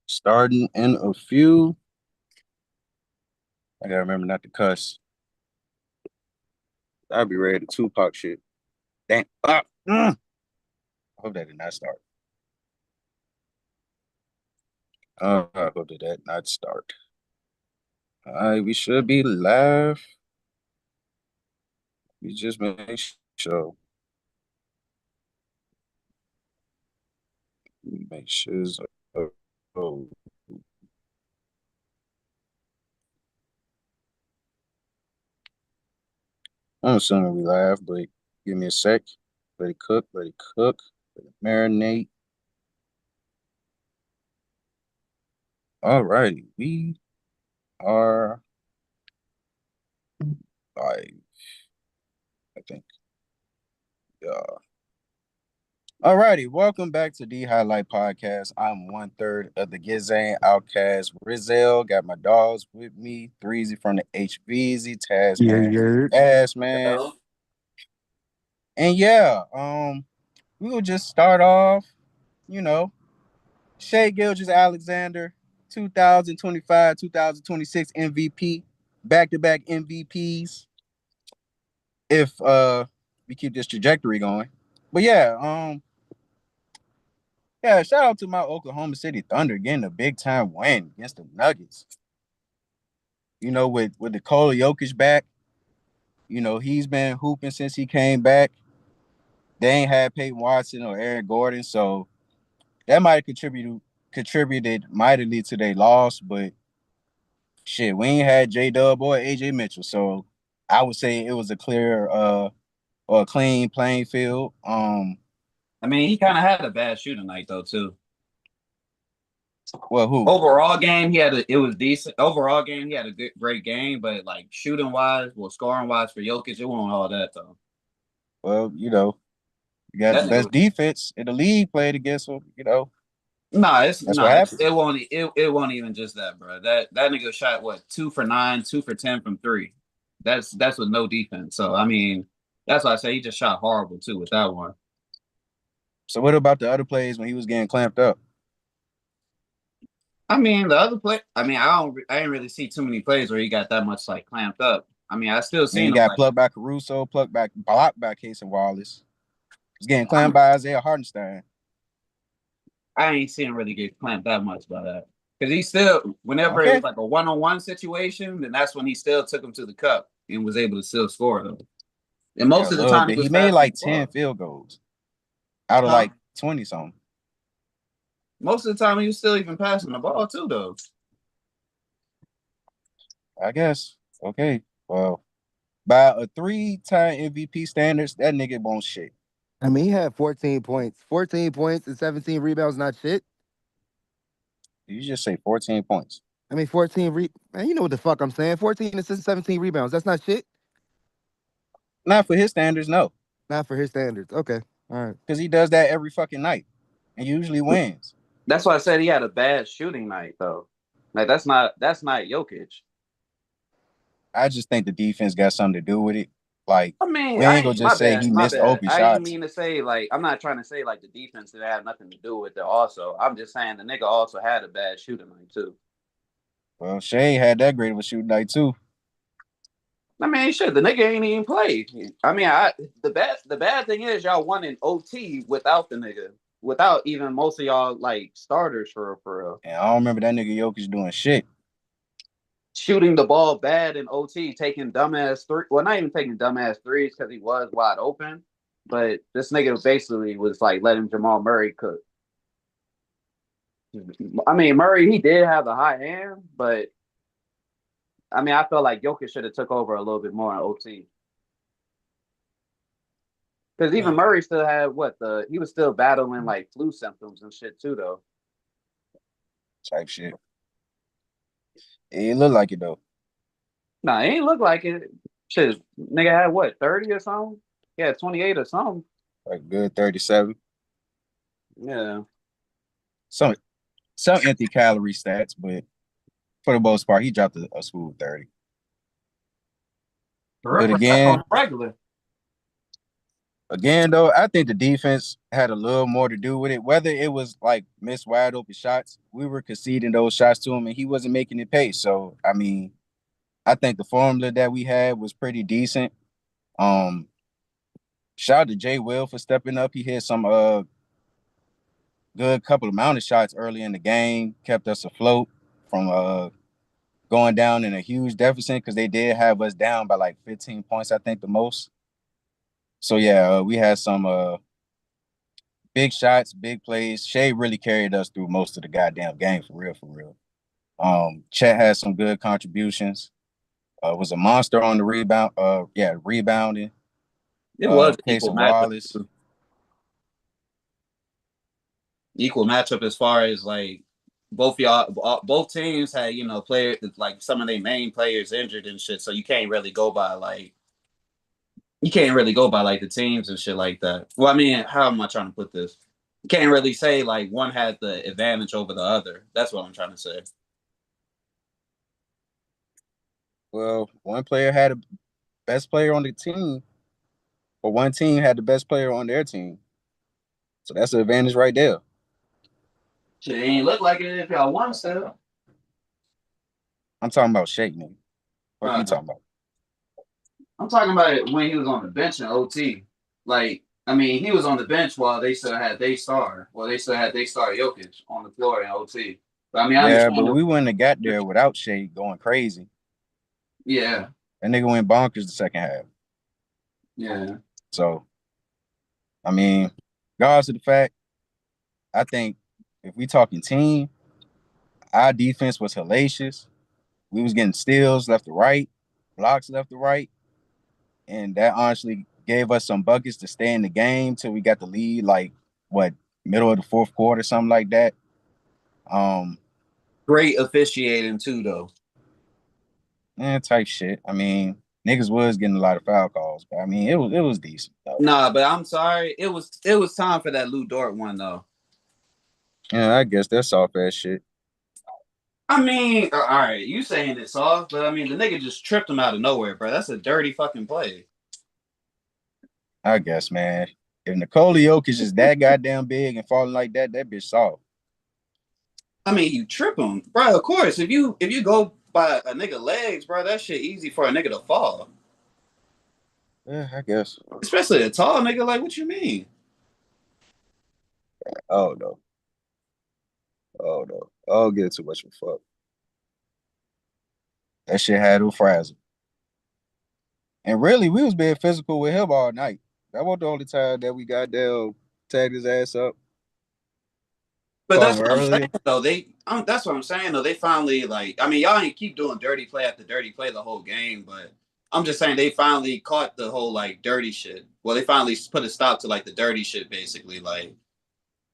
Starting in a few. I gotta remember not to cuss. I'll be ready to Tupac shit. Damn. I hope that did not start. I hope that did not start. All right, we should be live. We just make sure. Make sure. Oh, I'm assuming we live, but give me a sec. Let it cook. Let it cook. Let it marinate. All righty, we are live. I think. Yeah. All righty, welcome back to the Highlight Podcast. I'm 1/3 of the Gizane Outcast. Rizal got my dogs with me. Threezy from the HVZ, Yeah, Tasman, yeah. Ass Man. And yeah, we will just start off, you know, Shai Gilgeous-Alexander, 2025, 2026 MVP, back-to-back MVPs. If we keep this trajectory going. But yeah, shout out to my Oklahoma City Thunder getting a big time win against the Nuggets. With Nikola Jokic back, he's been hooping since he came back. They ain't had Peyton Watson or Eric Gordon, so that might have contributed mightily to their loss. But shit, we ain't had J Dub or AJ Mitchell, so I would say it was a clear or a clean playing field. I mean, he kind of had a bad shooting night though too. Well, who? Overall game, it was decent. Overall game, he had a great game, but like shooting wise, scoring wise for Jokic, it wasn't all that though. Well, you got That the best nigga, defense in the league played against him. That's what happens. it won't even just that, bro. That nigga shot what 2 for 9, 2 for 10 from three. That's with no defense. So I mean, that's why I say he just shot horrible too with that one. So what about the other plays when he was getting clamped up? I mean, the other play. I mean, I didn't really see too many plays where he got that much like clamped up. I mean, I still I mean, seen he him got like. plucked by Caruso, blocked by Casey Wallace. He's getting clamped by Isaiah Hartenstein. I ain't seen him really get clamped that much by that. Because he still, whenever it Okay. was like a one-on-one situation, then that's when he still took him to the cup and was able to still score them. And most of the time, He he was made passing like the ball. 10 field goals out of like 20 something. Most of the time, he was still even passing the ball too, though. I guess. Okay. Well, by a 3-time MVP standards, that nigga won't shit. I mean, he had 14 points. 14 points and 17 rebounds, not shit. You just say 14 points. I mean, man, you know what the fuck I'm saying. 14 assists, 17 rebounds. That's not shit. Not for his standards, no. Not for his standards. Okay. All right. Because he does that every fucking night and usually wins. That's why I said he had a bad shooting night, though. Like that's not Jokic. I just think the defense got something to do with it. Like, I mean, we ain't gonna just say he my missed bad. open I ain't shots. mean to say like I'm not trying to say like the defense didn't have nothing to do with it. Also, I'm just saying the nigga also had a bad shooting night too. Well, Shai had that great of a shooting night too. I mean, shit, the nigga ain't even played. I mean, the bad thing is y'all won in OT without the nigga, without even most of y'all like starters for real. And I don't remember that nigga Jokic doing shit. Shooting the ball bad in OT, taking dumbass three. Well, not even taking dumbass threes because he was wide open, but this nigga basically was like letting Jamal Murray cook. I mean, Murray, he did have the high hand, but I mean, I felt like Jokic should have took over a little bit more in OT. Because even Murray still had he was still battling like flu symptoms and shit too, though. Type shit. It looked like it though. Nah, it ain't look like it. Shit, nigga had what, 30 or something? Yeah, 28 or something. Like good 37. Yeah. Some empty calorie stats, but for the most part, he dropped a smooth 30. But again, regular. Again, though, I think the defense had a little more to do with it. Whether it was like missed wide open shots, we were conceding those shots to him, and he wasn't making it pay. So, I mean, I think the formula that we had was pretty decent. Um, Shout out to Jay Will for stepping up. He hit some good couple of mounted shots early in the game, kept us afloat from going down in a huge deficit because they did have us down by like 15 points, I think the most. So yeah, we had some big shots, big plays. Shai really carried us through most of the goddamn game for real, for real. Chet had some good contributions. Was a monster on the rebound. Rebounding. It was an equal Payson matchup. Wallace. Equal matchup as far as like both teams had players like some of their main players injured and shit. So you can't really go by like the teams and shit like that. Well, I mean, how am I trying to put this? You can't really say like one had the advantage over the other. That's what I'm trying to say. Well, one player had the best player on the team, or one team had the best player on their team. So that's an advantage right there. Shit ain't look like it if y'all won still. I'm talking about Shake, nigga. What are you talking about? I'm talking about it when he was on the bench in OT. Like, I mean, he was on the bench while they still had their star. Well, they still had their star Jokic on the floor in OT. But I mean, Yeah, but we wouldn't have got there without Shake going crazy. Yeah. That nigga went bonkers the second half. Yeah. So, I mean, regardless of the fact, I think if we talking team, our defense was hellacious. We was getting steals left to right, blocks left to right, and that honestly gave us some buckets to stay in the game till we got the lead, like middle of the fourth quarter, something like that. Great officiating too, though. Type shit. I mean, niggas was getting a lot of foul calls, but I mean, it was decent though. Nah, but I'm sorry, it was time for that Lou Dort one though. Yeah, I guess that's soft ass shit. I mean, all right, you saying it's soft, but I mean, the nigga just tripped him out of nowhere, bro. That's a dirty fucking play. I guess, man. If Nikola Jokic is that goddamn big and falling like that, that bitch soft. I mean, you trip him, bro. Of course, if you go by a nigga legs, bro, that shit easy for a nigga to fall. Yeah, I guess. Especially a tall nigga. Like, what you mean? Oh no. Oh no. I'll get too much of a fuck. That shit had him frazzled. And really, we was being physical with him all night. That wasn't the only time that we got there tagged his ass up. But that's what I'm saying, though. That's what I'm saying, though. They finally, like, I mean, y'all ain't keep doing dirty play after dirty play the whole game, but I'm just saying they finally caught the whole, like, dirty shit. Well, they finally put a stop to, like, the dirty shit, basically, like,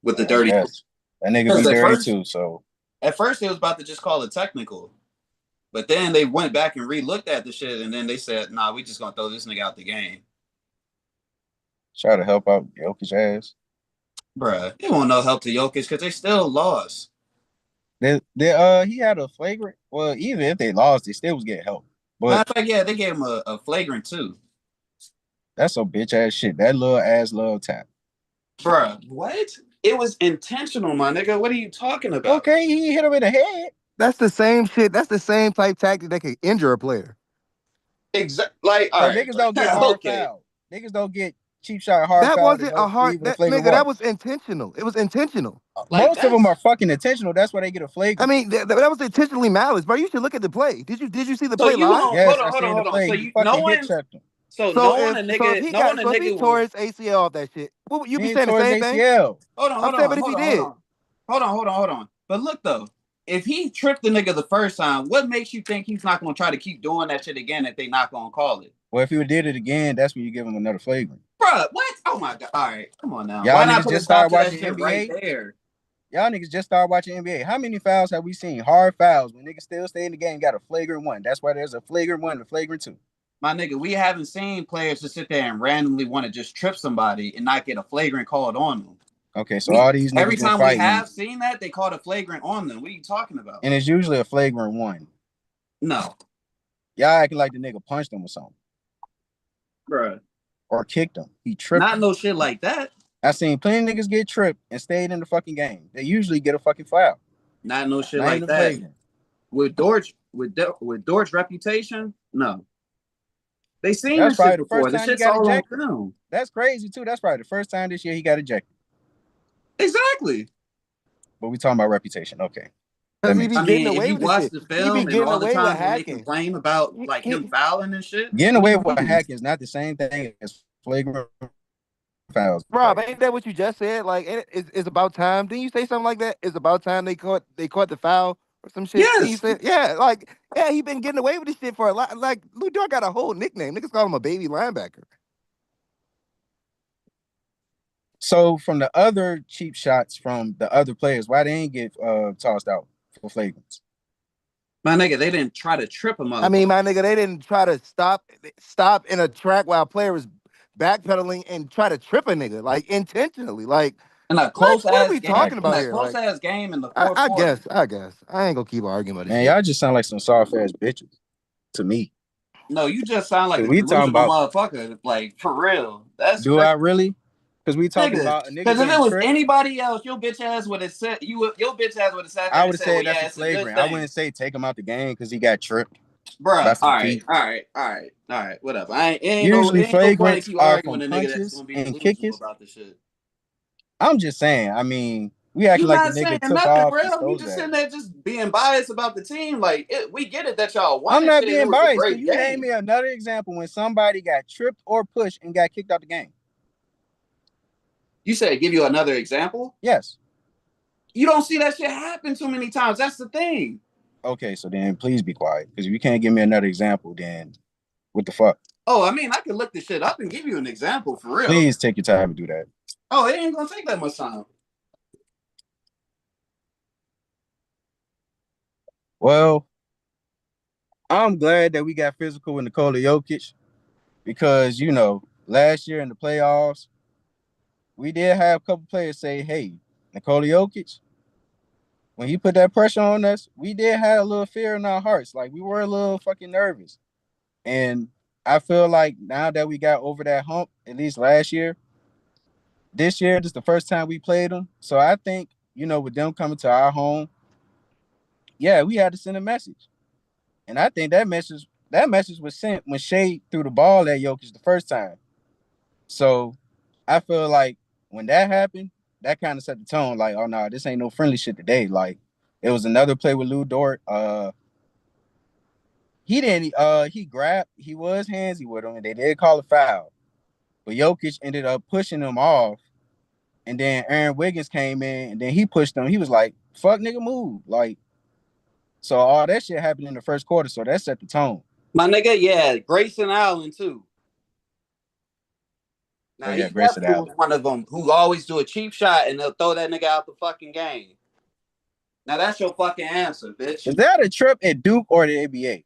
with the dirty. Yes. That nigga be dirty too, so. At first, they was about to just call it technical. But then they went back and re-looked at the shit, and then they said, nah, we just going to throw this nigga out the game. Try to help out Jokic ass. Bruh, it won't no help to Jokic because they still lost. He had a flagrant. Well, even if they lost, they still was getting help. But matter of fact, yeah, they gave him a flagrant too. That's some bitch ass shit. That little ass love tap. Bruh, what? It was intentional, my nigga. What are you talking about? Okay, he hit him in the head. That's the same shit. That's the same type tactic that could injure a player. Exactly. Like, so niggas don't get hard foul. Niggas don't get cheap shot hard foul. That wasn't a hard. That was intentional. It was intentional. Like, most of them are fucking intentional. That's why they get a flagrant. I mean, that was intentionally malice, bro. You should look at the play. Did you see the play live? Yes, hold on. So you fucking hit checked him. If he tore his ACL off that shit, what you be saying the same thing? Hold on. But if he did, hold on. But look though, if he tripped the nigga the first time, what makes you think he's not gonna try to keep doing that shit again if they not gonna call it? Well, if he did it again, that's when you give him another flagrant. Bruh, what? Oh my god! All right, come on now. Y'all Why niggas not just started watching NBA right there? Y'all niggas just started watching NBA. How many fouls have we seen? Hard fouls when niggas still stay in the game, got a flagrant one. That's why there's a flagrant one and a flagrant two. My nigga, we haven't seen players just sit there and randomly want to just trip somebody and not get a flagrant called on them. Okay, so all these niggas every time fighting, we have seen that, they called a flagrant on them. What are you talking about? And it's usually a flagrant one. No. Y'all acting like the nigga punched them or something. Bruh. or kicked him. He tripped Not him. no shit like that. I seen plenty of niggas get tripped and stayed in the fucking game. They usually get a fucking foul. Not no shit Not like even that. flagrant. With Dort's reputation, no. They seen That's this shit probably the before. first This time he shit's got all on ejected. film. That's crazy too. That's probably the first time this year he got ejected. Exactly. But we talking about reputation. Okay. Because he be I getting mean, if away you with the watch shit. the He be film and getting all the away with times when they hacking. complain about like him fouling and shit, Getting what do away you with mean? hacking is not the same thing as flagrant fouls. Rob, ain't that what you just said? Like, it's about time. Didn't you say something like that? It's about time they caught the foul or some shit. Then you Yes. said, yeah, like, yeah, he been getting away with this shit for a lot. Like, Lou Dort got a whole nickname. Niggas call him a baby linebacker. So from the other cheap shots from the other players, why they ain't get tossed out for flagrants? My nigga, they didn't try to trip him I up. mean, my nigga, they didn't try to stop in a track while a player was backpedaling and try to trip a nigga, like, intentionally. Like, In a what? close What are ass we game, talking in about a here? close Like, ass game in the fourth I quarter. guess. I ain't gonna keep arguing about this Man, shit. y'all just sound like some soft ass bitches to me. No, you just sound like a We talking delusional about, motherfucker. Like for real. That's do crazy. I really? Because we talking Nigga, about a nigga because if it getting was tripped. anybody else, your bitch ass would have said your bitch ass would have sat I there would and have said, "Well, said that's yeah, a it's a good flagrant. I thing." wouldn't say take him out the game because he got tripped by Bruh, some feet. all right, whatever. It Usually ain't no point in flagrants keep are arguing from with a nigga that's punches gonna be and delusional kickers. about the shit. I'm just saying. I mean, we acting You like the not saying nigga took nothing, off and bro. You stole just that. sitting there just being biased about the team. Like we get it that y'all won I'm and not shit, and it being was a biased. Can great you name game. me another example when somebody got tripped or pushed and got kicked out the game? You said give you another example. Yes. You don't see that shit happen too many times. That's the thing. Okay, so then please be quiet. Because if you can't give me another example, then what the fuck? Oh, I mean, I can look this shit up and give you an example for real. Please take your time to do that. Oh, it ain't gonna take that much time. Well, I'm glad that we got physical with Nikola Jokic because, last year in the playoffs, we did have a couple players say, hey, Nikola Jokic, when he put that pressure on us, we did have a little fear in our hearts. Like, we were a little fucking nervous. And I feel like now that we got over that hump, at least last year, this year, this is the first time we played them. So I think, with them coming to our home, yeah, we had to send a message. And I think that message was sent when Shai threw the ball at Jokic the first time. So I feel like when that happened, that kind of set the tone. Like, oh no, this ain't no friendly shit today. Like, it was another play with Lou Dort. He didn't. He was handsy with him, and they did call a foul. But Jokic ended up pushing him off, and then Aaron Wiggins came in, and then he pushed him. He was like, "Fuck, nigga, move!" Like, so all that shit happened in the first quarter. So that set the tone. My nigga, yeah, Grayson Allen too. Oh Now yeah, he Grayson definitely was Allen. one of them who always do a cheap shot and they'll throw that nigga out the fucking game. Now that's your fucking answer, bitch. Is that a trip at Duke or the NBA?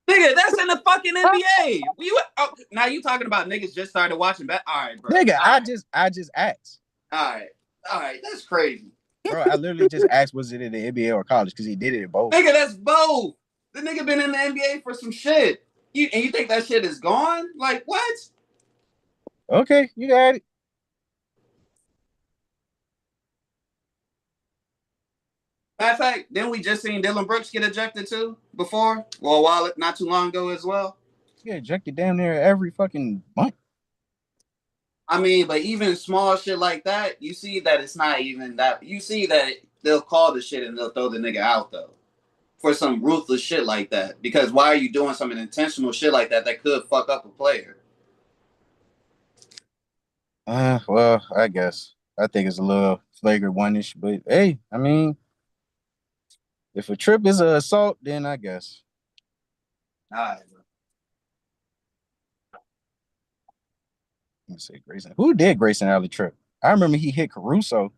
Nigga, that's in the fucking NBA. Now you talking about niggas just started watching back? All right, bro. Nigga, All I right, just asked. all right. That's crazy, Bro, I literally just asked, was it in the NBA or college? Because he did it in both. nigga. That's both. The nigga been in the NBA for some shit. You think that shit is gone? Like what? Okay, you got it. Matter of fact, then we just seen Dylan Brooks get ejected too before. Well, a while not too long ago as well. You get ejected damn near every fucking month. I mean, but even small shit like that, you see that it's not even that. You see that they'll call the shit and they'll throw the nigga out though for some ruthless shit like that. Because why are you doing some intentional shit like that that could fuck up a player? Well, I guess. I think it's a little flagrant one-ish, but hey, I mean, if a trip is an assault, then I guess. All right, bro. Let me say Grayson. Who did Grayson Allen trip? I remember he hit Caruso.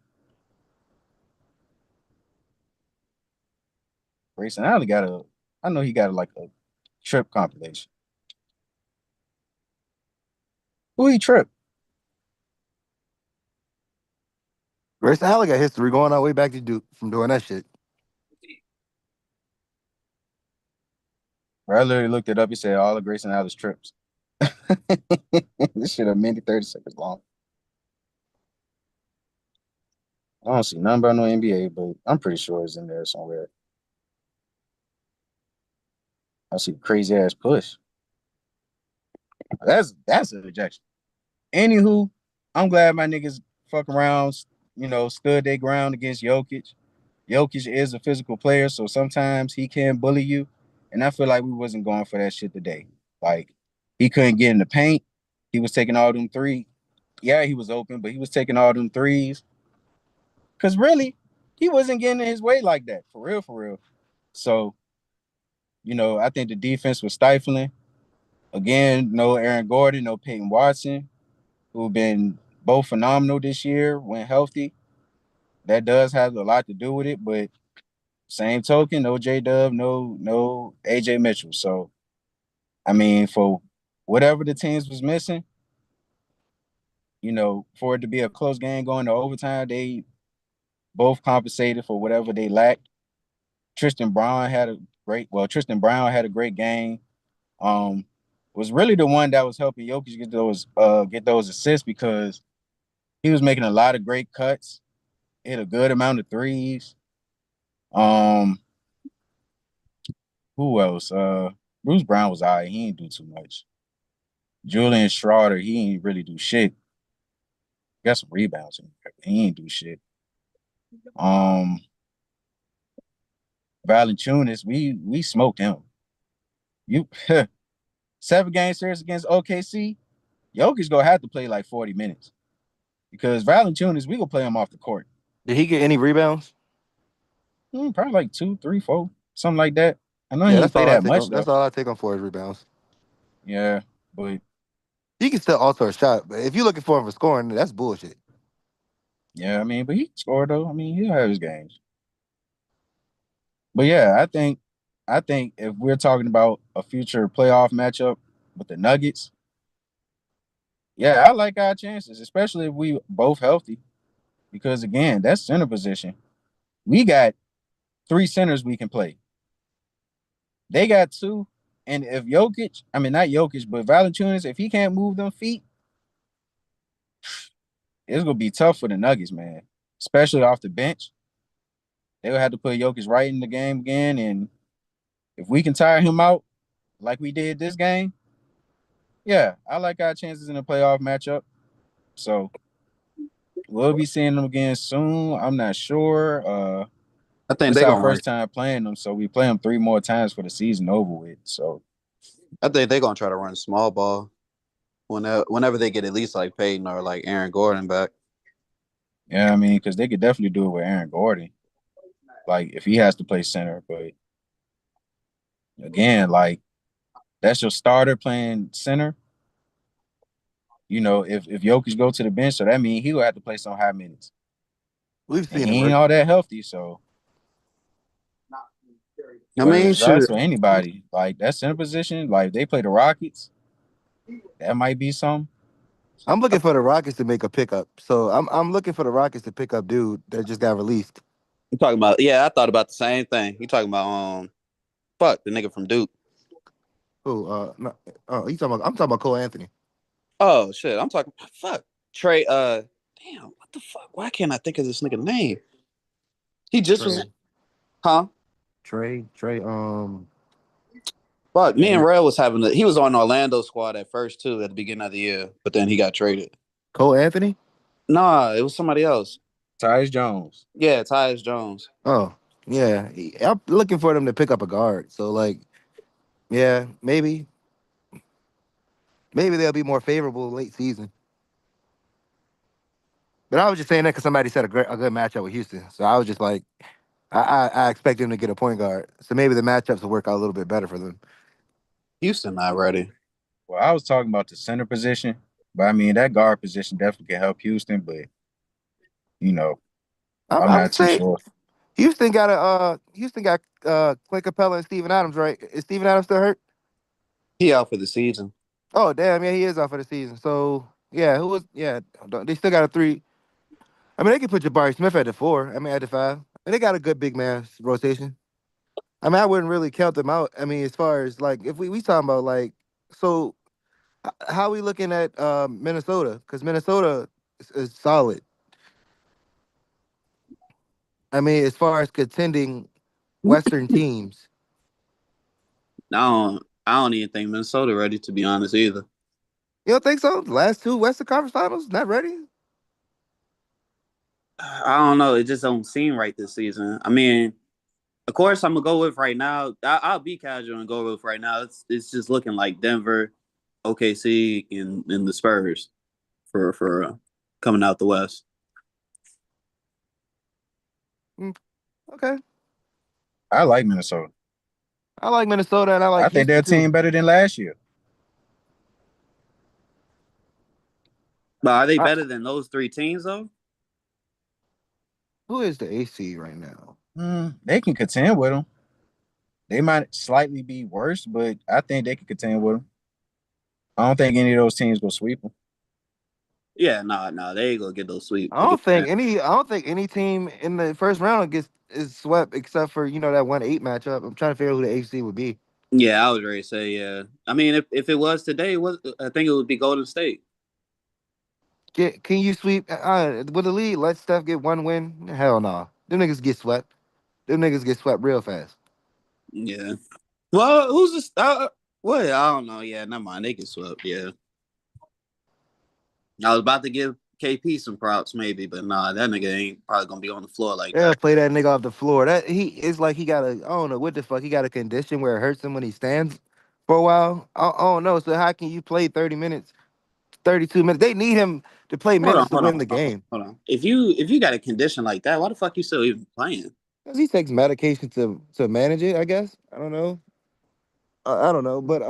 Grayson Allen I know he got like a trip compilation. Who he tripped? Grayson Allen got history going all the way back to Duke from doing that shit. Bro, I literally looked it up. He said all of Grayson Allen's trips. This shit a minute 30 seconds long. I don't see nothing about no NBA, but I'm pretty sure it's in there somewhere. I see crazy ass push. That's a rejection. Anywho, I'm glad my niggas fuck around, stood their ground against Jokic. Jokic is a physical player, so sometimes he can bully you. And I feel like we wasn't going for that shit today. Like he couldn't get in the paint. He was taking all them three. Yeah, he was open, but he was taking all them threes. Cause really, he wasn't getting in his way like that. For real, for real. So, I think the defense was stifling. Again, no Aaron Gordon, no Peyton Watson, who've been both phenomenal this year when healthy. That does have a lot to do with it, but same token, no J Dub, no AJ Mitchell. So I mean, for whatever the teams was missing, for it to be a close game going to overtime, they both compensated for whatever they lacked. Tristan Brown had a great game. Um, was really the one that was helping Jokic get those assists because he was making a lot of great cuts, hit a good amount of threes. Um, who else? Bruce Brown was all right. He didn't do too much. Julian Schroeder, he ain't really do shit. Got some rebounds in there, but he ain't do shit. Um, Valanciunas, we smoked him. You 7 game series against OKC. Jokic gonna have to play like 40 minutes because Valanciunas, we gonna play him off the court. Did he get any rebounds? Probably like 2, 3, 4, something like that. I know Yeah, he ain't that's play all I that take much on. though. That's all I take on for his rebounds. Yeah, but He can still alter a shot, but if you're looking for him for scoring, that's bullshit. yeah, I mean, but he scored though. I mean, he'll have his games. But yeah, I think if we're talking about a future playoff matchup with the Nuggets, yeah, I like our chances, especially if we both healthy. Because again, that's center position. We got 3 centers we can play. They got 2. And if Jokic, I mean not Jokic, but Valanciunas, if he can't move them feet, it's gonna be tough for the Nuggets, man. Especially off the bench. They'll have to put Jokic right in the game again. And if we can tire him out like we did this game, yeah, I like our chances in a playoff matchup. So we'll be seeing them again soon. I'm not sure. I think This they're our gonna run. first time playing them, so we play them 3 more times for the season over with. So I think they're gonna try to run small ball whenever they get at least like Peyton or like Aaron Gordon back. yeah, I mean, because they could definitely do it with Aaron Gordon, like if he has to play center. But again, like that's your starter playing center. If Jokic go to the bench, so that means he will have to play some high minutes, We've and seen it he ain't work. all that healthy. So, I but mean, that's shoot. for anybody. Like that center position, like they play the Rockets, that might be some. I'm looking for the Rockets to make a pickup. So I'm looking for the Rockets to pick up dude that just got released. You talking about? Yeah, I thought about the same thing. You talking about fuck the nigga from Duke. Oh, no, you talking about? I'm talking about Cole Anthony. Oh shit, I'm talking fuck Trey. Damn, what the fuck? Why can't I think of this nigga name? He just was, Trey, huh? Trey. Fuck, me Yeah, and Rail was having. He was on Orlando squad at first too at the beginning of the year, but then he got traded. Cole Anthony. Nah, it was somebody else. Tyus Jones. Yeah, Tyus Jones. Oh, yeah. I'm looking for them to pick up a guard. So like, yeah, maybe they'll be more favorable late season. But I was just saying that because somebody said a good matchup with Houston. So I was just like, I expect them to get a point guard. So maybe the matchups will work out a little bit better for them. Houston not ready. Well, I was talking about the center position, but I mean that guard position definitely can help Houston, but you know, I'm I not would too say sure. Houston got Clint Capella and Steven Adams, right? Is Steven Adams still hurt? He out for the season. Oh damn, yeah, he is out for the season. So yeah, they still got a three. I mean, they can put Jabari Smith at the 4. I mean, at the 5. And they got a good big man rotation. I mean, I wouldn't really count them out. I mean, as far as like if we talking about like so How are we looking at Minnesota? Because Minnesota is solid. I mean, as far as contending Western teams, I don't even think Minnesota ready to be honest either. you don't think so? The last two Western Conference Finals, not ready. I don't know. It just don't seem right this season. I mean, of course, I'm gonna go with right now. I'll be casual and go with right now. It's just looking like Denver, OKC, and the Spurs for coming out the West. Mm, okay, I like Minnesota. I like Minnesota and I like I think they're Houston a too. team better than last year. But are they I, better than those three teams though? who is the AC right now? They can contend with them. They might slightly be worse, but I think they can contend with them. I don't think any of those teams will sweep them. Yeah, nah, they ain't gonna get those sweep. I don't think any team in the first round gets is swept except for that 1-8 matchup. I'm trying to figure out who the AC would be. Yeah, I was ready to say yeah. I mean, if it was today, I think it would be Golden State. Can you sweep with the lead? Let Steph get one win? Hell no. Them niggas get swept. Them niggas get swept real fast. Yeah. Well, who's this? What? I don't know. Yeah, never mind. They get swept. Yeah. I was about to give KP some props, maybe, but nah, that nigga ain't probably gonna be on the floor like Yeah, that. play that nigga off the floor. That he it's like he got a I don't know what the fuck he got a condition where it hurts him when he stands for a while. I don't know. So how can you play 30 minutes, 32 minutes? They need him to play Hold on, minutes to hold on, win the hold on, game. hold on. If you got a condition like that, why the fuck you still even playing? Cause he takes medication to manage it. I guess I don't know. I don't know, but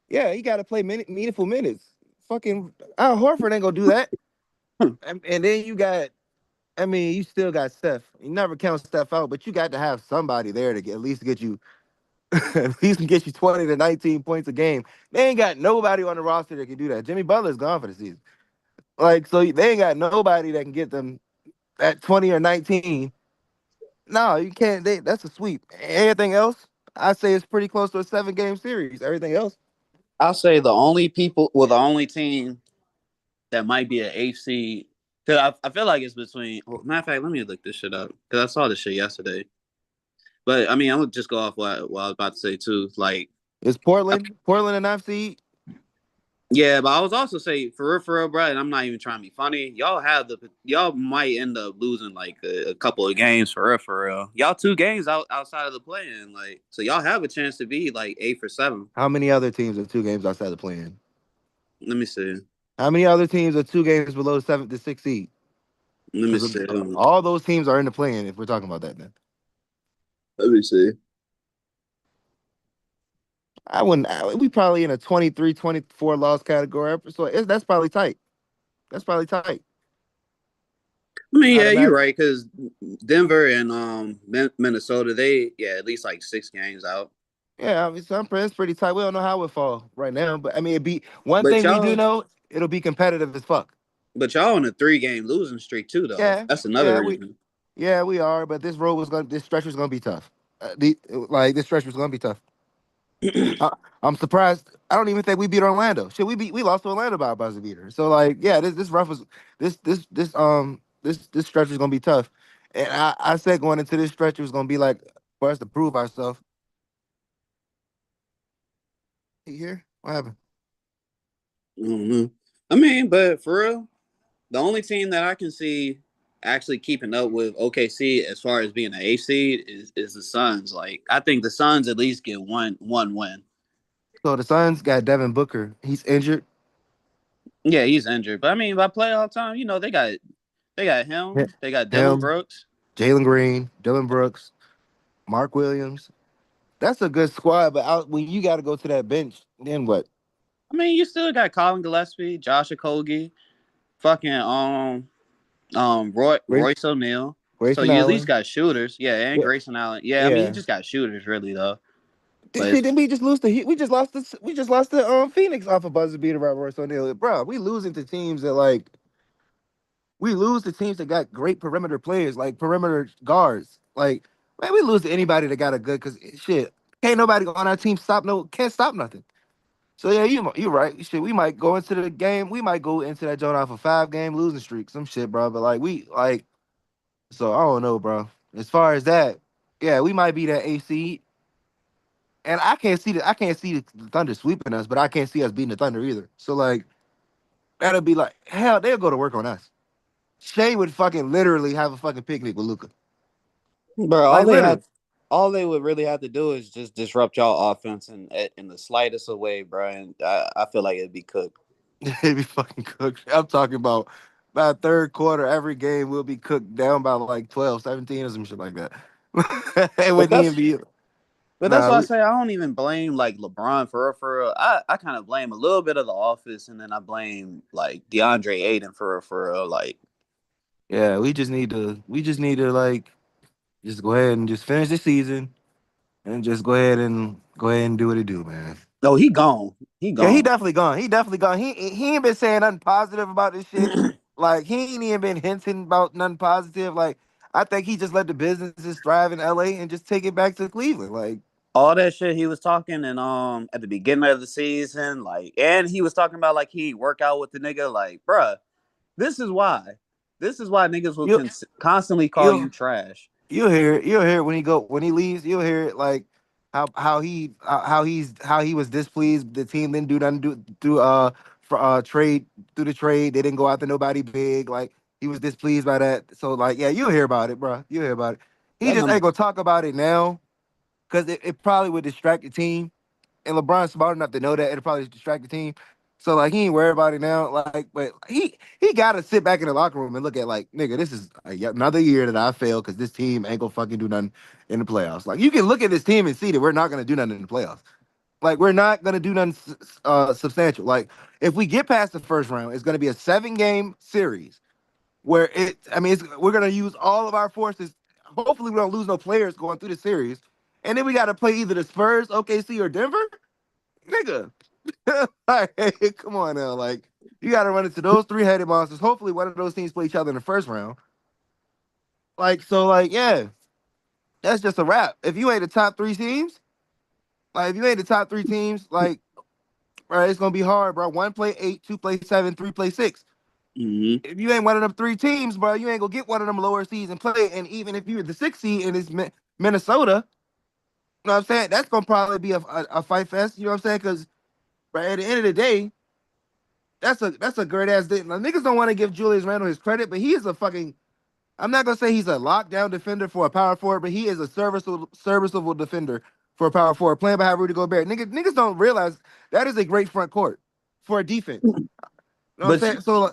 yeah, he got to play meaningful minutes. Fucking Al Horford ain't gonna do that. And then you got I mean, you still got Steph. You never count Steph out, but you got to have somebody there to at least get you at least get you 20 to 19 points a game. They ain't got nobody on the roster that can do that. Jimmy Butler's gone for the season. Like, so they ain't got nobody that can get them at 20 or 19. No, you can't. That's a sweep. Anything else, I say it's pretty close to a 7-game series. Everything else, I'll say the only team that might be an eighth seed. Cause I feel like it's between. Well, matter of fact, let me look this shit up because I saw this shit yesterday. But I mean, I'm gonna just go off what I was about to say too. Like, is Portland. Portland and FC. yeah, but I was also say for real, bro. And I'm not even trying to be funny. Y'all might end up losing like a couple of games for real. Y'all 2 games outside of the play-in, like so y'all have a chance to be like 8 for 7. How many other teams are 2 games outside the play-in? Let me see. How many other teams are 2 games below the 7th to 6th seed? Let me Because see. all those teams are in the play-in. If we're talking about that, then Let me see. I wouldn't. We probably in a 23, 24 loss category. So that's probably tight. That's probably tight. I mean, I'd yeah, you're imagine. right because Denver and Minnesota, they at least like 6 games out. Yeah, I mean, so it's pretty tight. We don't know how it fall right now, but I mean, it'd be one But thing we do y'all, know. It'll be competitive as fuck. but y'all on a 3 game losing streak too, though. Yeah, That's another yeah, reason. we are. But this stretch was gonna be tough. This stretch was gonna be tough. I, I'm surprised. I don't even think we beat Orlando. Shit, we lost to Orlando by a buzzer beater. So like, yeah, this stretch was gonna be tough. And I said going into this stretch it was gonna be like for us to prove ourselves. You here? What happened? hmm I mean, but for real, the only team that I can see actually keeping up with OKC as far as being an A seed is the Suns. Like, I think the Suns at least get one win. So the Suns got Devin Booker. He's injured. Yeah, he's injured, but I mean, by playoff time, they got Hi- him, they got Dylan Him, Brooks. Jalen Green, Dylan Brooks, Mark Williams. That's a good squad, but when you got to go to that bench, then what? I mean, you still got Colin Gillespie, Josh Okogie, fucking Grace, Royce O'Neal. So Grayson you at least Allen. got shooters, yeah, and Yeah, Grayson Allen. Yeah, I mean, you yeah. just got shooters really though. But Shit, didn't we just lose the Heat? We just lost the Phoenix off a buzzer beater by Royce O'Neal. Bro, we losing to teams that we lose to teams that got great perimeter players, like perimeter guards. Like, man, we lose to anybody that got a good because shit. Can't nobody on our team can't stop nothing. So yeah, you right. Shit, we might go into the game. We might go into that joint off a 5 game losing streak, some shit, bro. But like we like, so I don't know, bro. As far as that, yeah, we might be that AC. And I can't see the Thunder sweeping us, but I can't see us beating the Thunder either. So like that'll be like hell. They'll go to work on us. Shea would fucking literally have a fucking picnic with Luca. Bro, Like literally, all they would really have to do is just disrupt y'all offense in the slightest of way, bro. And I feel like it'd be cooked. it'd be fucking cooked. I'm talking about by third quarter, every game will be cooked down by like 12, 17 or some shit like that. It But wouldn't even that's be. but that's Nah, why I say I don't even blame like LeBron for real, for real. I kind of blame a little bit of the office, and then I blame like DeAndre Ayton for real, for real. Like, yeah, we just need to like just go ahead and just finish the season and just go ahead and do what it do, man. no, he gone. He Yeah, he gone. definitely gone. He definitely gone. He ain't been saying nothing positive about this shit. Like he ain't even been hinting about nothing positive. Like I think he just let the businesses thrive in LA and just take it back to Cleveland. Like All that shit he was talking and at the beginning of the season, like, and he was talking about like he work out with the nigga, like, bruh, this is why. This is why niggas will you constantly call you you trash. you'll hear it when he leaves. You'll hear it like how he was displeased. The team didn't do nothing do for trade through the trade. They didn't go after nobody big. Like he was displeased by that. So like yeah, you'll hear about it, bro. You'll hear about it. He That just number. ain't gonna talk about it now because it probably would distract the team. And LeBron's smart enough to know that it'll probably distract the team. So like he ain't worried about it now. Like, but he gotta sit back in the locker room and look at like, nigga, this is another year that I failed because this team ain't gonna fucking do nothing in the playoffs. Like you can look at this team and see that we're not gonna do nothing in the playoffs. Like we're not gonna do nothing substantial. Like if we get past the first round, it's gonna be a 7 game series where we're gonna use all of our forces. Hopefully, we don't lose no players going through the series, and then we got to play either the Spurs, OKC, or Denver. Nigga, like, hey, come on now, like you got to run into those three-headed monsters. Hopefully, one of those teams play each other in the first round. Like so, like yeah, that's just a wrap. If you ain't the top three teams, like if you ain't the top three teams, like bro, it's gonna be hard, bro. One play 8, two play 7, three play 6. Mm-hmm. If you ain't one of them three teams, bro, you ain't gonna get one of them lower seeds and play. And even if you're the 6th seed and it's Minnesota, you know what I'm saying? That's gonna probably be a fight fest. You know what I'm saying? Because at the end of the day, that's a great ass thing. Now, niggas don't want to give Julius Randle his credit, but he is a fucking. I'm not gonna say he's a lockdown defender for a power forward, but he is a serviceable defender for a power forward playing behind Rudy Gobert. Niggas don't realize that is a great front court for a defense. You know what I'm But saying? So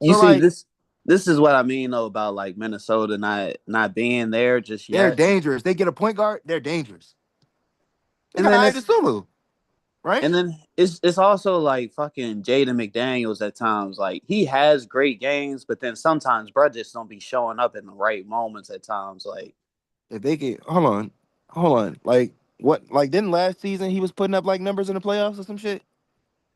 you so see, like this is what I mean though about like Minnesota not being there just they're yet. dangerous. They get a point guard, they're dangerous. They And got then Ida Sumu, right? it's also like fucking Jaden McDaniels at times. Like he has great games, but then sometimes bro just don't be showing up in the right moments at times. Like If they get hold on. Like what? Like didn't last season he was putting up like numbers in the playoffs or some shit?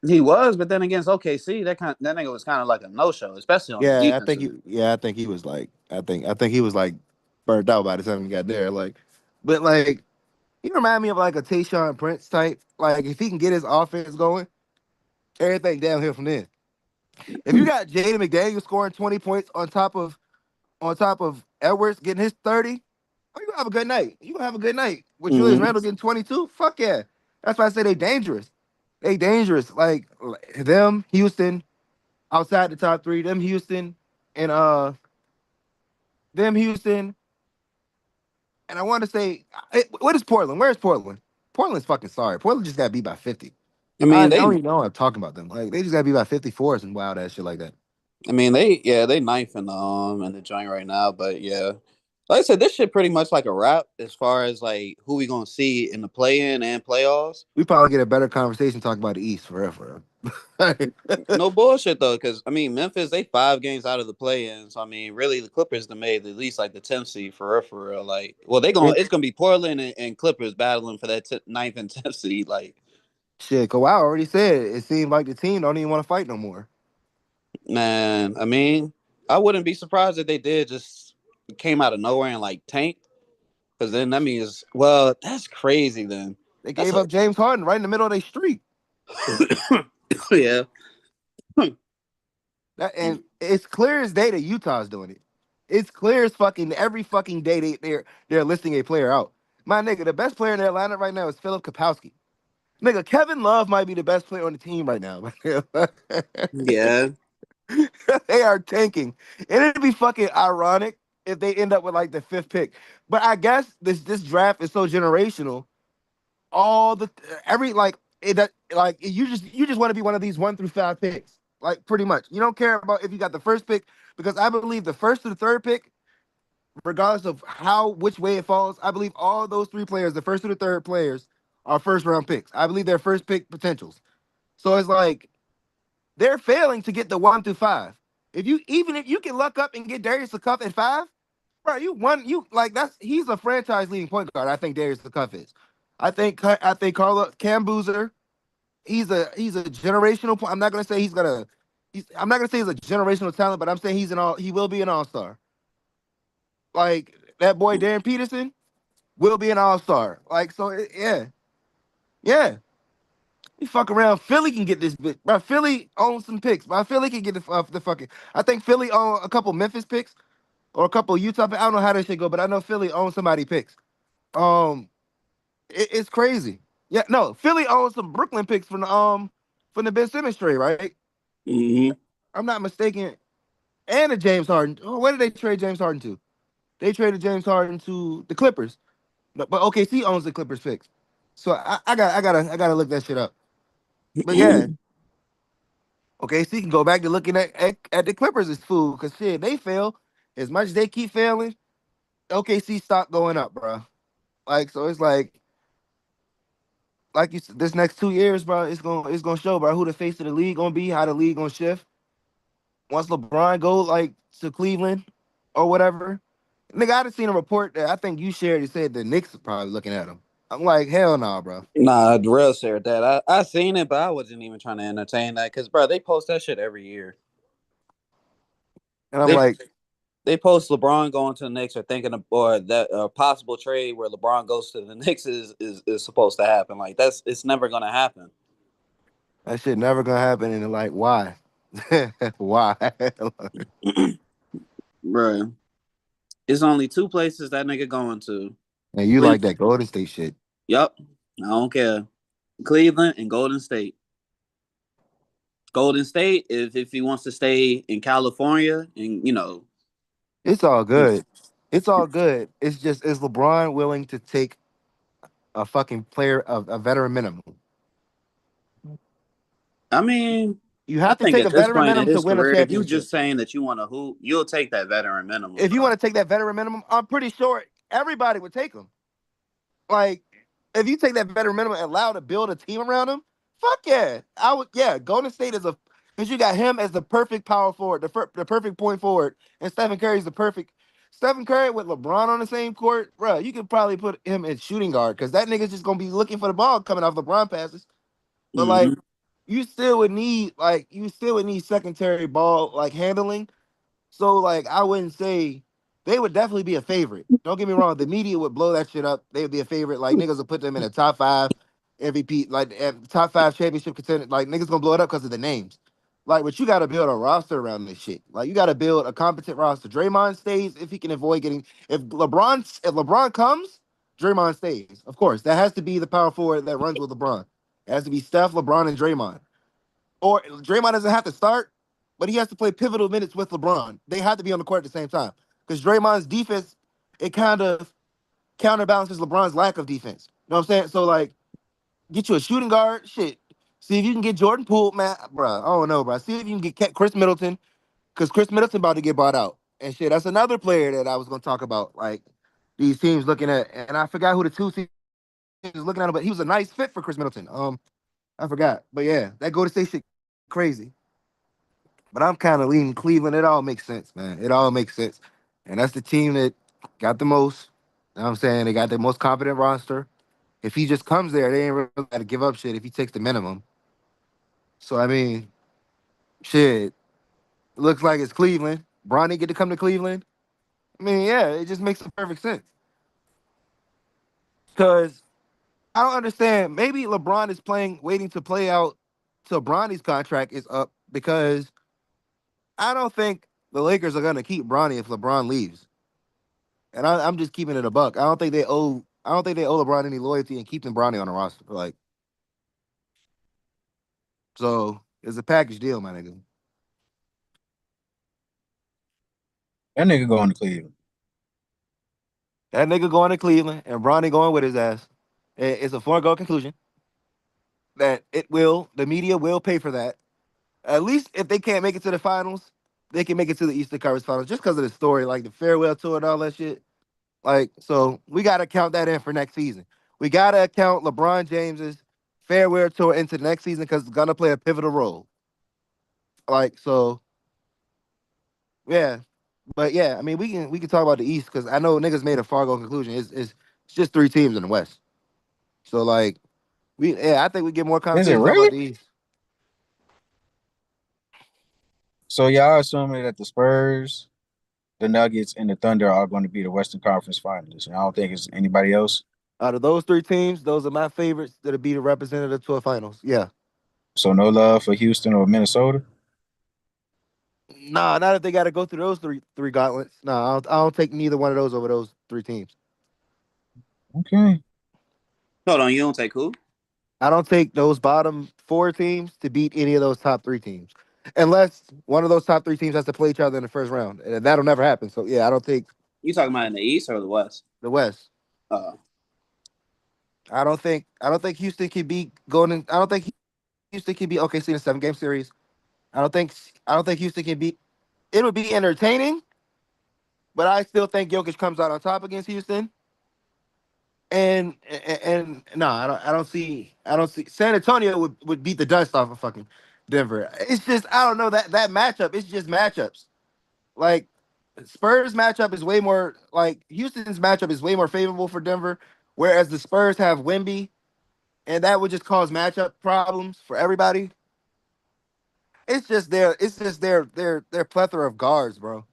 he was, but then against OKC, that nigga was kind of like a no show, especially on the defensive end. I think he was like I think he was like burnt out by the time he got there. Like, but like he remind me of like a Tayshaun Prince type. Like if he can get his offense going, everything downhill from there. If you got Jaden McDaniel scoring 20 points on top of Edwards getting his 30, oh, you gonna have a good night. You gonna have a good night. With Julius Mm-hmm. Randle getting 22, fuck yeah. That's why I say they dangerous. They dangerous. Like them, Houston, outside the top three, and them Houston, and I want to say, what is Portland? Where's Portland? Portland's fucking sorry. Portland just got beat by 50. I mean I don't they even know what I'm talking about them. Like they just got beat by 54 and wild ass shit like that. they ninth in the joint right now, but yeah. Like I said, this shit pretty much like a wrap as far as like who we gonna see in the play in and playoffs. We probably get a better conversation talking about the East for real. No bullshit though, because I mean Memphis they 5 games out of the play in, so I mean really the Clippers that made at least like the 10th seed for real, for real. Like, well it's gonna be Portland and Clippers battling for that ninth and 10th seed. Like, Shit, Kawhi already said it seemed like the team don't even want to fight no more. man, I mean I wouldn't be surprised if they did just came out of nowhere and like tanked, because then that means well that's crazy then. They That's gave a up James Harden right in the middle of their streak. Yeah. And it's clear as day that Utah's doing it. It's clear as fucking every fucking day they're listing a player out. My nigga, the best player in their lineup right now is Philip Kapowski. Nigga, Kevin Love might be the best player on the team right now. Yeah. They are tanking. And it'd be fucking ironic if they end up with like the fifth pick. But I guess this draft is so generational. All the every like it like you just want to be one of these 1 through 5 picks. Like pretty much. You don't care about if you got the first pick because I believe the first to the third pick, regardless of how which way it falls, I believe all those three players, the first to the third players, are first round picks. I believe they're first pick potentials. So it's like they're failing to get the 1 through 5. If you can luck up and get Darius LeCuff at 5, bro, you like that's he's a franchise leading point guard. I think Darius LeCuff is. I think Carla Cam Boozer, he's a generational point. I'm not gonna say he's a generational talent, but I'm saying he will be an all-star. Like that boy Darren Peterson will be an all-star. Like so yeah. Yeah. You fuck around. Philly can get this bitch. Bro, Philly owns some picks. Bro, Philly can get the fucking. I think Philly own a couple Memphis picks or a couple Utah picks. I don't know how this shit go, but I know Philly owns somebody picks. Um, it's crazy. Yeah, no, Philly owns some Brooklyn picks from the Ben Simmons trade, right? Hmm. I'm not mistaken. And the James Harden. Oh, where did they trade James Harden to? They traded James Harden to the Clippers. But OKC owns the Clippers picks. So I gotta look that shit up. But yeah, okay, so you can go back to looking at the Clippers as food because shit, they fail as much as they keep failing. OKC stock going up, bro. Like so, it's like you said, this next 2 years, bro. It's gonna show, bro, who the face of the league gonna be, how the league gonna shift once LeBron go like to Cleveland or whatever. Nigga, I just seen a report that I think you shared. It said the Knicks are probably looking at him. I'm like, hell no, bro. Nah, Darrell shared that. I seen it, but I wasn't even trying to entertain that because, bro, they post that shit every year. And I'm They like, they post LeBron going to the Knicks or thinking of or that possible trade where LeBron goes to the Knicks is supposed to happen. Like it's never gonna happen, that shit never gonna happen. And they're like, why? Why? bro. It's only two places that nigga going to. And you like Cleveland. that Golden State shit. Yup. I don't care. Cleveland and Golden State. Golden State, if he wants to stay in California and It's all good. It's all good. It's just is LeBron willing to take a fucking player of a veteran minimum? I mean, You I have to think take at a this veteran point in minimum to his win a career, if you championship. just saying that you want to hoop, you'll take that veteran minimum, If you bro. want to take that veteran minimum, I'm pretty sure everybody would take him. Like, if you take that veteran minimum and allow to build a team around him, fuck yeah. I would, yeah. Golden State is a, because you got him as the perfect power forward, the perfect point forward, and Stephen Curry's the perfect. Stephen Curry with LeBron on the same court, bro, you could probably put him in shooting guard because that nigga's just gonna be looking for the ball coming off LeBron passes. But like, Hmm. you still would need secondary ball like handling. So like I wouldn't say they would definitely be a favorite. Don't get me wrong, the media would blow that shit up. They would be a favorite. Like niggas will put them in the top 5 MVP, like top 5 championship contender. Like niggas gonna blow it up because of the names. Like, but you gotta build a roster around this shit. Like you gotta build a competent roster. Draymond stays if he can avoid getting if LeBron comes, Draymond stays. Of course, that has to be the power forward that runs with LeBron. It has to be Steph, LeBron, and Draymond. Or Draymond doesn't have to start, but he has to play pivotal minutes with LeBron. They have to be on the court at the same time because Draymond's defense it kind of counterbalances LeBron's lack of defense. You know what I'm saying? So like, get you a shooting guard. Shit. See if you can get Jordan Poole, man, bro. I don't know, bro. See if you can get Chris Middleton because Chris Middleton about to get bought out and shit. That's another player that I was gonna talk about. Like these teams looking at, and I forgot who the two teams was looking at him, but he was a nice fit for Chris Middleton. I forgot, but yeah, that Golden State shit crazy. But I'm kind of leaning Cleveland. It all makes sense, man. It all makes sense. And that's the team that got the most. You know what I'm saying? They got the most competent roster. If he just comes there, they ain't really got to give up shit if he takes the minimum. So, I mean, shit. Looks like it's Cleveland. Bronny get to come to Cleveland. I mean, yeah, it just makes some perfect sense. Because I don't understand. Maybe LeBron is playing, waiting to play out till Bronny's contract is up because I don't think the Lakers are gonna keep Bronny if LeBron leaves. And I'm just keeping it a buck. I don't think they owe. I don't think they owe LeBron any loyalty and keeping Bronny on the roster. Like, so it's a package deal, my nigga. That nigga going to Cleveland. That nigga going to Cleveland and Bronny going with his ass. It's a foregone conclusion that it will. The media will pay for that. At least if they can't make it to the finals, they can make it to the Eastern Conference Finals just because of the story, like the farewell tour and all that shit. Like, so we gotta count that in for next season. We gotta account LeBron James's farewell tour into the next season because it's gonna play a pivotal role. Like, so yeah. But yeah, I mean we can talk about the East because I know niggas made a Fargo conclusion. It's just three teams in the West. So like I think we get more Is it conversations about really? the East. So y'all assuming that the Spurs, the Nuggets, and the Thunder are going to be the Western Conference finalists. And I don't think it's anybody else. Out of those three teams, those are my favorites that'll be the representative to a finals. Yeah. So no love for Houston or Minnesota. Nah, not if they got to go through those three gauntlets. Nah, I don't take neither one of those over those three teams. Okay. Hold on, you don't take who? I don't take those bottom four teams to beat any of those top three teams, unless one of those top three teams has to play each other in the first round, and that'll never happen. So yeah, I don't take You talking about in the East or the West? the West. Uh, I don't think Houston can beat Golden. I don't think Houston can beat OKC in a 7 game series. I don't think Houston can beat. It would be entertaining, but I still think Jokic comes out on top against Houston. And no, I don't see San Antonio would beat the dust off of fucking Denver. It's just I don't know that matchup. It's just matchups. Like Spurs matchup is way more like Houston's matchup is way more favorable for Denver, whereas the Spurs have Wemby, and that would just cause matchup problems for everybody. It's just their plethora of guards, bro.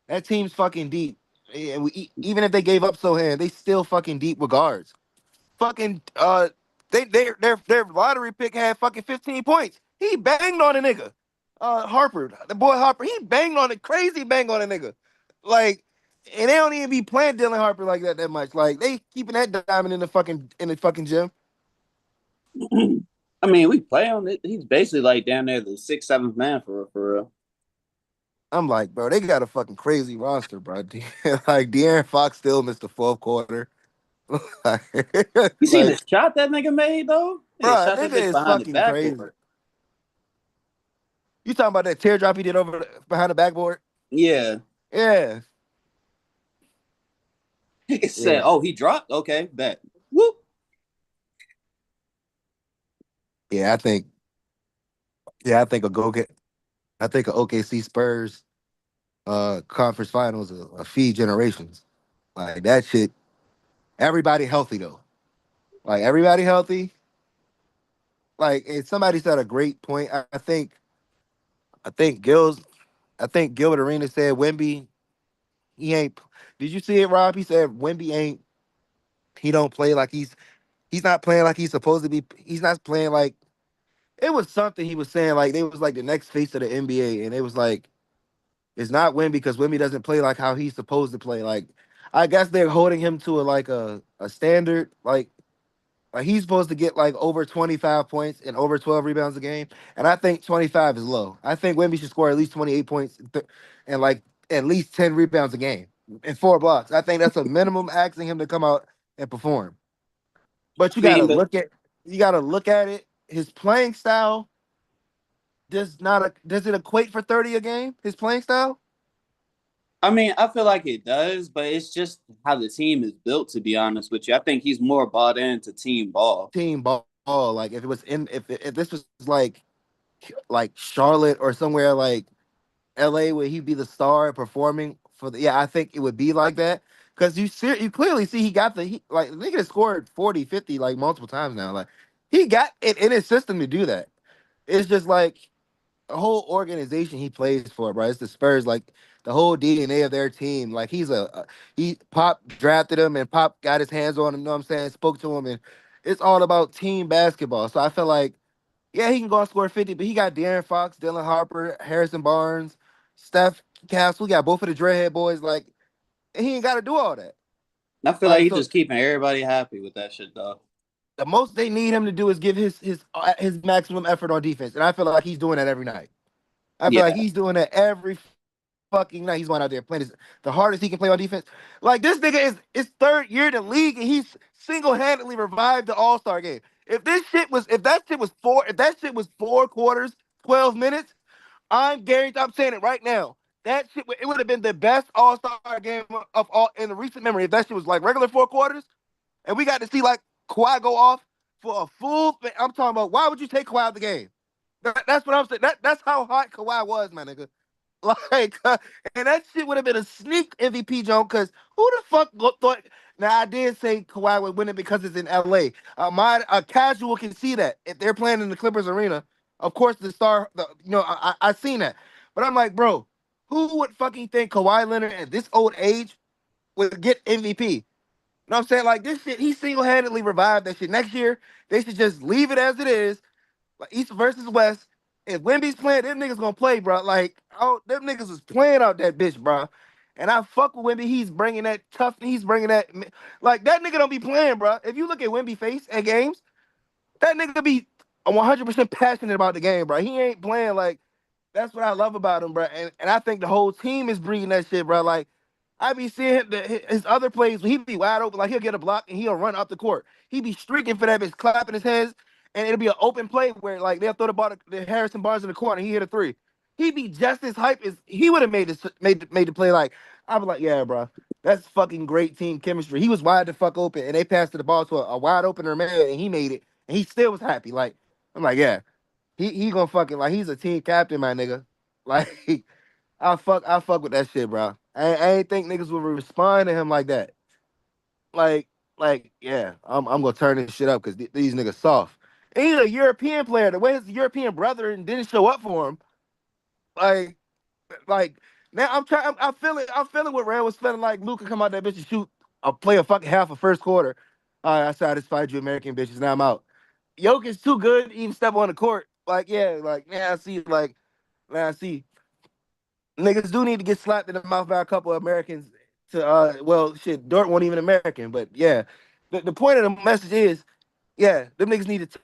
That team's fucking deep. And even if they gave up Sohan, they still fucking deep with guards. Fucking their lottery pick had fucking 15 points. He banged on a nigga. Harper, the boy Harper, he banged on it, crazy bang on a nigga. Like, and they don't even be playing Dylan Harper like that much. Like they keeping that diamond in the fucking gym. I mean, we play on it. He's basically like down there the sixth, seventh man for real. I'm like, bro, they got a fucking crazy roster, bro. Like De'Aaron Fox still missed the fourth quarter. You seen the Like, shot that nigga made though? Nigga bro, shot that nigga bitch is behind the fucking crazy. backboard. You talking about that teardrop he did behind the backboard? Yeah. Yeah, Nigga said, yeah, "Oh, he dropped. Okay, bet." Whoop. yeah. I think a go get. I think a OKC Spurs conference finals a feed generations. Like that shit. Everybody healthy though. Like everybody healthy. Like and somebody said a great point. I think Gills. I think Gilbert Arena said Wemby. He ain't. Did you see it, Rob? He said Wemby ain't. He don't play like he's not playing like he's supposed to be. He's not playing like it was something he was saying like they was like the next face of the NBA, and it was like it's not Wemby because Wemby doesn't play like how he's supposed to play. Like I guess they're holding him to a standard like he's supposed to get like over 25 points and over 12 rebounds a game, and I think 25 is low. I think Wemby should score at least 28 points and like at least 10 rebounds a game and 4 blocks. I think that's a minimum asking him to come out and perform. But I mean, but you gotta look at it. His playing style does it equate for 30 a game? His playing style, I mean, I feel like it does, but it's just how the team is built. To be honest with you, I think he's more bought into team ball. team ball. Like if it was in if this was like Charlotte or somewhere like LA where he'd be the star performing for the I think it would be like that. Cause you clearly see he got like nigga has scored 40, 50 like multiple times now. Like he got it in his system to do that. It's just like a whole organization he plays for, bro. It's the Spurs, like the whole DNA of their team. Like he Pop drafted him and Pop got his hands on him, you know what I'm saying? Spoke to him It's all about team basketball. So I feel like, yeah, he can go and score 50, but he got De'Aaron Fox, Dylan Harper, Harrison Barnes, Steph Castle. He got both of the Dreadhead boys. Like, and he ain't got to do all that. I feel like Like, he's so just keeping everybody happy with that shit, though. the most they need him to do is give his maximum effort on defense, and I feel like he's doing that every night. I feel like Yeah, he's doing that every fucking night. He's going out there playing the hardest he can play on defense. Like this nigga is third year in the league, and he's single handedly revived the All Star game. If that shit was 4 quarters, 12 minutes, I'm guaranteed. I'm saying it right now. That shit, it would have been the best All Star game of all in the recent memory. If that shit was like regular 4 quarters, and we got to see like Kawhi go off for a full. I'm talking about why would you take Kawhi out of the game? That's what I'm saying. That's how hot Kawhi was, my nigga. Like, and that shit would have been a sneak MVP, Joe. Because who the fuck thought? Now I did say Kawhi would win it because it's in LA. A casual can see that if they're playing in the Clippers arena. Of course, I seen that, but I'm like, bro, who would fucking think Kawhi Leonard at this old age would get MVP? You know what I'm saying? Like this shit, he single handedly revived that shit. Next year, they should just leave it as it is, like East versus West. If Wemby's playing, them niggas gonna play, bro. Like, oh, them niggas is playing out that bitch, bro. And I fuck with Wemby. He's bringing that tough. He's bringing that, like that nigga don't be playing, bro. If you look at Wemby face at games, that nigga be 100% passionate about the game, bro. He ain't playing like. That's what I love about him, bro. And I think the whole team is breathing that shit, bro. Like I be seeing his other plays, he be wide open, like he'll get a block and he'll run up the court. He be streaking for that bitch, clapping his hands, and it'll be an open play where like they'll throw the ball to Harrison Barnes in the corner, he hit a three. He be just as hype as he would have made the play. Like I be like, yeah, bro, that's fucking great team chemistry. He was wide the fuck open, and they passed the ball to a wide opener man, and he made it, and he still was happy. Like I'm like, yeah, he gonna fucking like he's a team captain, my nigga. Like I fuck with that shit, bro. I ain't think niggas would respond to him like that. Like, yeah, I'm gonna turn this shit up because these niggas soft. And he's a European player. The way his European brother didn't show up for him, like, like now I'm trying. I'm feeling what Rand was feeling like. Luka come out that bitch and shoot, play a fucking half a first quarter. All right, I satisfied you, American bitches. Now I'm out. Jokic too good to even step on the court. Like, yeah, like now I see, now I see. Niggas do need to get slapped in the mouth by a couple of Americans to well shit, Dort wasn't even American, but yeah. The point of the message is, yeah, them niggas need to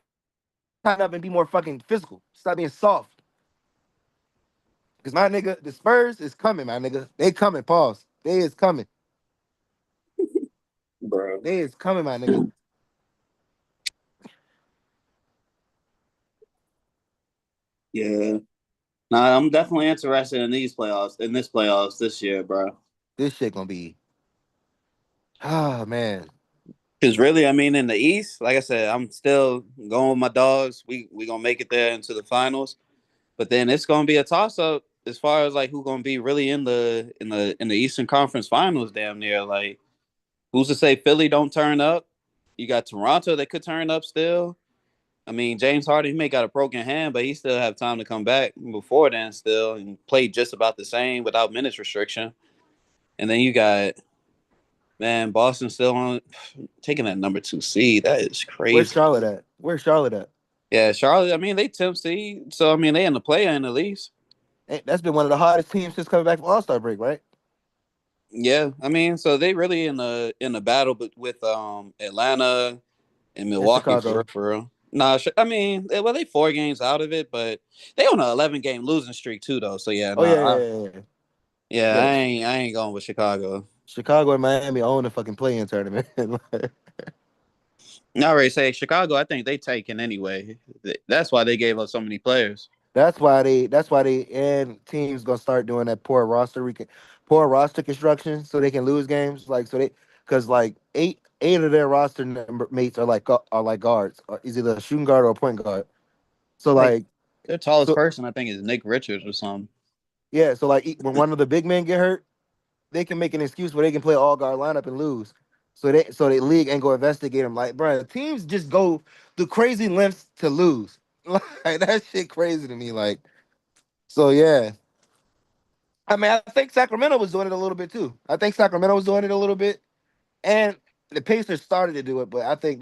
tighten up and be more fucking physical. Stop being soft. Cause my nigga, the Spurs is coming, my nigga. They coming, pause. They is coming. bro. They is coming, my nigga. Yeah. Nah, I'm definitely interested in this playoffs this year, bro. This shit gonna be oh man. Because really, I mean, in the East, like I said, I'm still going with my dogs. We gonna make it there into the finals, but then it's gonna be a toss up as far as like who gonna be really in the Eastern Conference Finals. Damn near like who's to say Philly don't turn up? You got Toronto that could turn up still. I mean, James Harden, he may got a broken hand, but he still have time to come back before then still and play just about the same without minutes restriction. And then you got man, Boston still on taking that number 2 seed. That is Where's crazy. Charlotte at? Where's Charlotte at? Yeah, Charlotte. I mean, they 10th seed, so I mean they in the play in at least. That's been one of the hardest teams since coming back from All Star break, right? Yeah, I mean, so they really in the battle, but with Atlanta and And Milwaukee for Chicago. real. For real. Nah, I mean, well, they 4 games out of it, but they on an 11 game losing streak too, though. So yeah, Oh yeah, nah, yeah, yeah, yeah. yeah, Yeah. I ain't going with Chicago. Chicago and Miami own the fucking play-in tournament. I already say Chicago. I think they taking anyway. That's why they gave up so many players. That's why they and teams gonna start doing that poor roster construction so they can lose games. Like so they because like eight of their roster mates are like guards. Or is either a shooting guard or a point guard. So Like like their tallest so person, I think, is Nick Richards or something. yeah, so like when one of the big men get hurt, they can make an excuse where they can play all guard lineup and lose. So the league ain't go investigate them. Like, bro, teams just go the crazy lengths to lose. Like that shit crazy to me. Like, so yeah. I mean, I think Sacramento was doing it a little bit too. I think Sacramento was doing it a little bit, and the Pacers started to do it, but I think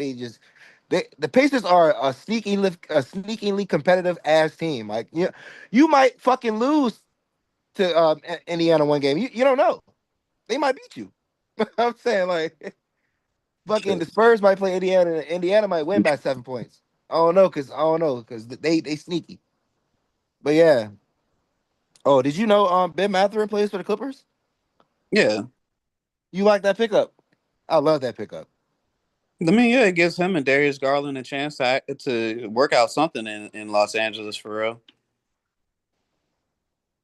The Pacers are a sneakingly competitive ass team. Like you might fucking lose to Indiana one game. You don't know. They might beat you. I'm saying like fucking the Spurs might play Indiana and Indiana might win by 7 points. I don't know because they sneaky. But yeah. Oh, did you know Ben Mathurin plays for the Clippers? Yeah. You like that pickup? I love that pickup. I mean, yeah, it gives him and Darius Garland a chance to work out something in Los Angeles for real.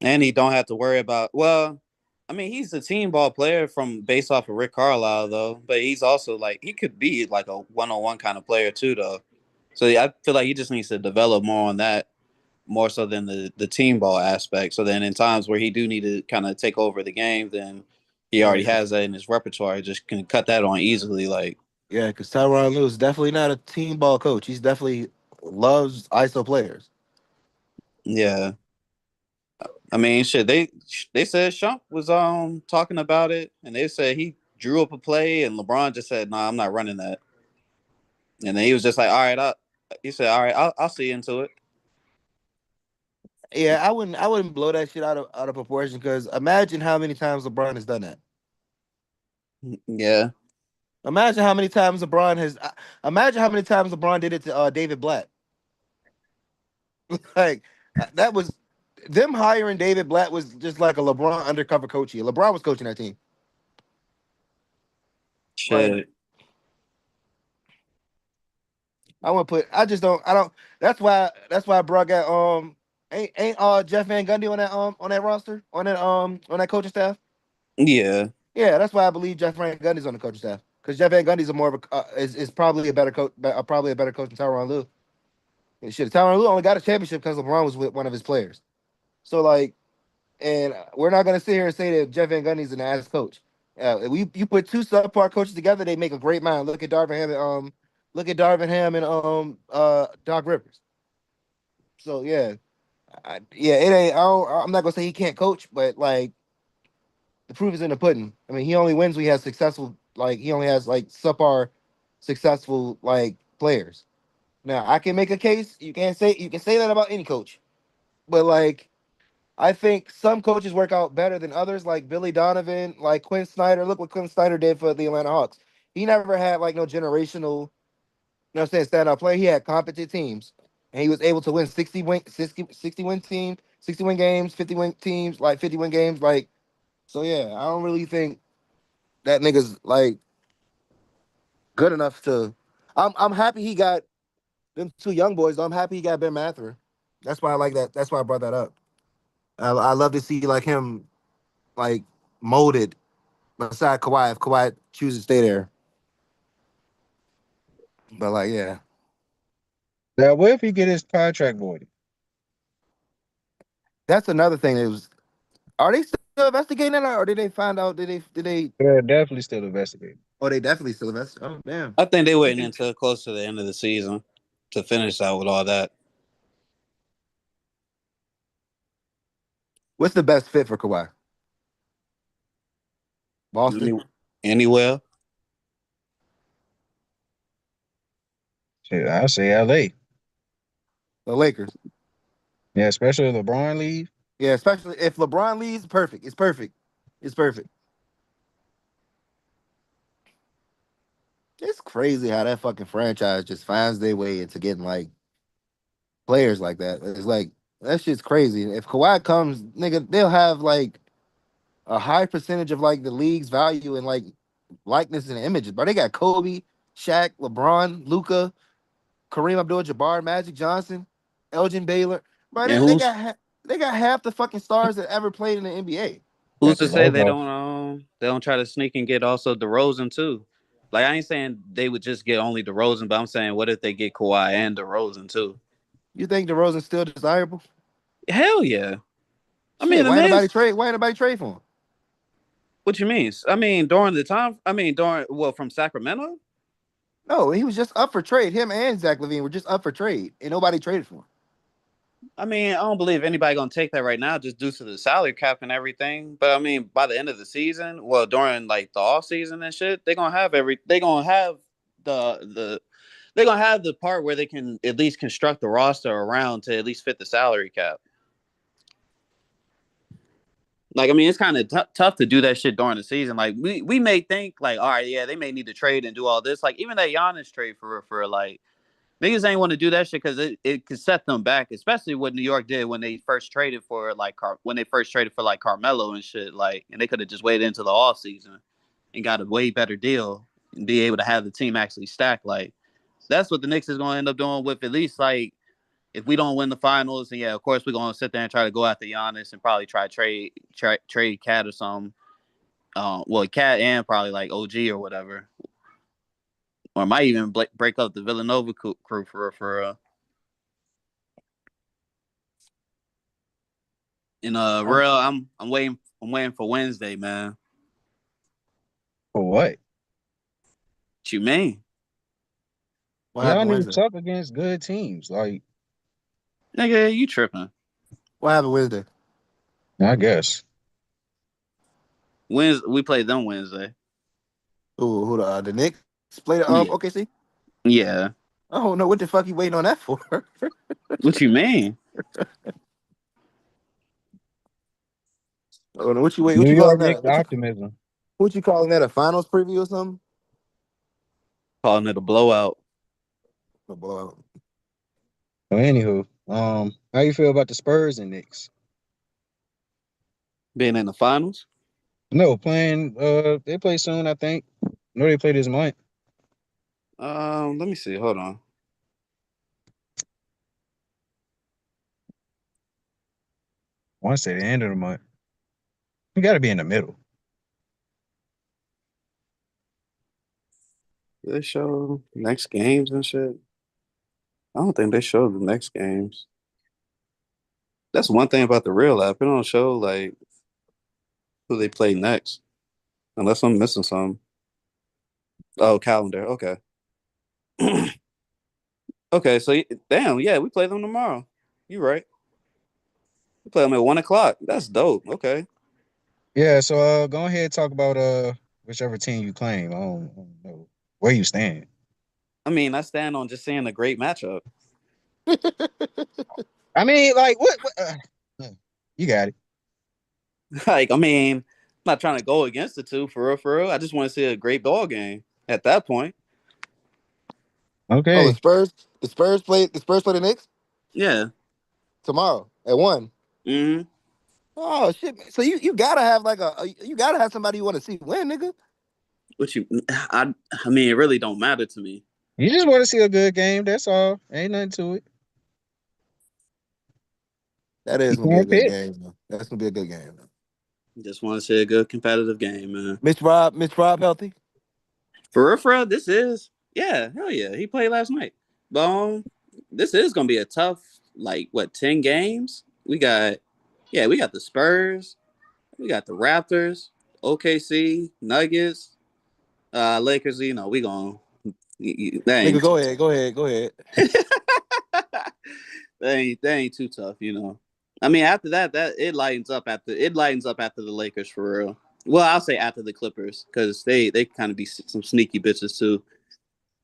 And he don't have to worry about well, I mean, he's a team ball player from based off of Rick Carlisle though, but he's also like he could be like a one-on-one kind of player too though. So yeah, I feel like he just needs to develop more on that more so than the team ball aspect. So then in times where he do need to kind of take over the game, then he Yeah, already has that in his repertoire. Just can cut that on easily. Like yeah, because Tyronn Lue is definitely not a team ball coach. He's definitely loves ISO players. yeah, I mean shit. They said Shump was talking about it, and they said he drew up a play, and LeBron just said, "Nah, I'm not running that." And then he was just like, "All right, he said, "All right, I'll see into it." Yeah, I wouldn't blow that shit out of proportion because imagine how many times LeBron has done that. Yeah, Imagine how many times LeBron has. Imagine how many times LeBron did it to David Blatt. Like that was them hiring David Blatt was just like a LeBron undercover coach here. LeBron was coaching that team. Like shit. I want to put. I just don't. I don't. That's why I brought got ain't Jeff Van Gundy on that roster on that coaching staff. Yeah, Yeah, that's why I believe Jeff Van Gundy's on the coaching staff because Jeff Van Gundy's a more of a is probably a better coach, probably a better coach than Tyronn Lue. And shit, Tyronn Lue only got a championship because LeBron was with one of his players. So like, and we're not gonna sit here and say that Jeff Van Gundy's an ass coach. You put two subpar coaches together, they make a great mind. Look at Darvin Ham and Doc Rivers. So yeah, yeah, it ain't. I'm not gonna say he can't coach, but like the proof is in the pudding. I mean, he only wins when he has successful, like he only has like subpar successful like players. Now I can make a case. You can say that about any coach, but like I think some coaches work out better than others, like Billy Donovan, like Quinn Snyder. Look what Quinn Snyder did for the Atlanta Hawks. He never had like no generational, you know what I'm saying, standout play. He had competent teams. And he was able to win 60 win games, 50 win teams, like 50 win games. Like, so yeah, I don't really think that nigga's like good enough to I'm happy he got them two young boys, though. I'm happy he got Ben Mather. That's why I like that. That's why I brought that up. I love to see like him like molded beside Kawhi if Kawhi chooses to stay there. But like, yeah, Now, what if he get his contract voided? that's another thing. It was are they still investigating that, or did they find out? Did they? They're definitely still investigating. Oh, they definitely still investigating. Oh, damn. I think they waiting until close to the end of the season to finish out with all that. What's the best fit for Kawhi? Boston, Any, anywhere. Shit, I say LA. the Lakers. Yeah, especially if LeBron leave. Yeah, especially if LeBron leaves, perfect. It's perfect. It's perfect. It's crazy how that fucking franchise just finds their way into getting like players like that. It's like that shit's crazy. If Kawhi comes, nigga, they'll have like a high percentage of like the league's value and like likeness and images. But they got Kobe, Shaq, LeBron, Luca, Kareem Abdul-Jabbar, Magic Johnson, Elgin Baylor. But And they got half the fucking stars that ever played in the NBA. who's to That's say all. they don't try to sneak and get also DeRozan too? Like I ain't saying they would just get only DeRozan, but I'm saying what if they get Kawhi and DeRozan too? You think DeRozan's still desirable? Hell yeah. I mean Shit, the why ain't man's nobody trade? Why ain't nobody trade for him? what you mean? I mean during the time I mean during well from Sacramento? No, he was just up for trade. Him and Zach Levine were just up for trade, and nobody traded for him. I mean, I don't believe anybody gonna take that right now just due to the salary cap and everything. But I mean, by the end of the season, well, during like the off season and shit, they gonna have the they're gonna have the part where they can at least construct the roster around to at least fit the salary cap. Like, I mean, it's kind of tough to do that shit during the season. Like, we may think like, all right, yeah, they may need to trade and do all this. Like, even that Giannis trade for like niggas ain't want to do that shit because it could set them back, especially what New York did when they first traded for like when they first traded for like Carmelo and shit. Like, and they could have just waited into the off season and got a way better deal and be able to have the team actually stack. Like, that's what the Knicks is going to end up doing with at least like if we don't win the finals, and yeah, of course we're gonna sit there and try to go after Giannis and probably try to trade Cat or something. Well, Cat and probably like OG or whatever, or might even break up the Villanova crew for. In real, I'm waiting for Wednesday, man. For what? What you mean? What Y'all happened niggas Wednesday? suck against good teams. Like, Nigga, you tripping? What happened Wednesday? I guess. Wednesday, we played them Wednesday. Who the Knicks played Yeah, OKC? yeah. I don't know what the fuck you waiting on that for. What you mean? I don't know what you wait. What New you York calling that? Knicks optimism. What you calling that? A finals preview or something? Calling it a blowout. A blowout. So anywho, how you feel about the Spurs and Knicks? Being in the finals. No, playing they play soon, I think. No, they play this month. Let me see. Hold on. I want to say the end of the month. You gotta be in the middle. Do they show next games and shit? I don't think they show the next games. That's one thing about the real app. It don't show like who they play next, unless I'm missing something. Oh, calendar. Okay. Okay. So damn, yeah, we play them tomorrow. You right. We play them at 1 o'clock. That's dope. Okay. Yeah, so go ahead and talk about whichever team you claim. I don't know where you stand. I mean, I stand on just saying a great matchup. I mean, like what you got it. Like, I mean, I'm not trying to go against the two for real, for real. I just want to see a great ball game at that point. Oh, Okay. The Spurs play the Knicks Yeah. tomorrow at 1. Mm-hmm. Oh shit! So you gotta have like you gotta have somebody you want to see win, nigga. What you? I mean, it really don't matter to me. You just want to see a good game, that's all. Ain't nothing to it. That You is gonna be a can't good pick. game. Though. That's gonna be a good game. Though. Just want to see a good competitive game, man. Mitch Rob healthy. For real, this is hell yeah. He played last night. But this is gonna be a tough, like what, 10 games? We got the Spurs, we got the Raptors, OKC, Nuggets, Lakers. We gonna that Nigga, ain't too go ahead. that ain't too tough. I mean, after that it lightens up after the Lakers for real. Well, I'll say after the Clippers because they kind of be some sneaky bitches too.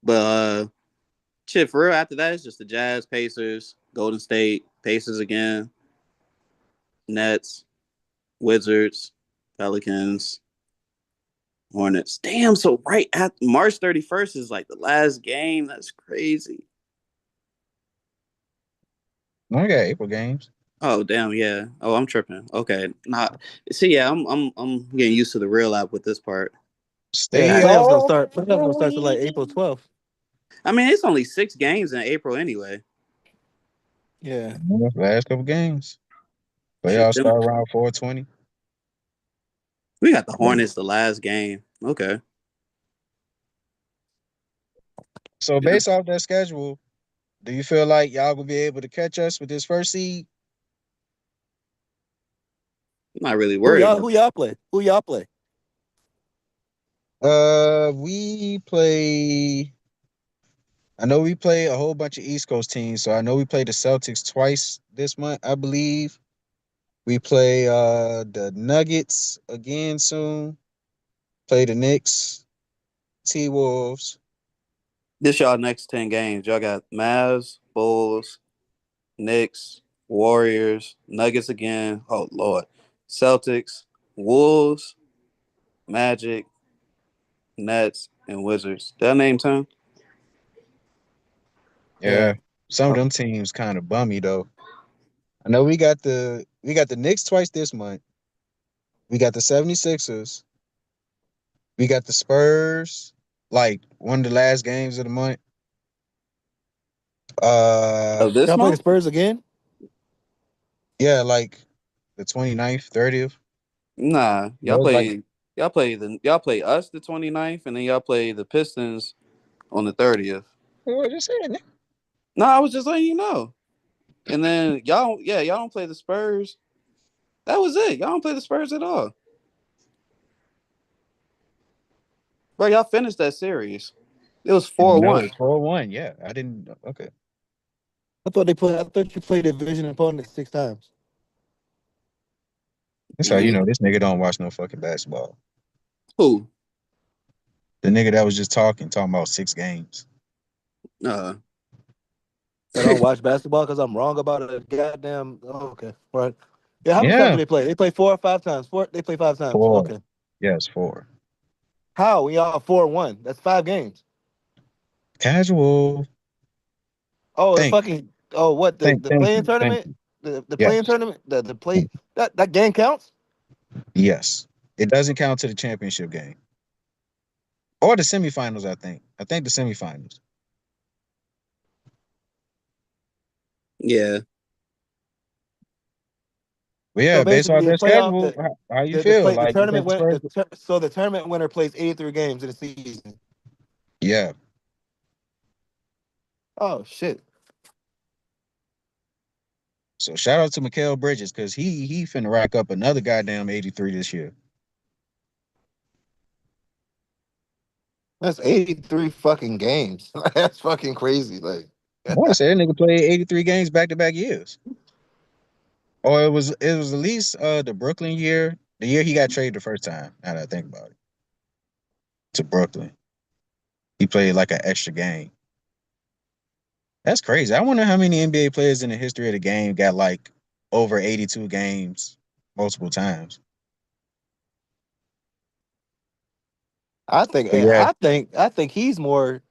But shit, for real, after that, it's just the Jazz, Pacers, Golden State, Pacers again, Nets, Wizards, Pelicans, Hornets. Damn, so right at March 31st is like the last game. That's crazy. No, I got April games. Oh damn, yeah. Oh, I'm tripping. Okay, not. See, yeah, I'm getting used to the real app with this part. Yeah, Stay playoffs gonna off. start. Playoffs gonna start to like April 12th. I mean, it's only 6 games in April anyway. Yeah. Last couple games. Shit, Playoffs start around 420. we got the Hornets the last game. Okay. So Yeah, based off that schedule, do you feel like y'all will be able to catch us with this first seed? I'm not really worried about. Who y'all play? Who y'all play? We play. I know we play a whole bunch of East Coast teams, so I know we play the Celtics twice this month, I believe. We play the Nuggets again soon. Play the Knicks, T Wolves. This y'all next 10 games. Y'all got Mavs, Bulls, Knicks, Warriors, Nuggets again. Oh Lord, Celtics, Wolves, Magic, Nets, and Wizards. That name 10? Yeah. Yeah. Some of them teams kind of bummy though. I know we got the Knicks twice this month. We got the 76ers. We got the Spurs, like one of the last games of the month. Of this Y'all play the month? Spurs again? Yeah, like the 29th, 30th. Nah, It was like, y'all play us the 29th, and then y'all play the Pistons on the 30th. well, just saying it. No, I was just letting you know. And then y'all don't play the Spurs. That was it. Y'all don't play the Spurs at all. Bro, y'all finished that series. It was And 4 that 1. was 4-1. Yeah, I didn't. Okay. I thought you played division opponents 6 times. That's how you Yeah. know this nigga don't watch no fucking basketball. Who? The nigga that was just talking about 6 games. Uh, I don't watch basketball because I'm wrong about a goddamn. Oh, okay, right. Yeah, how many times do Yeah, they play? They play 4 or 5 times. Four. They play 5 times. 4. Okay. Yes, 4. How? We all 4-1. That's 5 games. Casual. Oh, the Think, fucking. Oh, what the thank playing you, thank tournament? you. The playing Yes, tournament. The play that game counts. yes. It doesn't count to the championship game or the semifinals. I think the semifinals. yeah. But So yeah, based off basically, the their playoff schedule, the how you the feel? play the Like you tournament think the win Spurs? so the tournament winner plays 83 games in a season. Yeah. Oh shit. So shout out to Mikal Bridges because he finna rack up another goddamn 83 this year. That's 83 fucking games. That's fucking crazy. Like, I want to say that nigga played 83 games back to back years. Or it was at least the Brooklyn year, the year he got traded the first time. Now that I think about it, to Brooklyn, he played like an extra game. That's crazy. I wonder how many NBA players in the history of the game got like over 82 games multiple times. But yeah, I think he's more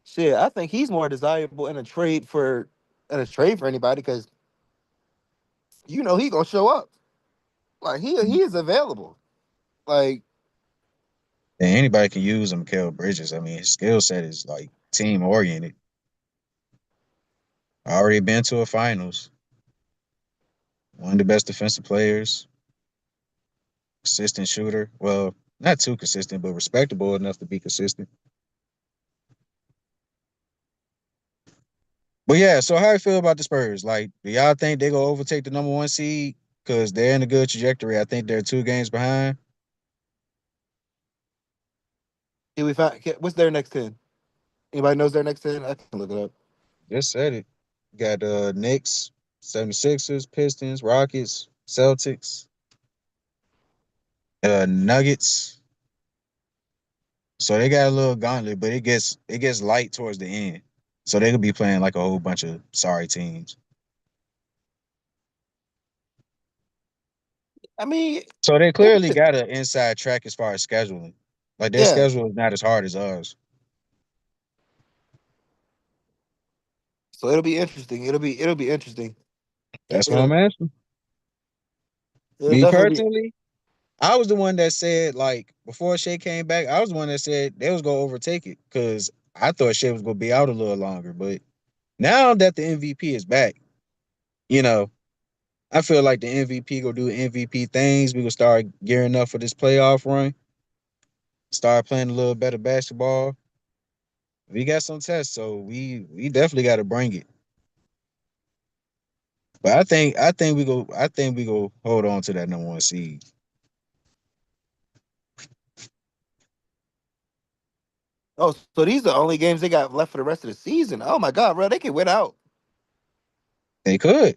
shit. I think he's more desirable in a trade for anybody because he gonna show up. Like he is available. Like and anybody can use him, Mikal Bridges. I mean, his skill set is like team oriented. Already been to a finals. One of the best defensive players, consistent shooter. Well, not too consistent, but respectable enough to be consistent. But yeah, so how you feel about the Spurs? Like, do y'all think they gonna overtake the number one seed? Because they're in a good trajectory. I think they're 2 games behind. yeah, we found what's their next 10? Anybody knows their next 10? I can look it up. Just said it. Got Knicks, 76ers, Pistons, Rockets, Celtics, Nuggets. So they got a little gauntlet, but it gets light towards the end. So they could be playing like a whole bunch of sorry teams. I mean, So they it'll clearly be, got an inside track as far as scheduling. Like their yeah. schedule is not as hard as ours. So it'll be interesting. That's what I'm It'll asking. it'll Me definitely be. personally, I was the one that said like before Shea came back, I was the one that said they was gonna overtake it because I thought Shea was gonna be out a little longer. But now that the MVP is back, you know, I feel like the MVP gonna do MVP things. We gonna start gearing up for this playoff run. Start playing a little better basketball. We got some tests, so we definitely got to bring it. But I think we go hold on to that number one seed. Oh, so these are the only games they got left for the rest of the season. Oh my god, bro, they can win out. They could.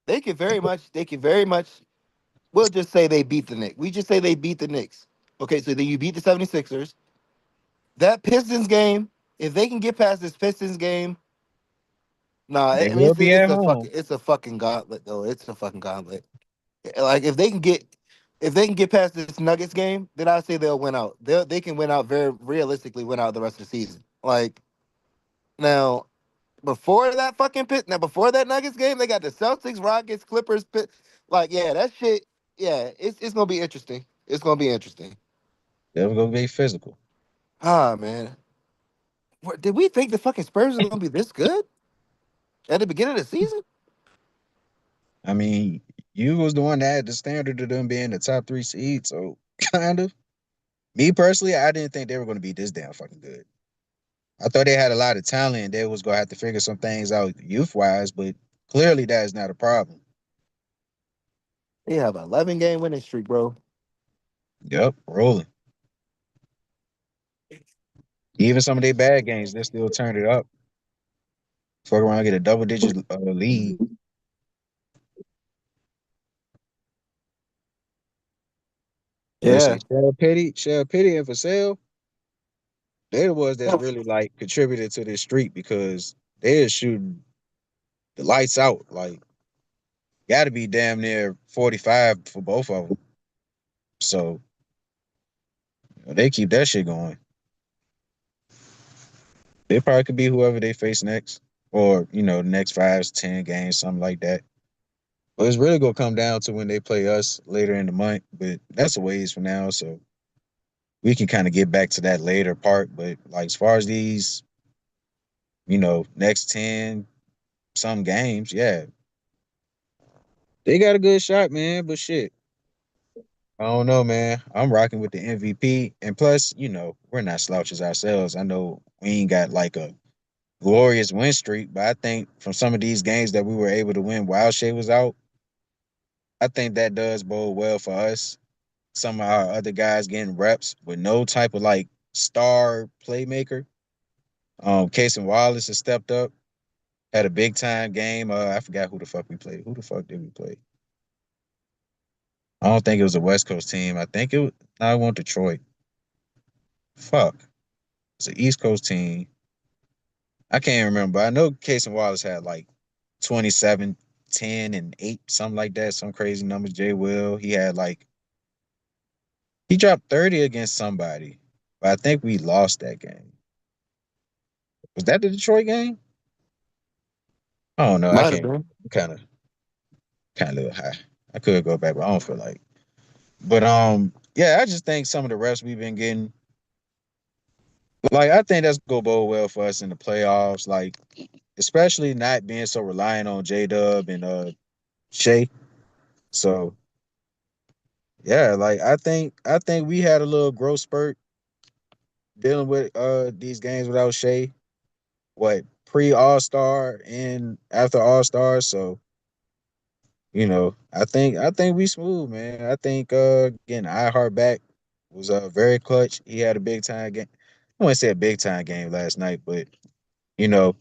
They can very much. We'll just say they beat the Knicks. We just say they beat the Knicks. Okay, so then you beat the 76ers. That Pistons game, if they can get past this Pistons game, nah, They I mean will be at home. it's a fucking gauntlet though. It's a fucking gauntlet. Like if they can get past this Nuggets game, then I say they'll win out. They can win out very realistically win out the rest of the season. Like now before that fucking pit now before that Nuggets game, they got the Celtics, Rockets, Clippers, pit. Like yeah, that shit. Yeah, it's gonna be interesting. It's gonna be interesting. They're gonna be physical. Ah man, did we think the fucking Spurs were gonna be this good at the beginning of the season? I mean, you was the one that had the standard of them being the top three seed, so kind of. Me personally, I didn't think they were gonna be this damn fucking good. I thought they had a lot of talent and they was gonna have to figure some things out youth wise, but clearly that is not a problem. They have an 11 game winning streak, bro. Yep, rolling. Even some of their bad games, they still turned it up. Fuck around, get a double digit lead. Let's Yeah. see, Shell Pity, and for sale, they're the ones that's really like contributed to this streak because they're shooting the lights out. Like, got to be damn near 45 for both of them. So they keep that shit going. They probably could be whoever they face next, or the next 5 to 10 games, something like that. But it's really gonna come down to when they play us later in the month. But that's a ways from now, so we can kind of get back to that later part. But like as far as these, next 10 some games, yeah, they got a good shot, man. But shit, I don't know, man. I'm rocking with the MVP, and plus, we're not slouches ourselves. I know we ain't got like a glorious win streak, but I think from some of these games that we were able to win while Shea was out, I think that does bode well for us. Some of our other guys getting reps with no type of like star playmaker. Casey Wallace has stepped up, had a big time game. I forgot who the fuck we played. Who the fuck did we play? I don't think it was a West Coast team. I think it was, I want Detroit. Fuck. It's an East Coast team. I can't remember. I know Casey Wallace had like 27, 10, and 8, something like that. Some crazy numbers. Jay Will. He dropped 30 against somebody. But I think we lost that game. Was that the Detroit game? I don't know. I Might have can't. been. Kind of a little high. I could go back, but I don't feel like. But yeah, I just think some of the reps we've been getting, like I think that's gonna bode well for us in the playoffs. Like, especially not being so reliant on J Dub and Shea. So yeah, like I think we had a little growth spurt dealing with these games without Shea. What pre All Star and after All Star. So I think we smooth, man. I think getting iHeart back was very clutch. He had a big time game. I wouldn't say a big time game last night, but you know,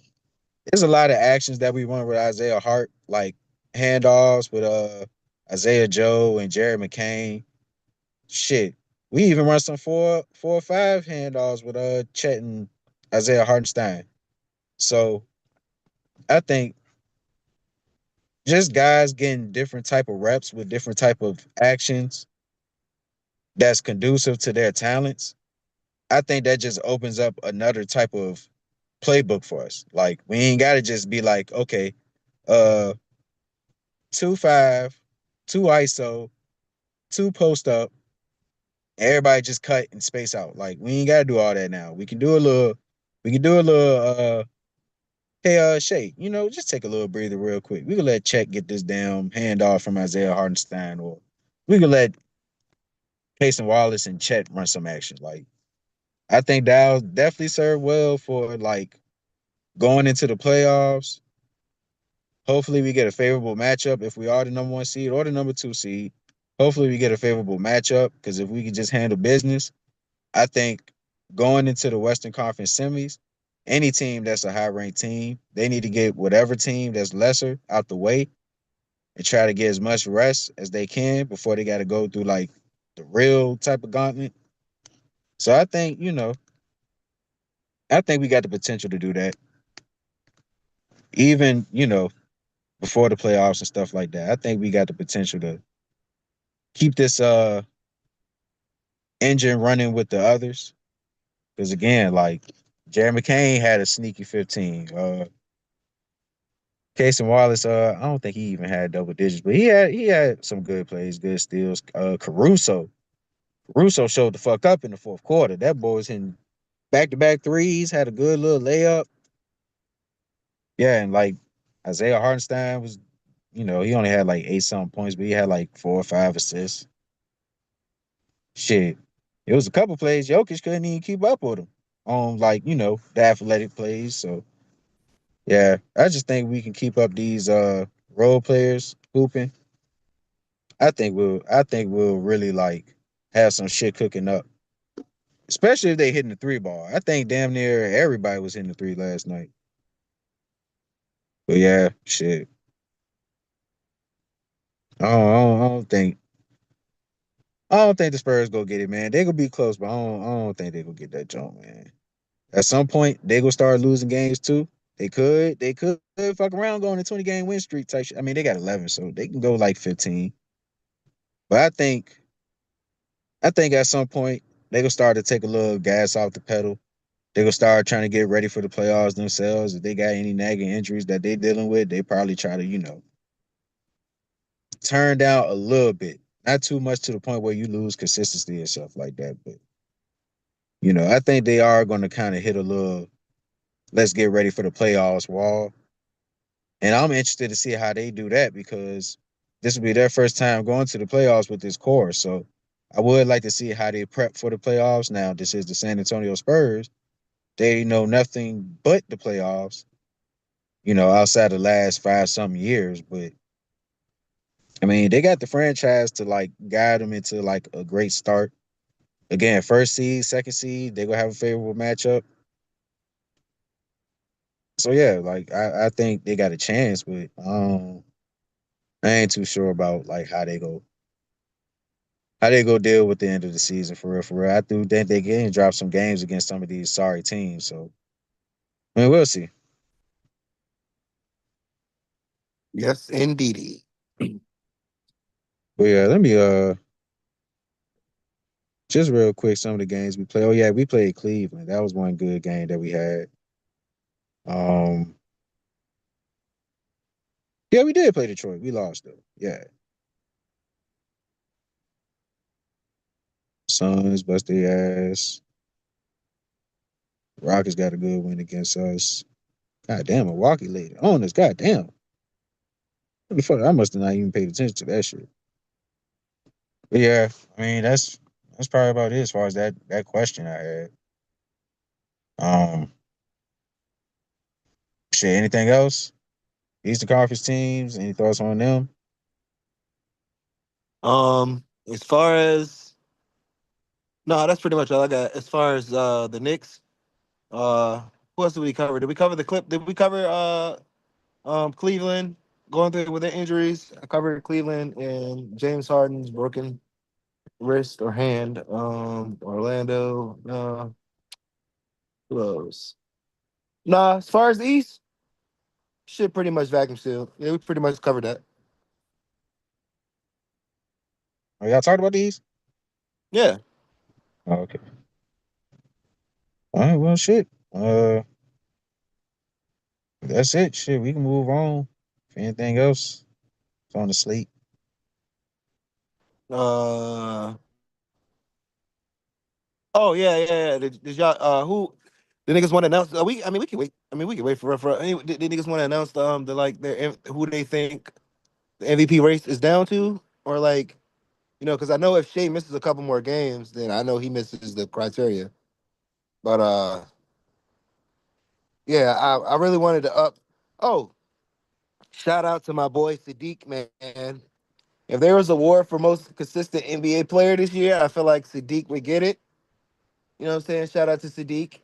there's a lot of actions that we run with Isaiah Hart, like handoffs with Isaiah Joe and Jared McCain. Shit. We even run some four or five handoffs with Chet and Isaiah Hartenstein. So I think just guys getting different type of reps with different type of actions that's conducive to their talents, I think that just opens up another type of playbook for us. Like we ain't gotta just be like, okay, uh 2-5, 2 ISO, 2 post up, everybody just cut and space out. Like we ain't gotta do all that now. We can do a little hey Shay, just take a little breather real quick. We can let Check get this damn handoff from Isaiah Hardenstein, or we can let Payson Wallace and Chet run some action. Like I think that'll definitely serve well for like going into the playoffs. Hopefully, we get a favorable matchup if we are the number 1 seed or the number 2 seed. Hopefully, we get a favorable matchup because if we can just handle business, I think going into the Western Conference semis, any team that's a high ranked team, they need to get whatever team that's lesser out the way and try to get as much rest as they can before they got to go through like the real type of gauntlet. So I think, I think we got the potential to do that. Even, before the playoffs and stuff like that. I think we got the potential to keep this engine running with the others. Because again, like Jerry McCain had a sneaky 15. Casey Wallace, I don't think he even had double digits, but he had some good plays, good steals. Caruso showed the fuck up in the fourth quarter. That boy was hitting back to back threes, had a good little layup. Yeah, and like Isaiah Hartenstein was, he only had like eight something points, but he had like 4 or 5 assists. Shit. It was a couple plays. Jokic couldn't even keep up with him on like, the athletic plays. So yeah, I just think we can keep up these role players hooping. I think we'll really like have some shit cooking up. Especially if they hitting the three ball. I think damn near everybody was hitting the three last night. But yeah, shit. I don't think the Spurs go get it, man. They gonna be close, but I don't think they gonna get that jump, man. At some point, they gonna start losing games too. They could fuck around going a 20 game win streak type shit. I mean, they got 11, so they can go like 15. But I think at some point they gonna start to take a little gas off the pedal. They gonna start trying to get ready for the playoffs themselves. If they got any nagging injuries that they dealing with, they probably try to, turn down a little bit. Not too much to the point where you lose consistency and stuff like that. But I think they are gonna kind of hit a little let's get ready for the playoffs wall. And I'm interested to see how they do that because this will be their first time going to the playoffs with this core. So I would like to see how they prep for the playoffs. Now, this is the San Antonio Spurs. They know nothing but the playoffs, outside the last 5 something years. But I mean, they got the franchise to like guide them into like a great start. Again, first seed, second seed, they're gonna have a favorable matchup. So yeah, like I think they got a chance, but I ain't too sure about like how they go deal with the end of the season for real. For real, I do think they can drop some games against some of these sorry teams. So I mean, we'll see. Yes, indeedy. But yeah, let me just real quick some of the games we play. Oh yeah, we played Cleveland. That was one good game that we had. Um, yeah, we did play Detroit. We lost though. Yeah, Suns bust their ass. Rockets got a good win against us. God damn, Milwaukee later on us. God damn. What the fuck? I must have not even paid attention to that shit. But yeah, I mean that's probably about it as far as that question I had. Um, shit. Anything else? Eastern Conference teams. Any thoughts on them? As far as no, that's pretty much all I got. As far as the Knicks, uh, who else did we cover? Did we cover the clip? Did we cover Cleveland going through with their injuries? I covered Cleveland and James Harden's broken wrist or hand. Orlando. Who else? Nah, as far as the East, shit pretty much vacuum sealed. Yeah, we pretty much covered that. Oh, y'all talked about these? Yeah. Oh, okay. All right. Well, shit. That's it. Shit, we can move on. If anything else, it's on the slate. Uh oh yeah. Did y'all who the niggas want to announce? We can wait. I mean, we can wait for. The niggas want to announce the like who they think the MVP race is down to, or like because I know if Shea misses a couple more games, then I know he misses the criteria. But yeah, I really wanted to up. Oh, shout out to my boy Sadiq, man. If there was a award for most consistent NBA player this year, I feel like Sadiq would get it. You know what I'm saying? Shout out to Sadiq.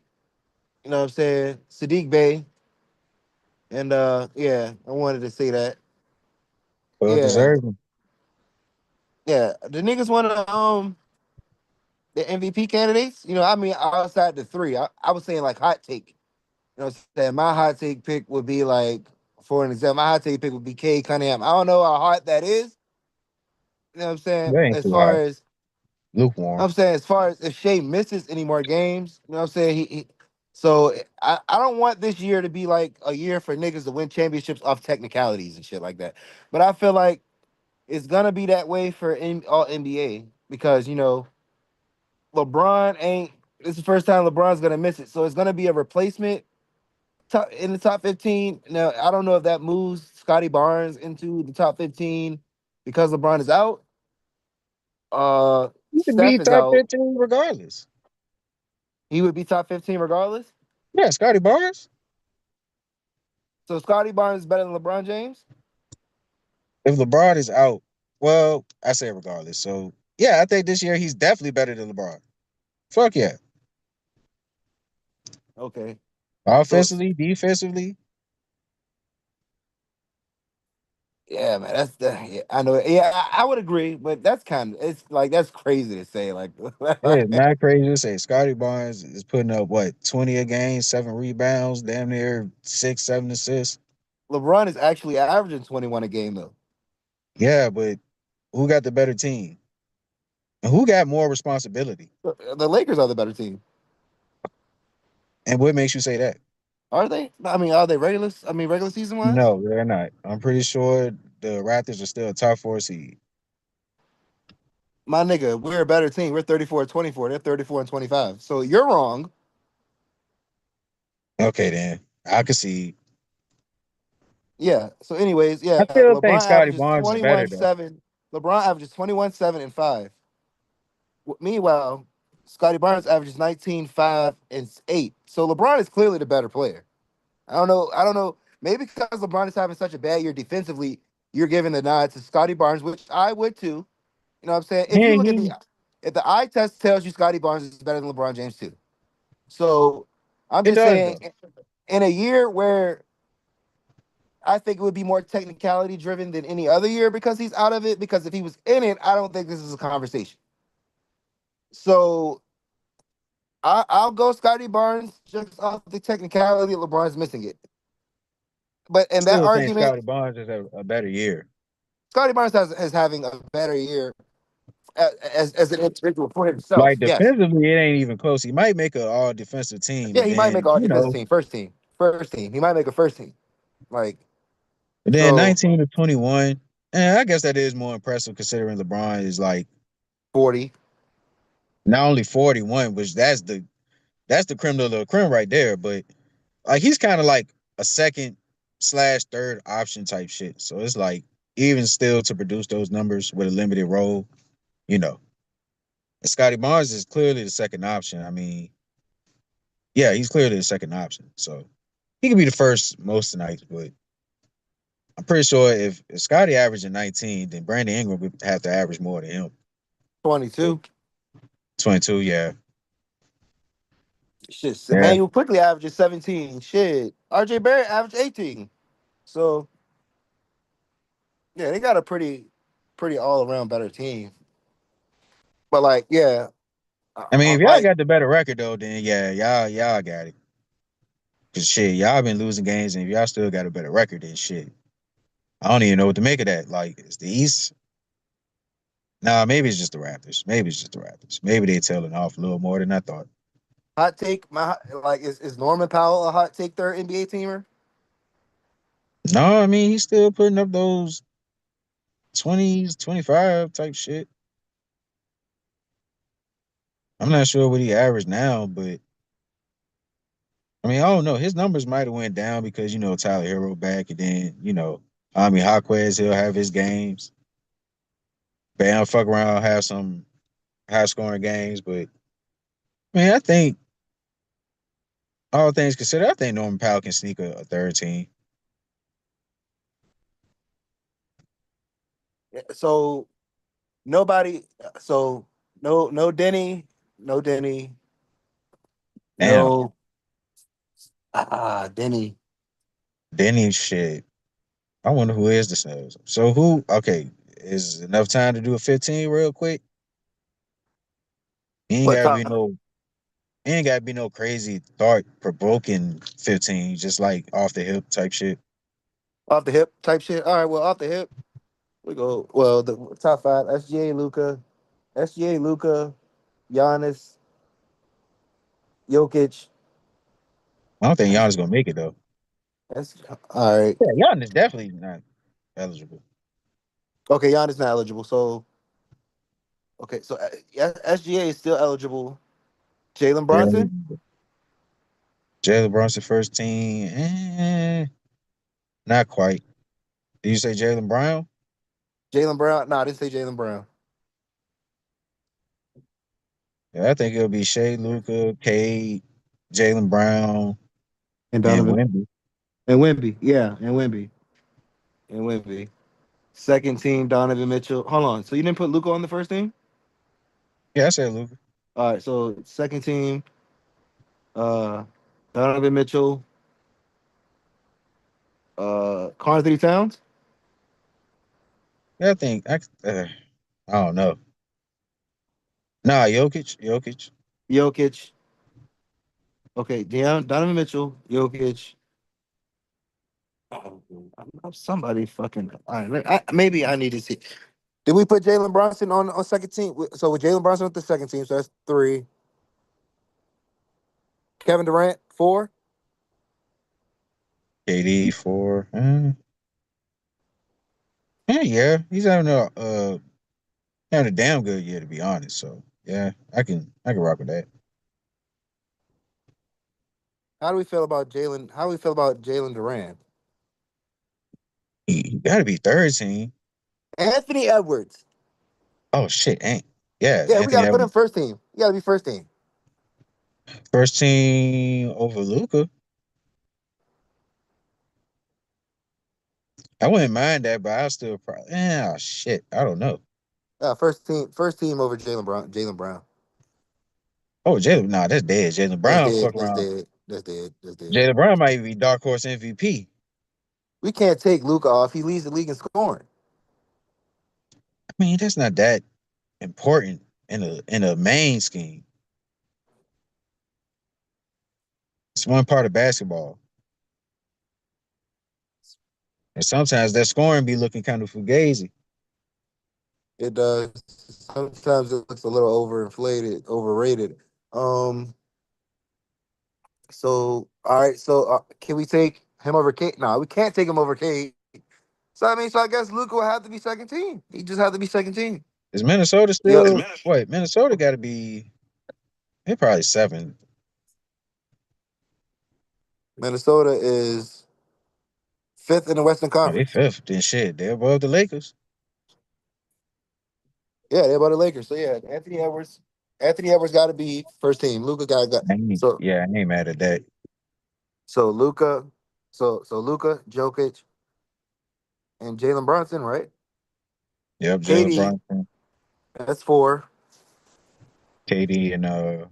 You know what I'm saying? Sadiq Bey. And yeah, I wanted to say that. Well Yeah. deserved. Yeah. The niggas wanna the MVP candidates. I mean, outside the three, I was saying like hot take. What I'm saying? My hot take pick would be like, for an example, my hot take pick would be Cade Cunningham. I don't know how hot that is. You know what I'm saying? That ain't As too far hot. as Lukewarm. I'm saying, as far as if Shea misses any more games, you know what I'm saying? So I don't want this year to be like a year for niggas to win championships off technicalities and shit like that. But I feel like it's gonna be that way for all NBA because LeBron ain't. It's the first time LeBron's gonna miss it, so it's gonna be a replacement in the top 15. Now I don't know if that moves Scotty Barnes into the top 15 because LeBron is out. You could Steph be is top out. 15 regardless. He would be top 15 regardless. Yeah, Scotty Barnes. So Scotty Barnes is better than LeBron James. If LeBron is out, well, I say regardless. So yeah, I think this year he's definitely better than LeBron. Fuck yeah. Okay. So Offensively, defensively. yeah, man, that's the yeah, I know. Yeah, I would agree, but that's kind of it's like that's crazy to say. Like It is not crazy to say Scotty Barnes is putting up what 20 a game, 7 rebounds, damn near 6, 7 assists. LeBron is actually averaging 21 a game though. Yeah, but who got the better team? And who got more responsibility? The Lakers are the better team. And what makes you say that? Are they? I mean, are they regular? I mean, regular season wise? No, they're not. I'm pretty sure the Raptors are still a top 4 seed. My nigga, we're a better team. We're 34-24. They're 34-25. So you're wrong. Okay, then I could see. Yeah. So, anyways, I yeah, still think LeBron Scotty averages Barnes is better though. 21-7. LeBron averages 21-7 and 5. Meanwhile, Scotty Barnes averages 19-5 and 8. So LeBron is clearly the better player. I don't know. I don't know. Maybe because LeBron is having such a bad year defensively, you're giving the nod to Scotty Barnes, which I would too. You know what I'm saying? If you Yeah, look at the he if the eye test tells you Scotty Barnes is better than LeBron James too. So I'm it just does saying though. in a year where I think it would be more technicality driven than any other year because he's out of it. Because if he was in it, I don't think this is a conversation. So I'll go Scotty Barnes just off the technicality. LeBron's missing it, but in that Still think argument, Scotty Barnes is a better year. Scotty Barnes is having a better year as an individual for himself. Like Yes, defensively, it ain't even close. He might make an all defensive team, yeah, and he might make then all defensive team, first team. He might make a first team. Like but then so, 19 to 21. And I guess that is more impressive considering LeBron is like 40. not only 41, which that's the creme de la creme right there, but like he's kind of like a second/third option type shit. So it's like even still to produce those numbers with a limited role, you know. And Scotty Barnes is clearly the second option. I mean, yeah, he's clearly the second option. So he could be the first most tonight, but I'm pretty sure if Scotty averaging 19, then Brandon Ingram would have to average more than him. 22. 22, yeah. Shit, Yeah. Emmanuel quickly averages 17. Shit, RJ Barrett averaged 18. So yeah, they got a pretty all around better team. But like, yeah, I mean, if y'all like got the better record though, then yeah, y'all got it. Cause shit, y'all been losing games, and if y'all still got a better record, then shit. I don't even know what to make of that. Like, it's the East. Nah, maybe it's just the Raptors. Maybe it's just the Raptors. Maybe they tailing off a little more than I thought. hot take. Like is Norman Powell a hot take third NBA teamer? No, I mean he's still putting up those 20s, 25 type shit. I'm not sure what he averaged now, but I mean, I don't know. His numbers might have went down because Tyler Hero back, and then I mean Hawquez, he'll have his games. Bam, fuck around, have some high scoring games, but man, I think all things considered, I think Norman Powell can sneak a third team. So nobody. So no Denny, no Denny, Damn, no Denny. then he shit. I wonder who is the Snows. So who? Okay, is enough time to do a 15 real quick? He ain't What gotta be top no he ain't gotta be no crazy thought provoking 15, just like off the hip type shit. off the hip type shit? All right, well off the hip we go. Well, the top five: SGA, Luca, Giannis, Jokic. I don't think Giannis gonna make it though. That's all right. Yeah, Giannis definitely not eligible. Okay, Giannis not eligible. So okay, so SGA is still eligible. Jalen Yeah. Bronson. Jalen Brunson first team. Not quite. Did you say Jalen Brown? Jalen Brown. No, I didn't say Jalen Brown. Yeah, I think it'll be Shea, Luca, Cade, Jalen Brown, And and Donovan Wimby. and Wimby. Yeah, and Wimby. Second team Donovan Mitchell. Hold on. So you didn't put Luca on the first team? Yeah, I said Luca. All right. So second team, uh, Donovan Mitchell, Carl Anthony Towns, Yeah, I don't know. Nah, Jokic. Jokic. Okay, Donovan Mitchell, Jokic. Oh, somebody fucking. All right, maybe I need to see. Did we put Jalen Brunson on second team? So with Jalen Brunson with the second team, so that's three. Kevin Durant, four. KD four. Yeah, he's having a damn good year to be honest. So yeah, I can rock with that. How do we feel about Jalen? How do we feel about Jalen Durant? He got to be third team. Anthony Edwards. Oh shit, ain't yeah, Yeah, we got Anthony to put Edwards him first team. You got to be first team. first team over Luca. I wouldn't mind that, but I'll still probably. Shit, I don't know. First team over Jalen Brown. Jalen Brown. Oh, Jalen, nah, that's dead. Jalen That's Brown, dead. fuck That's around. dead. That's dead. That's dead. Jalen Brown might be dark horse MVP. We can't take Luca off. He leads the league in scoring. I mean, that's not that important in a main scheme. It's one part of basketball, and sometimes that scoring be looking kind of fugazi. It does. Sometimes it looks a little overinflated, overrated. Um. So all right. So can we take him over Kate? No, we can't take him over Kate. So I mean, so I guess Luca will have to be second team. He just have to be second team. Is Minnesota Yeah, still? Wait, Minnesota got to be. They probably seven. Minnesota is fifth in the Western Oh, they Conference. fifth. Then shit, they're above the Lakers. Yeah, they're about the Lakers. So yeah, Anthony Edwards. Anthony Edwards got to be first team. Luca got Yeah, I ain't mad at that. so Luca, so Luca, Jokic, and Jalen Brunson, right? Yep, Jalen KD, Brunson, that's four. KD, and who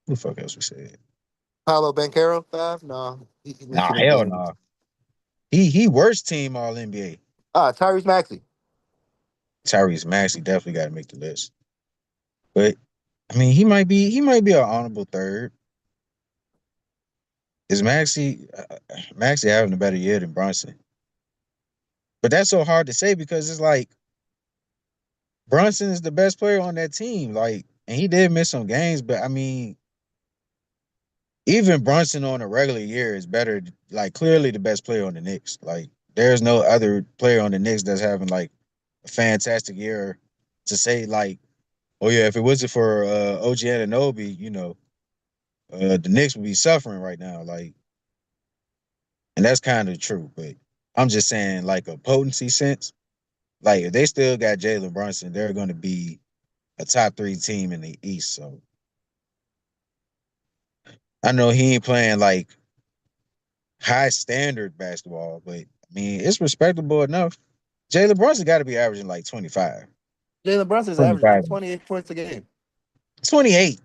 the fuck else we said? Paolo Banchero, five. No, he missed Nah, too many hell games. no. He worst team all NBA. Tyrese Maxey. Tyrese Maxey definitely got to make the list. But I mean, he might be an honorable third. Is Maxey having a better year than Brunson? But that's so hard to say because it's like Brunson is the best player on that team. Like, and he did miss some games, but I mean, even Brunson on a regular year is better. Like, clearly the best player on the Knicks. Like, there's no other player on the Knicks that's having like a fantastic year to say like, oh yeah, if it wasn't for OG Anunoby, the Knicks would be suffering right now. Like, and that's kind of true. But I'm just saying, like a potency sense, like if they still got Jalen Brunson, they're going to be a top three team in the East. So I know he ain't playing like high standard basketball, but I mean it's respectable enough. Jalen Brunson got to be averaging like 25, Jalen Brunson's averaging 25, like 28 points a game. 28.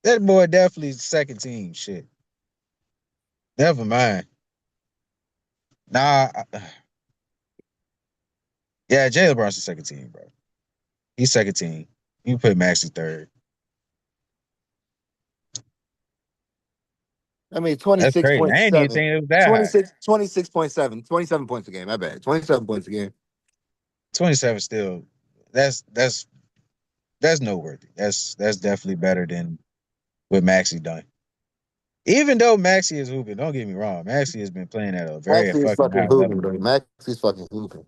That boy definitely second team shit. Never mind. Nah, yeah, Jalen Brunson second team, bro. He's second team. You put Maxi third. I mean, That's crazy. I ain't even 26.7. saying it was that high. 26.7. 27 points a game. I bet. 27 points a game. 27 still. That's that's that's noteworthy. That's definitely better than what Maxi done. Even though Maxi is hooping, don't get me wrong, Maxi has been playing at a very Maxie is fucking fucking high hooping, level. bro. Maxie's fucking hooping.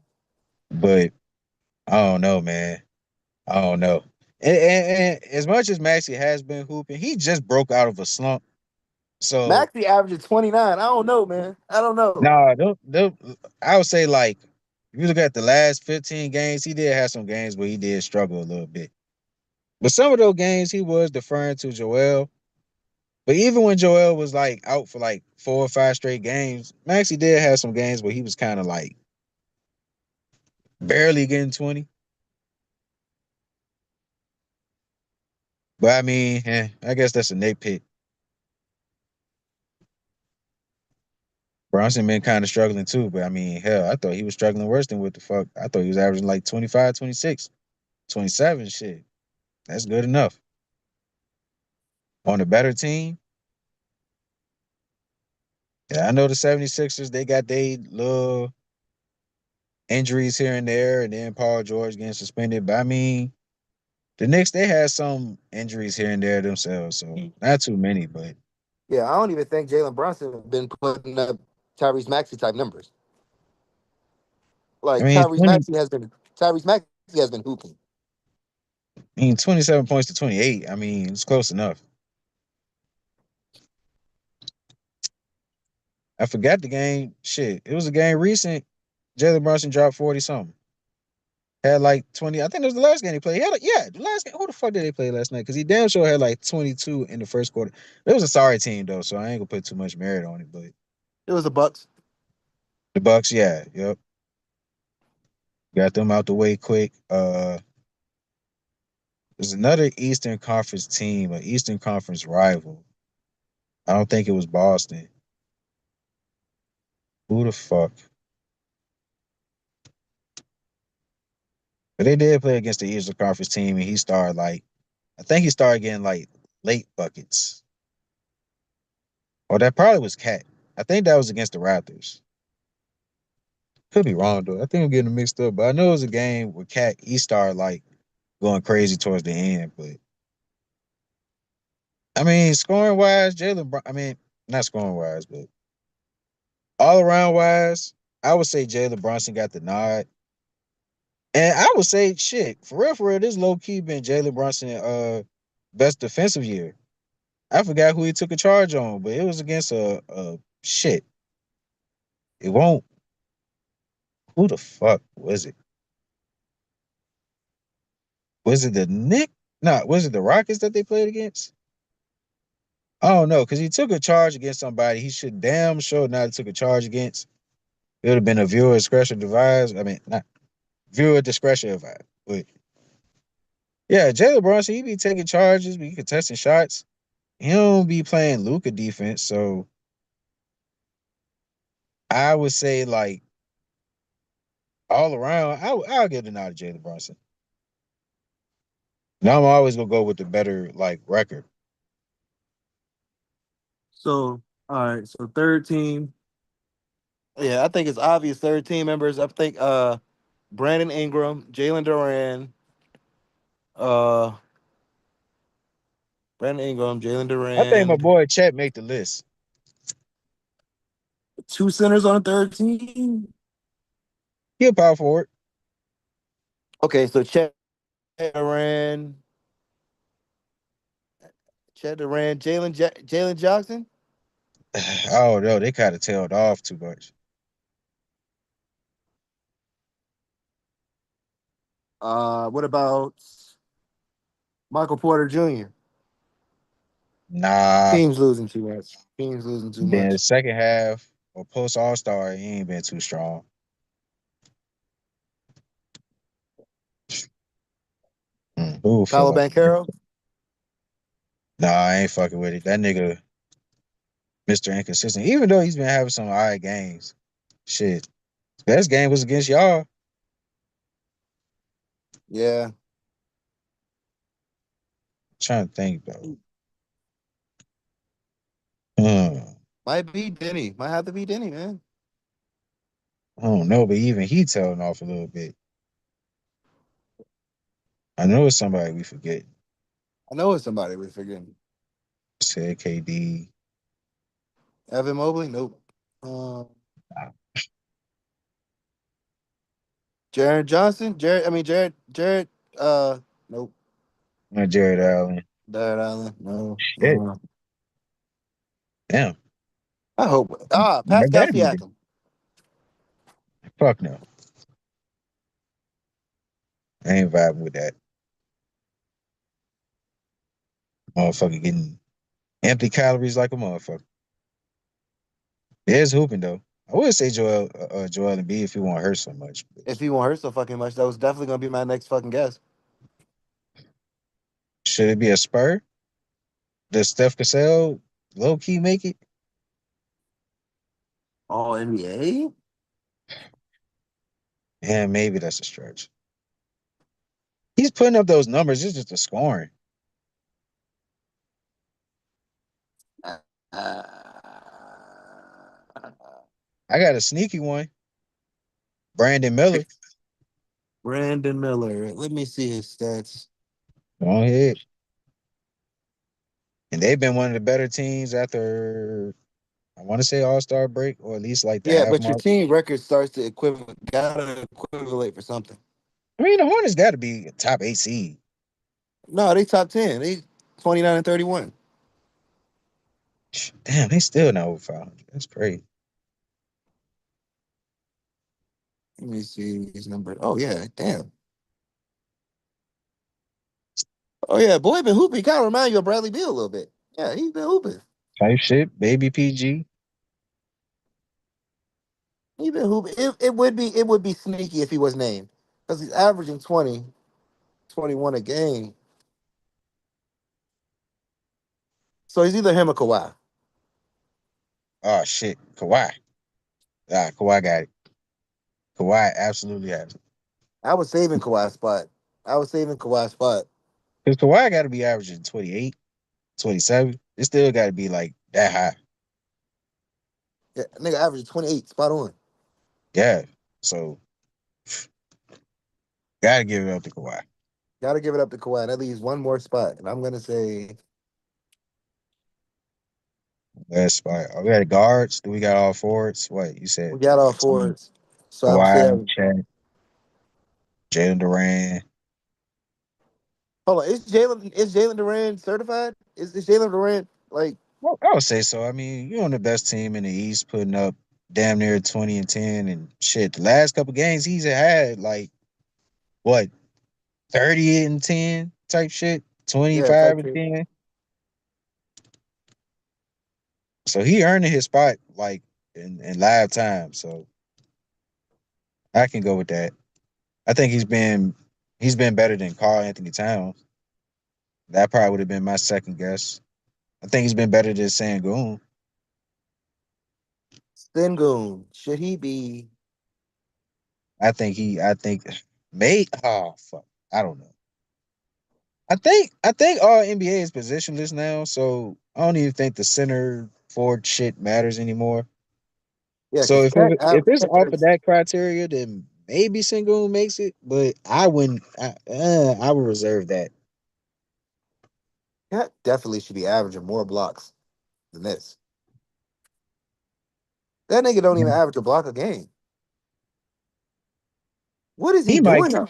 But I don't know, man. I don't know. And as much as Maxi has been hooping, he just broke out of a slump. So Maxie averaging 29. I don't know, man. I don't know. nah, I would say like if you look at the last 15 games, he did have some games where he did struggle a little bit. But some of those games he was deferring to Joel. But even when Joel was like out for like 4 or 5 straight games, Maxie did have some games where he was kind of like barely getting 20. But I mean, I guess that's a nitpick. Bronson been kind of struggling too, but I mean, hell, I thought he was struggling worse than what the fuck. I thought he was averaging like 25, 26, 27. Shit. That's good enough. On a better team, yeah, I know the 76ers, they got they little injuries here and there, and then Paul George getting suspended. But I mean, the Knicks, they had some injuries here and there themselves, so not too many, but Yeah, I don't even think Jalen Brunson been putting up Tyrese Maxey type numbers. I Like mean, 20, Tyrese Maxey has been hooping. 27 points to 28. I mean, it's close enough. I forgot the game. Shit, it was a game recent. Jalen Brunson dropped 40 something. Had like 20. I think it was the last game he played. He had yeah, the last game. Who the fuck did they play last night? Because he damn sure had like 22 in the first quarter. It was a sorry team though, so I ain't gonna put too much merit on it. But It was a Bucks. the Bucks, yeah, yep, got them out the way quick. There's another Eastern Conference team, an Eastern Conference rival. I don't think it was Boston. Who the fuck? But they did play against the Eastern Conference team, and he started like, I think he started getting like late buckets. Or that probably was Cat. I think that was against the Raptors. Could be wrong though. I think I'm getting them mixed up, but I know it was a game where Cat he started like going crazy towards the end. But I mean, scoring wise, I mean, not scoring wise, but all around wise, I would say Jalen Brunson got the nod. And I would say, shit, for real, this low key been Jalen Brunson best defensive year. I forgot who he took a charge on, but it was against a shit. It won't. Who the fuck was it? Was it the Nick? No, was it the Rockets that they played against? I don't know, because he took a charge against somebody he should damn sure not have took a charge against. It would have been a viewer discretion advised. I mean, not viewer discretion advised. But yeah, Jalen Brunson, he be taking charges, be contesting shots. He don't be playing Luka defense. So I would say, like, all around, I'll give the nod to Jalen Brunson. Now I'm always gonna go with the better like record. So, all right. So third team. Yeah, I think it's obvious third team members. I think Brandon Ingram, Jalen Duran, uh Brandon Ingram, Jalen I think my Duran. boy Chet make the list. Two centers on the third team. He a power forward. Okay, so Duran, Chet Duran, Jalen Johnson. Oh no, they kind of tailed off too much. What about Michael Porter Jr.? Nah. Team's losing too much. Team's losing too Then the much. second half or post All Star, he ain't been too strong. Who Paolo fuck? Banchero. Nah, I ain't fucking with it. That nigga, Mr. Inconsistent. Even though he's been having some alright games. Shit. His best game was against y'all. Yeah. Trying to think though. Hmm. Might be Denny. Might have to be Denny, man. I don't know, but even he telling off a little bit. I know it's somebody we forget. I know it's somebody we're forgetting. Said KD. Evan Mobley? Nope. Jared Johnson? Jared, nope. Not Jared Allen. Jared Allen? No. Shit. Damn. I hope. That Pascal gotta be the Siakam. fuck no. I ain't vibing with that. Motherfucker getting empty calories like a motherfucker. There's hooping though. I would say Joel Embiid if he won't hurt so much. But If he won't hurt so fucking much, that was definitely gonna be my next fucking guess. should it be a spur? Does Steph Cassell low key make it? Oh, NBA? Yeah, maybe that's a stretch. He's putting up those numbers. It's just the scoring. Uh, I got a sneaky one. Brandon Miller. Brandon Miller. Let me see his stats. Go ahead. And they've been one of the better teams after I want to say All Star break or at least like the Yeah, half but your mark. team record starts to gotta equivalent for something. I mean, the Hornets got to be a top 8 seed. No, they top 10. They 29 and 31. Damn, they still not over 500. That's crazy. Let me see his number. Oh yeah, damn. Oh yeah, boy been hooping. Kind of remind you of Bradley Beal a little bit. Yeah, he's been hooping. Type shit, baby PG. He been hooping. It would be sneaky if he was named. Because he's averaging 20, 21 a game. So he's either him or Kawhi. Oh shit, Kawhi. Kawhi got it. Kawhi absolutely has it. I was saving Kawhi's spot. I was saving Kawhi's spot. Because Kawhi got to be averaging 28, 27. It still got to be like that high. Yeah, nigga averaging 28, spot on. Yeah. So gotta give it up to Kawhi. Gotta give it up to Kawhi. That leaves one more spot. And I'm gonna say Last spot. Oh, we got guards. Do we got all forwards? What you said? we got all forwards. So I'm Kawhi, saying, Chet, Jalen Duran. hold on, is Jalen Durant certified? Is Jalen Durant like Well, I would say so. I mean, you're on the best team in the East, putting up damn near 20 and 10 and shit. The last couple games he's had like what 30 and 10 type shit, yeah, 25 type and shit. 10. So he earning his spot like in live time. So I can go with that. I think he's been better than Carl Anthony Towns. That probably would have been my second guess. I think he's been better than Sangoon. Sengun, should he be? I think may oh fuck. I don't know. I think all NBA is positionless now, so I don't even think the center forward shit matters anymore. Yeah, So because if it's off of average that criteria, then maybe Sengun makes it, but I wouldn't. I would reserve that. Cat definitely should be averaging more blocks than this. That nigga don't even average a block a game. What is he He might doing now?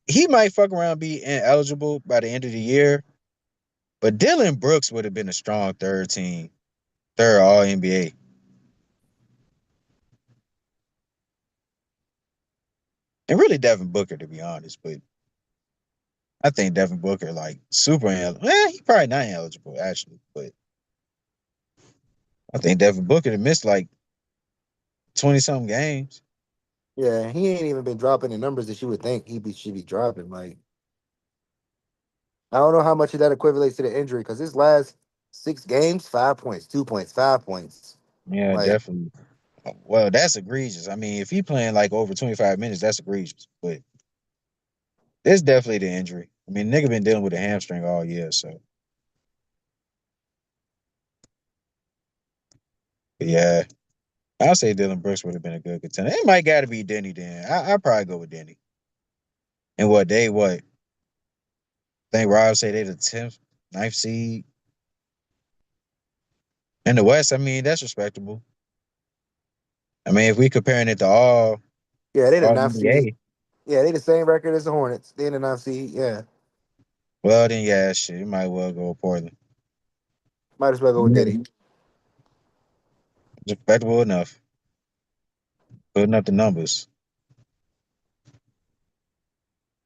he might fuck around be ineligible by the end of the year, but Dylan Brooks would have been a strong third All NBA. And really Devin Booker, to be honest, but I think Devin Booker like super ineligible. He probably not ineligible actually, but I think Devin Booker have missed like 20 something games. Yeah, he ain't even been dropping the numbers that you would think should be dropping. Like, I don't know how much of that equates to the injury because his last 6 games, 5 points, 2 points, 5 points. Yeah, Like, definitely. Well, that's egregious. I mean, if he playing like over 25 minutes, that's egregious. But it's definitely the injury. I mean, nigga been dealing with a hamstring all year, so But yeah, I'll say Dylan Brooks would have been a good contender. It might got to be Denny then. I'd probably go with Denny. And what? I think Rob say they the 10th, ninth seed in the West. I mean, that's respectable. I mean, if we comparing it to Yeah, they the all ninth seed. NBA, Yeah, they the same record as the Hornets. They in the ninth seed. Yeah, well then yeah, shit, you might well go with Portland. might as well go with Yeah. Denny. Respectable enough. Putting up the numbers.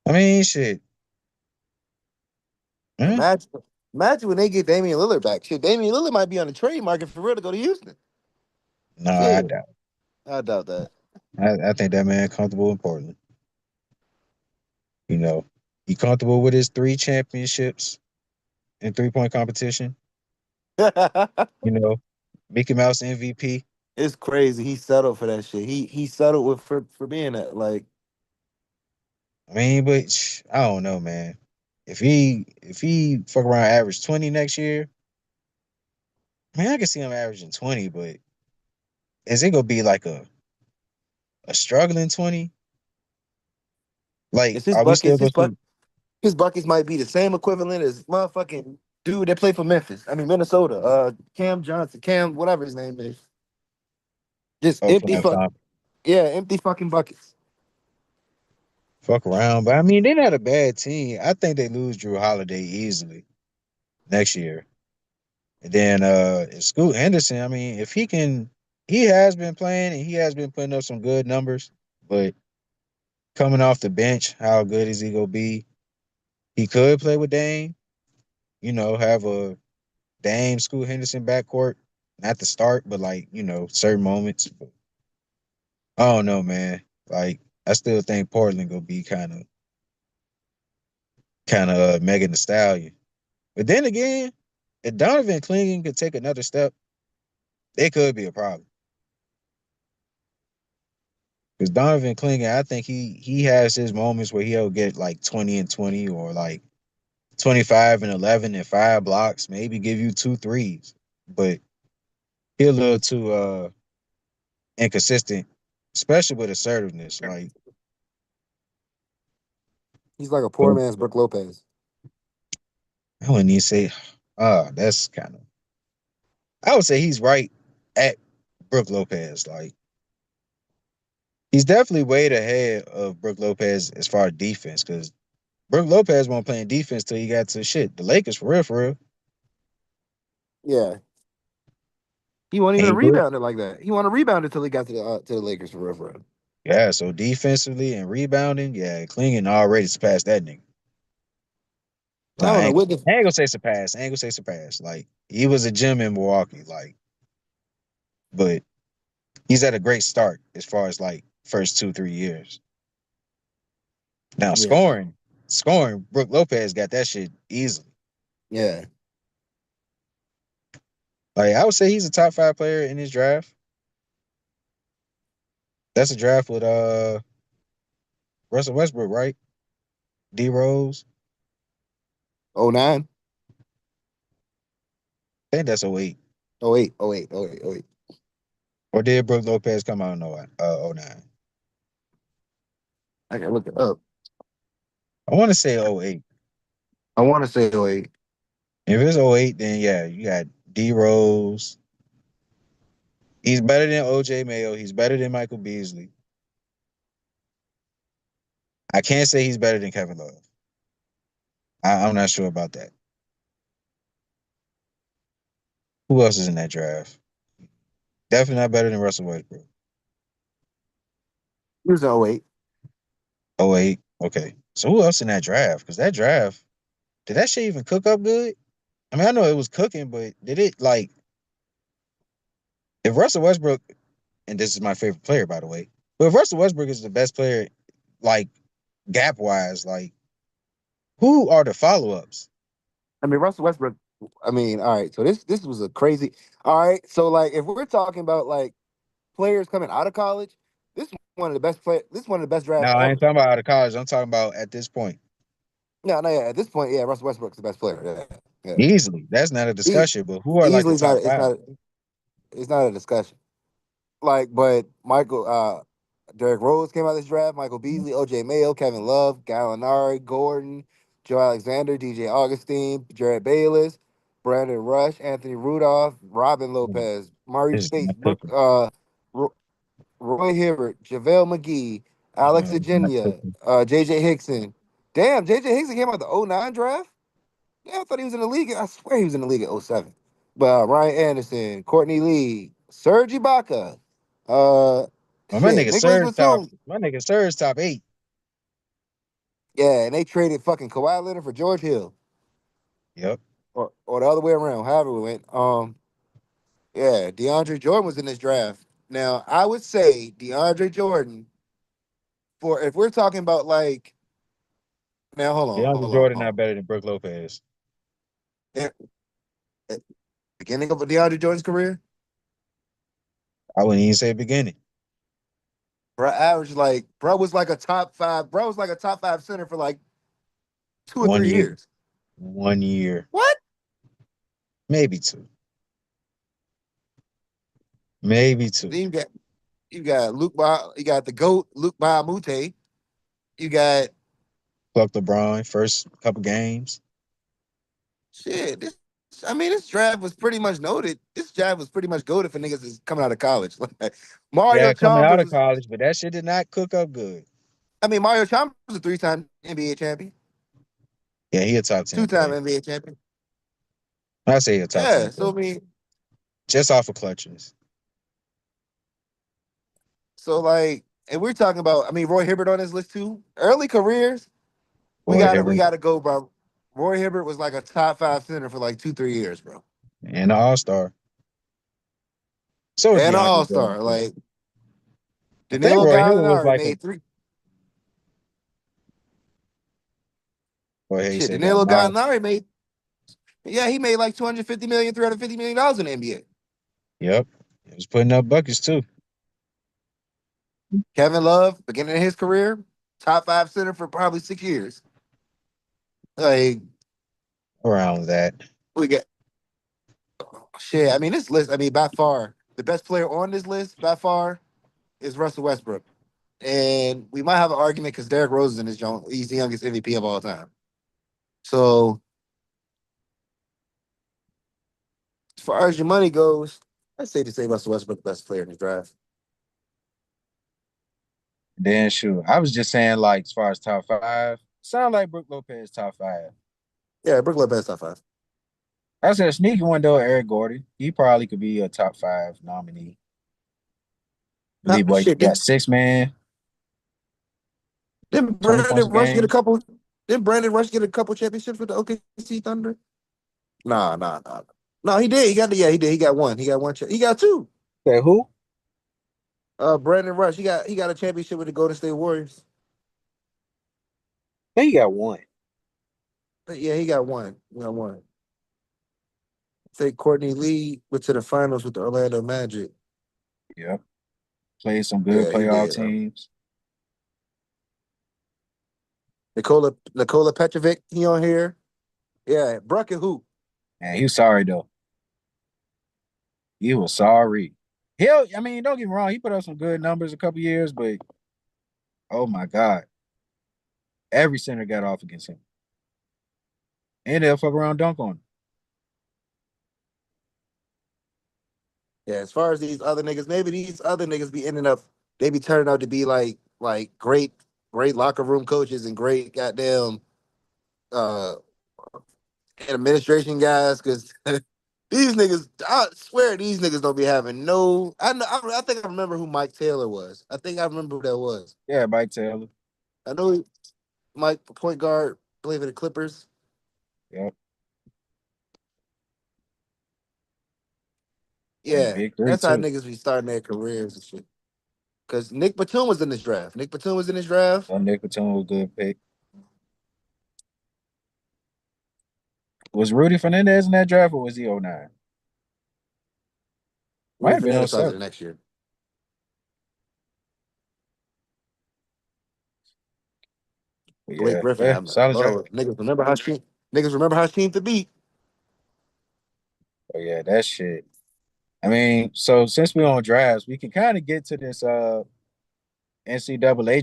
I mean, shit. Huh? Imagine, imagine when they get Damian Lillard back. Shit, Damian Lillard might be on the trade market for real to go to Houston. No, I Shit, doubt. I doubt that. I think that man comfortable in Portland. You know, he comfortable with his 3 championships in 3-point competition. You know, Mickey Mouse MVP. It's crazy. He settled for that shit. He settled with for being that. Like, I mean, but I don't know, man. If he fuck around average 20 next year, I mean, I can see him averaging 20, but is it gonna be like a struggling 20? Like, it's his are we buckets. still gonna see? His buckets might be the same equivalent as motherfucking dude that played for Memphis. I mean Minnesota. Cam Johnson. Cam, whatever his name is. Just Oh, empty Cam fuck. Thompson. Yeah, empty fucking buckets. Fuck around, but I mean, they're not a bad team. I think they lose Drew Holiday easily next year. And then Scoot Henderson, I mean, if he has been playing and he has been putting up some good numbers, but coming off the bench, how good is he gonna be? He could play with Dame, have a Dame Scoot Henderson backcourt. Not the start, but like, certain moments. But I don't know, man. Like, I still think Portland gonna be kind of Megan the Stallion. But then again, if Donovan Clingan could take another step, it could be a problem. Because Donovan Clingan, I think he has his moments where he'll get like 20 and 20 or like 25 and 11 and 5 blocks, maybe give you 2 threes. But he's a little too inconsistent, especially with assertiveness. Like, He's like a poor man's Brooke Lopez. I wouldn't even say, that's kind of, I would say he's right at Brooke Lopez. Like, he's definitely way ahead of Brooke Lopez as far as defense because Brooke Lopez won't play defense till he got to shit. The Lakers for real, for real. Yeah. He wasn't And even he a do it. rebounder like that. He wasn't a rebounder until he got to the Lakers for real, for real. Yeah, so defensively and rebounding, yeah, Klingon already surpassed that nigga. I Nah, don't know what the I ain't gonna say surpass. I ain't gonna say surpass. Like, he was a gem in Milwaukee, like, but he's at a great start as far as like first 2, 3 years. Now yeah. scoring, Brooke Lopez got that shit easily. Yeah. Like, I would say he's a top 5 player in his draft. That's a draft with Russell Westbrook, right? D Rose. Oh nine. I think that's 08. Oh eight. Oh eight. Oh eight. Oh eight. Or did Brooke Lopez come out in 09? I gotta look it up. I want to say 08. I want to say oh eight. If it's 08, then yeah, you got D Rose. He's better than OJ Mayo. He's better than Michael Beasley. I can't say he's better than Kevin Love. I'm not sure about that. Who else is in that draft? Definitely not better than Russell Westbrook. He was in oh eight. 08. Okay. So who else in that draft? Because that draft, did that shit even cook up good? I mean, I know it was cooking, but did it like if Russell Westbrook, and this is my favorite player, by the way, but if Russell Westbrook is the best player, like gap wise, like who are the follow ups? I mean Russell Westbrook. I mean, all right. So this was a crazy. All right. So like, if we're talking about like players coming out of college, this is one of the best play. This is one of the best No, drafts I ain't ever. talking about out of college. I'm talking about at this point. No, no, yeah. At this point, yeah, Russell Westbrook's the best player. Yeah, yeah. Easily. That's not a E- discussion, but who are like easily, the it's not. top It's five? not. It's not a discussion. Like, but Derrick Rose came out of this draft. Michael Beasley, OJ Mayo, Kevin Love, Gallinari, Gordon, Joe Alexander, DJ Augustine, Jared Bayless, Brandon Rush, Anthony Rudolph, Robin Lopez, Maurice It's Spates, not cooking. Roy Hibbert, JaVale McGee, Alex It's not Virginia, cooking. JJ Hickson. Damn, JJ Hickson came out the '09 draft? Yeah, I thought he was in the league. I swear he was in the league at '07. But Ryan Anderson, Courtney Lee, Serge Ibaka, uh, Well, my shit, nigga Nicholas Serge top. Batum. My nigga Serge top 8. Yeah, and they traded fucking Kawhi Leonard for George Hill. Yep. Or the other way around, however we went. Yeah, DeAndre Jordan was in this draft. Now, I would say DeAndre Jordan, for if we're talking about like, now DeAndre hold Jordan on. not better than Brook Lopez. Eh, eh, Beginning of DeAndre Jordan's career, I wouldn't even say beginning. bro, averaged like, bro was like a top five, bro was like a top five center for like 2 or One 3 year. years. 1 year. What? Maybe two. Maybe two. Then you got you got the GOAT, Luke Bahamute. You got Pluck LeBron first couple games. shit. I mean, this draft was pretty much noted. This draft was pretty much goaded for niggas that's coming out of college. Like Mario Yeah, coming out Chalmers of was. college, but that shit did not cook up good. I mean, Mario Chalmers was a 3-time NBA champion, Yeah, he a top 10 2-time player. NBA champion. I say he a top 10 Yeah. So player. I mean, Just off of clutches. so like, and we're talking about. I mean, Roy Hibbert on this list too. Early careers, we Boy got to we Hibbert. got to go, bro. Roy Hibbert was like a top five center for like 2-3 years, bro, And an all-star. So was and an DeAndre All Jordan Star. too. Like I think Danilo Roy Hibbert was Gallinari like a made three. go ahead, you Shit, said that Danilo now. Gallinari made. Yeah, he made like 250 million, $350 million in the NBA. Yep. He was putting up buckets too. Kevin Love, beginning of his career, top five center for probably 6 years. Like Around that. we got shit. I mean, this list. I mean, by far the best player on this list, by far, is Russell Westbrook. And we might have an argument because Derrick Rose is in this joint. He's the youngest MVP of all time. So as far as your money goes, I'd say to say Russell Westbrook the best player in the draft. Then shoot, I was just saying like as far as top five, sound like Brook Lopez top five. Yeah, Brook Lopez top five. I said a sneaky one though, Eric Gordon. He probably could be a top five nominee. Nah, Believe what shit, you got 6 man, didn't 20 points Brandon a Rush get a game. couple? Didn't Brandon Rush get a couple championships with the OKC Thunder? Nah. No, he did. He got yeah, he did. He got one. He got one. He got two. Say who? Brandon Rush. He got a championship with the Golden State Warriors. I think he got one. But yeah, he got one. He got one. I think Courtney Lee went to the finals with the Orlando Magic. Yep. Played some good Yeah, he playoff did. teams. Nikola Petrovic, he on here. Yeah, Bruck and who? And he was sorry though. He was sorry. I mean, don't get me wrong, he put up some good numbers a couple years, but oh my God. Every center got off against him. And they'll fuck around dunk on him. Yeah, as far as these other niggas, maybe these other niggas be ending up, they be turning out to be like great locker room coaches and great goddamn uh administration guys because these niggas, I swear these niggas don't be having no. I know. I think I remember who Mike Taylor was. I think I remember who that was. Yeah, Mike Taylor. I know Mike point guard, played for the Clippers. Yep. And Yeah, Big Three that's how too. niggas be starting their careers and shit. Because Nick Batum was in this draft. Nick Batum was in this draft. Nick Batum was a good pick. Was Rudy Fernandez in that draft or was he '09? Might Rudy have been Fernandez started the '07. next year. But Blake yeah, Griffin. well, I'm like, solid draft. oh, niggas remember how team to beat. Oh yeah, that shit. I mean, so since we're on drafts, we can kind of get to this NCAA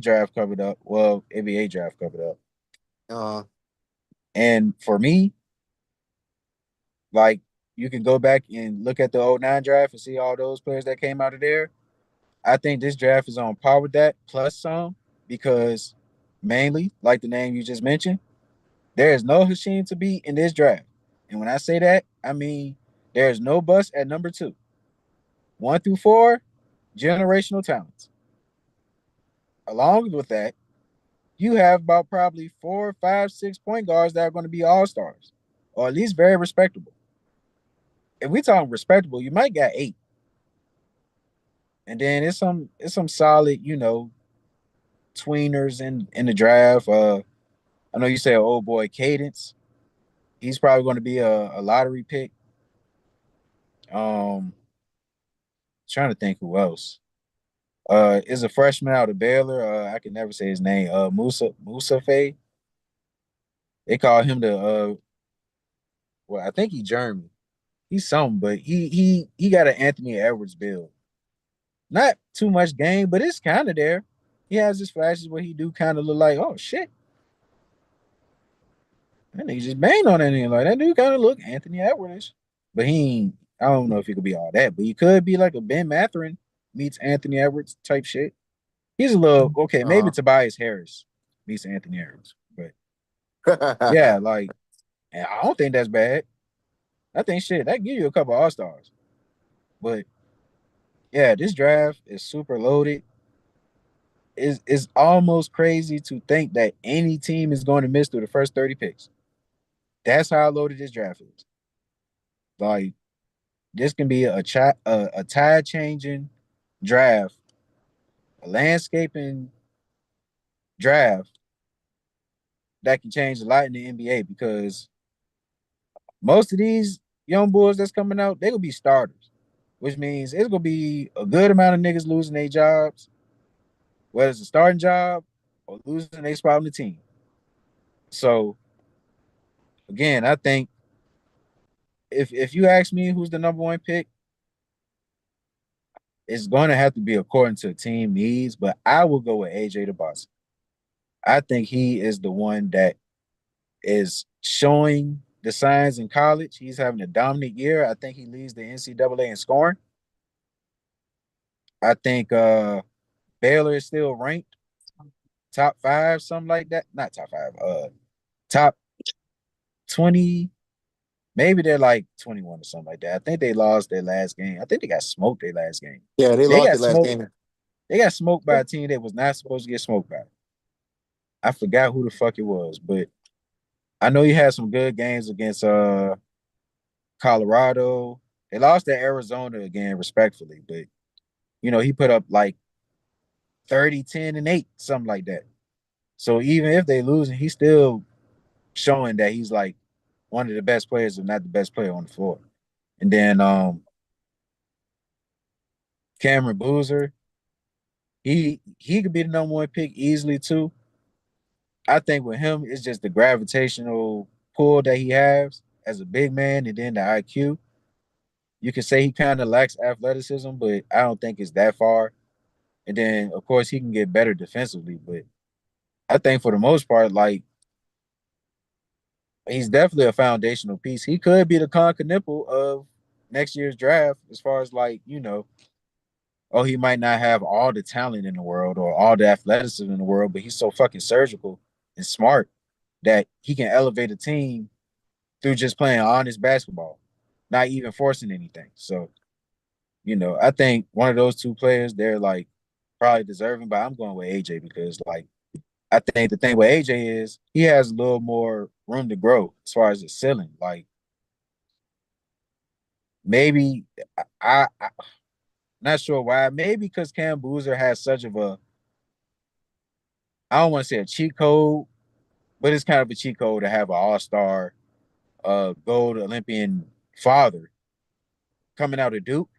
draft covered up. Well, NBA draft covered up. Uh, And for me, like you can go back and look at the '09 draft and see all those players that came out of there. I think this draft is on par with that, plus some, because mainly, like the name you just mentioned, there is no Hashim to beat in this draft. And when I say that, I mean there is no bust at number two. 1 through 4, generational talents. Along with that, you have about probably 4, 5, 6 point guards that are going to be all stars, or at least very respectable. If we talking respectable, you might get 8, and then it's some solid, tweeners in the draft. I know you say old boy Cadence. He's probably going to be a lottery pick. Um, Trying to think who else. Is a freshman out of Baylor. I can never say his name. Musa Faye. They call him the well, I think he's German. He's something, but he got an Anthony Edwards build. Not too much game, but it's kind of there. He has his flashes where he do kind of look like, oh shit, that nigga just banged on that nigga. Like that dude kind of look Anthony Edwards, but he ain't. I don't know if he could be all that, but he could be like a Ben Matherin meets Anthony Edwards type shit. He's a little okay. Maybe uh. Tobias Harris meets Anthony Edwards, but yeah, like, and I don't think that's bad. I think shit that give you a couple All Stars, but yeah, this draft is super loaded. Is almost crazy to think that any team is going to miss through the first 30 picks. That's how loaded this draft is. Like this can be a tide changing draft, a landscaping draft that can change a lot in the NBA because most of these young boys that's coming out, they will be starters, which means it's gonna be a good amount of niggas losing their jobs, whether it's a starting job or losing their spot on the team. So again, I think if you ask me who's the number one pick, it's going to have to be according to team needs, but I will go with AJ DeBoss. I think he is the one that is showing the signs in college. He's having a dominant year. I think he leads the NCAA in scoring. I think Baylor is still ranked top 5, something like that. Not top 5, top 20. Maybe they're like 21 or something like that. I think they lost their last game. I think they got smoked their last game. Yeah, they They lost got the last smoked. game. They got smoked by a team that was not supposed to get smoked by. I forgot who the fuck it was, but I know he had some good games against Colorado. They lost to Arizona again, respectfully, but he put up like 30, 10, and 8, something like that. So even if they losing, he's still showing that he's like one of the best players, if not the best player on the floor. And then Cameron Boozer, he could be the number one pick easily too. I think with him, it's just the gravitational pull that he has as a big man, and then the IQ. You could say he kind of lacks athleticism, but I don't think it's that far. And then, of course, he can get better defensively. But I think for the most part, like he's definitely a foundational piece. He could be the Nipple of next year's draft, as far as like oh, he might not have all the talent in the world or all the athleticism in the world, but he's so fucking surgical and smart that he can elevate a team through just playing honest basketball, not even forcing anything. So, I think one of those two players, they're like probably deserving, but I'm going with AJ because like I think the thing with AJ is he has a little more room to grow as far as the ceiling. Like maybe I not sure why. Maybe because Cam Boozer has such of a I don't want to say a cheat code, but it's kind of a cheat code to have an all-star gold Olympian father coming out of Duke.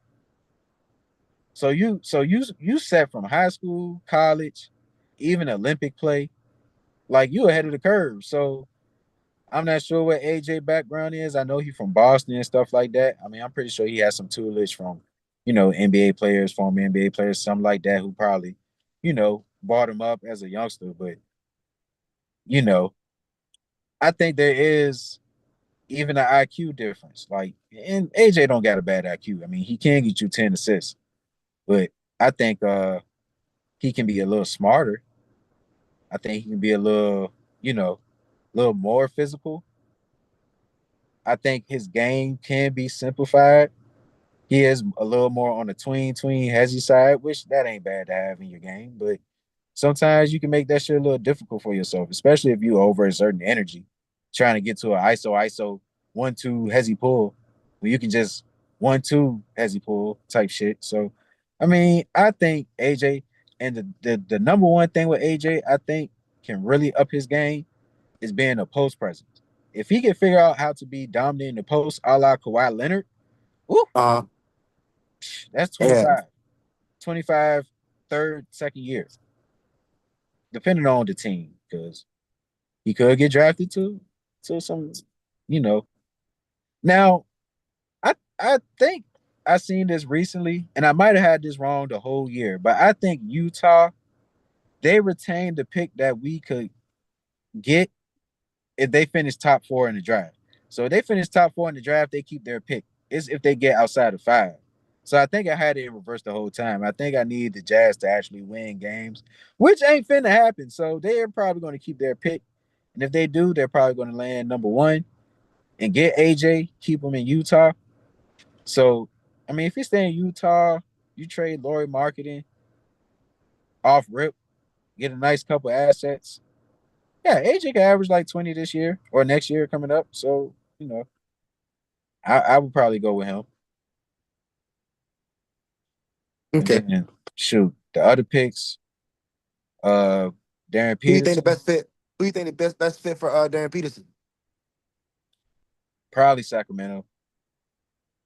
So you set from high school, college, even Olympic play, like you ahead of the curve. So I'm not sure what AJ background is. I know he's from Boston and stuff like that. I mean, I'm pretty sure he has some tutelage from NBA players, former NBA players, something like that, who probably, bought him up as a youngster. But, you know, I think there is even an IQ difference. Like, and AJ don't got a bad IQ. I mean, he can get you 10 assists, but I think he can be a little smarter. I think he can be a little, little more physical. I think his game can be simplified. He is a little more on the tween hezzy side, which that ain't bad to have in your game. But sometimes you can make that shit a little difficult for yourself, especially if you overexerting energy, trying to get to an ISO 1-2 hezzy pull, when you can just 1-2 hezzy pull type shit. So, I mean, I think AJ, and the number one thing with AJ, I think can really up his game is being a post presence. If he can figure out how to be dominant in the post, a la Kawhi Leonard, woo, Uh, that's yeah. 25, third, second year, depending on the team, because he could get drafted to some, you know. Now, I think I seen this recently, and I might have had this wrong the whole year, but I think Utah, they retained the pick that we could get if they finish top four in the draft. So if they finish top four in the draft, they keep their pick. It's if they get outside of five. So I think I had it in reverse the whole time. I think I need the Jazz to actually win games, which ain't finna happen. So they're probably going to keep their pick. And if they do, they're probably going to land number one and get AJ, keep him in Utah. So, I mean, if you stay in Utah, you trade Laurie Marketing off rip, get a nice couple assets. Yeah, AJ can average like 20 this year or next year coming up. So, I would probably go with him. And Okay. then shoot, the other picks, uh Darren Who you think the Peterson, best fit? Who you think the best fit for Darren Peterson? probably Sacramento.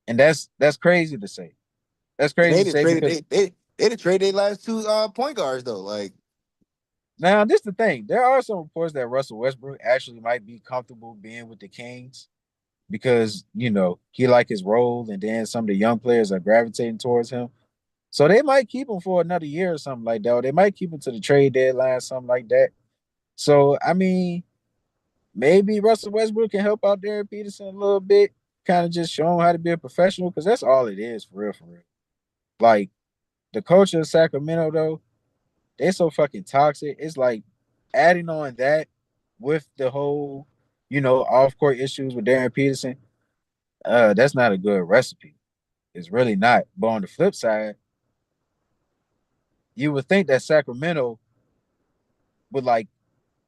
And that's crazy to say. That's And crazy they to didn't say trade because they didn't trade their last two point guards though. Like now this is the thing. There are some reports that Russell Westbrook actually might be comfortable being with the Kings because, he like his role and then some of the young players are gravitating towards him. So they might keep him for another year or something like that. Or they might keep him to the trade deadline, something like that. So I mean, maybe Russell Westbrook can help out Darren Peterson a little bit, kind of just show him how to be a professional, because that's all it is for real, for real. Like the culture of Sacramento, though, they're so fucking toxic. It's like adding on that with the whole, off court issues with Darren Peterson. That's not a good recipe. It's really not. But on the flip side, you would think that Sacramento would like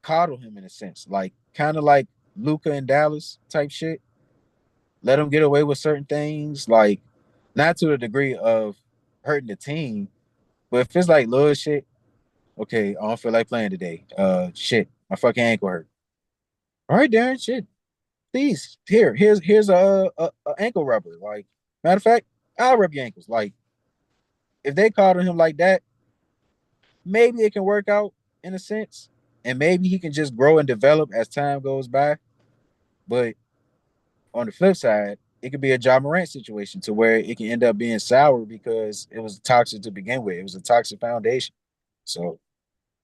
coddle him in a sense, like kind of like Luca in Dallas type shit. Let him get away with certain things, like not to the degree of hurting the team, but if it's like little shit, okay, I don't feel like playing today. Shit, my fucking ankle hurt. All right, Darren, shit, please, here's a ankle rubber. Like matter of fact, I'll rub your ankles. Like if they coddle him like that, maybe it can work out in a sense, and maybe he can just grow and develop as time goes by. But on the flip side, it could be a Ja Morant situation to where it can end up being sour because it was toxic to begin with. It was a toxic foundation. So,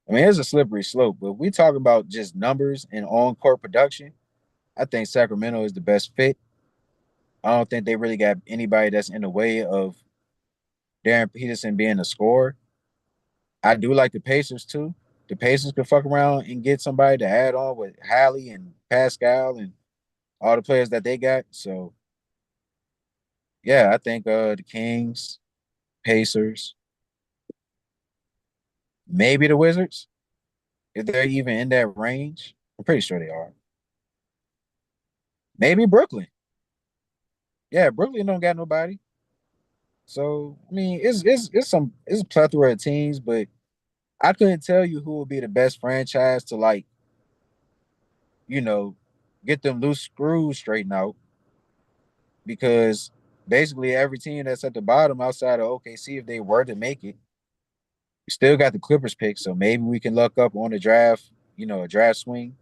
I mean, it's a slippery slope. But if we talk about just numbers and on court production, I think Sacramento is the best fit. I don't think they really got anybody that's in the way of Darren Peterson being a scorer. I do like the Pacers too. The Pacers could fuck around and get somebody to add on with Hallie and Pascal and all the players that they got. So yeah, I think the Kings, Pacers, maybe the Wizards, if they're even in that range. I'm pretty sure they are. Maybe Brooklyn. Yeah, Brooklyn don't got nobody. So I mean, it's a plethora of teams, but I couldn't tell you who would be the best franchise to like, you know, get them loose screws straightened out because basically every team that's at the bottom outside of OKC, if they were to make it, we still got the Clippers pick. So maybe we can luck up on the draft, a draft swing.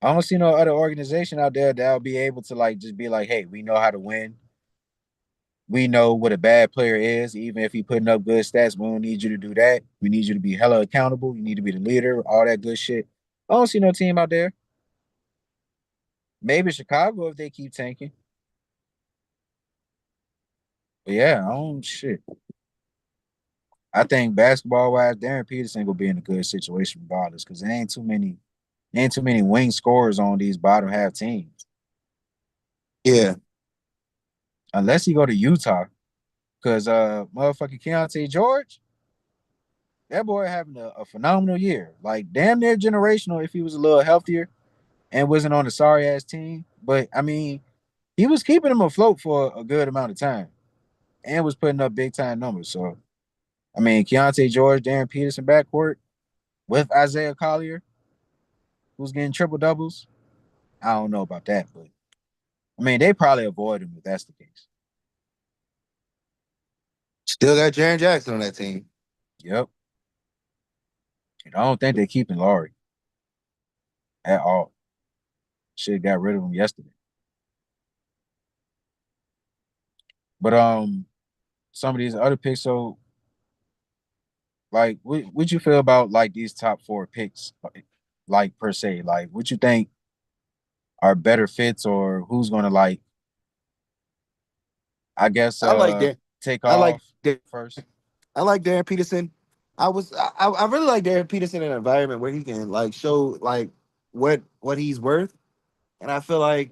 I don't see no other organization out there that'll be able to like just be like, hey, we know how to win. We know what a bad player is. Even if he putting up good stats, we don't need you to do that. We need you to be hella accountable. You need to be the leader. All that good shit. I don't see no team out there. Maybe Chicago if they keep tanking. But yeah, I don't shit. I think basketball wise, Darren Peterson will be in a good situation regardless, because there ain't too many wing scorers on these bottom half teams. Yeah, Unless he go to Utah. Cause motherfucking Keontae George, that boy having a phenomenal year. Like damn near generational if he was a little healthier and wasn't on a sorry ass team. But I mean, he was keeping him afloat for a good amount of time and was putting up big time numbers. So I mean, Keontae George, Darren Peterson backcourt with Isaiah Collier, who's getting triple doubles. I don't know about that, but I mean, they probably avoid him if that's the case. still got Jaren Jackson on that team. Yep. And I don't think they're keeping Laurie at all. Should have got rid of him yesterday. But some of these other picks, so like what you feel about like these top four picks, like per se? Like what you think are better fits or who's gonna like I guess I like that. take I like off that. first? I like Darren Peterson. I really like Darren Peterson in an environment where he can like show like what he's worth. And I feel like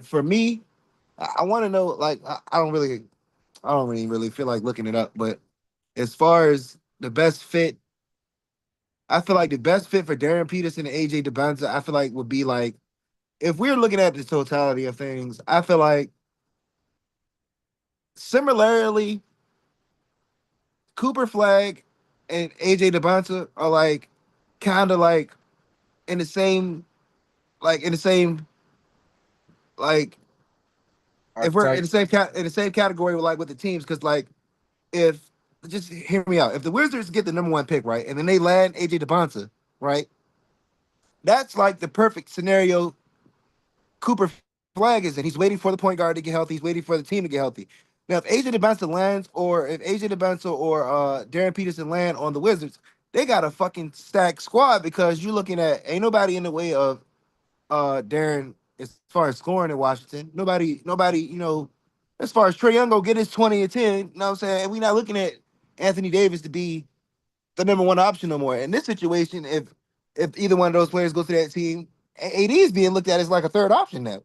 for me, I want to know like I don't really feel like looking it up, but as far as the best fit, I feel like the best fit for Darren Peterson and AJ DeBanza, I feel like would be like if we're looking at the totality of things, I feel like similarly Cooper Flag and AJ DeBanza are like kind of like in the same in the same like if we're in Archetype. in the same category with like with the teams because like if just hear me out if the Wizards get the number one pick right and then they land AJ DeBanza right that's like the perfect scenario Cooper Flag is in. He's waiting for the point guard to get healthy. He's waiting for the team to get healthy. Now, if AJ DeBanza lands, or if AJ DeBanza or Darren Peterson land on the Wizards, they got a fucking stacked squad because you're looking at ain't nobody in the way of Darren as far as scoring in Washington. Nobody, as far as Trey Young go get his 20 and 10, you know what I'm saying? And we're not looking at Anthony Davis to be the number one option no more. In this situation, if either one of those players goes to that team, AD is being looked at as like a third option now,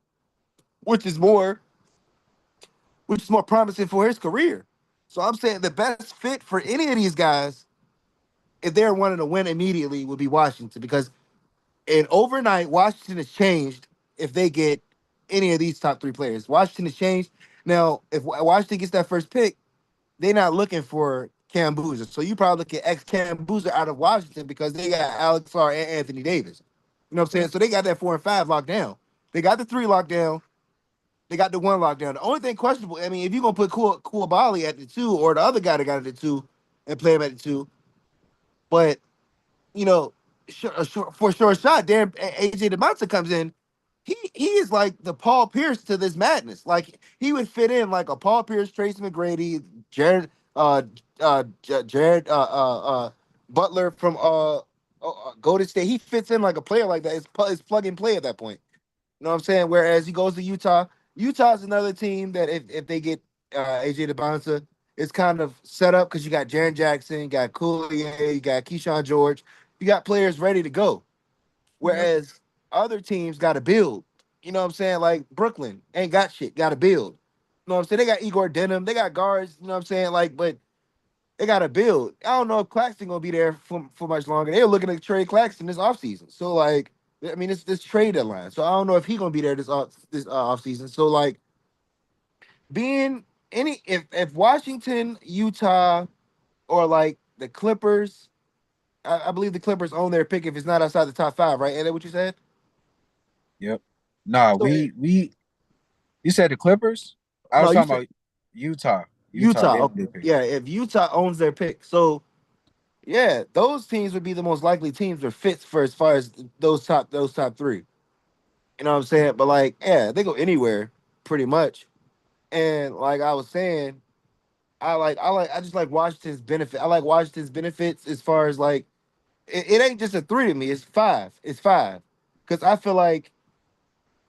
which is more which is more promising for his career. So I'm saying the best fit for any of these guys, if they're wanting to win immediately, would be Washington because in overnight, Washington has changed if they get any of these top three players. Washington has changed. Now, if Washington gets that first pick, they're not looking for Cam Boozer. So you probably look at ex Cam Boozer out of Washington because they got Alex Lar and Anthony Davis. You know what I'm saying? So they got that 4 and 5 locked down. They got the three locked down. They got the one lockdown. The only thing questionable, I mean, if you're gonna put Koulibaly at the two or the other guy that got at the two and play him at the two, but you know, for sure shot, Darren AJ DeMonta comes in. He is like the Paul Pierce to this madness. Like he would fit in like a Paul Pierce, Tracy McGrady, Jared, Jared, Butler from Golden State. He fits in like a player like that. It's plug and play at that point. You know what I'm saying? Whereas he goes to Utah. Utah's another team that if they get AJ DeBonsa, it's kind of set up because you got Jaren Jackson, you got Coulier, you got Keyshawn George, you got players ready to go. Yep. Whereas other teams got to build. You know what I'm saying? Like Brooklyn ain't got shit, got to build. You know what I'm saying? They got Igor Denham, they got guards. You know what I'm saying? Like, but they got to build. I don't know if Claxton gonna be there for much longer. They were looking to trade Claxton this offseason. So like, I mean, it's this trade deadline. So I don't know if he gonna be there this offseason. So like, being any if Washington, Utah, or like the Clippers, I believe the Clippers own their pick if it's not outside the top five, right? Ain't that what you said? Yep. Nah, So we you said the Clippers? I no, was you talking said about Utah. Utah, Utah. they Okay. did pick. Yeah, if Utah owns their pick, so yeah, those teams would be the most likely teams or fits for as far as those top three. You know what I'm saying? But like, yeah, they go anywhere pretty much. And like I was saying, I just like Washington's benefit. I like Washington's benefits as far as like it ain't just a three to me. It's five. It's five. Because I feel like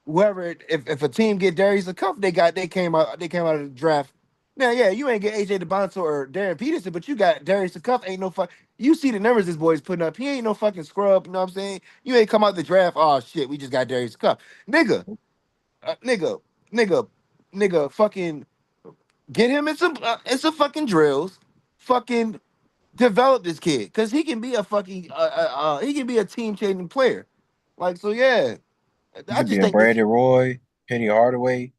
if a team get Darius a cup, they came out of the draft. Now, yeah, you ain't get AJ DeBonto or Darren Peterson, but you got Darius a cup. Ain't no fuck. You see the numbers this boy's putting up. He ain't no fucking scrub. You know what I'm saying? You ain't come out the draft. Oh shit, we just got Darius a cup, nigga, nigga, nigga, nigga. Fucking get him in some fucking drills. Fucking develop this kid because he can be a fucking he can be a team changing player. Like so, yeah. He I could be just a think this. Brady Roy, Penny Hardaway.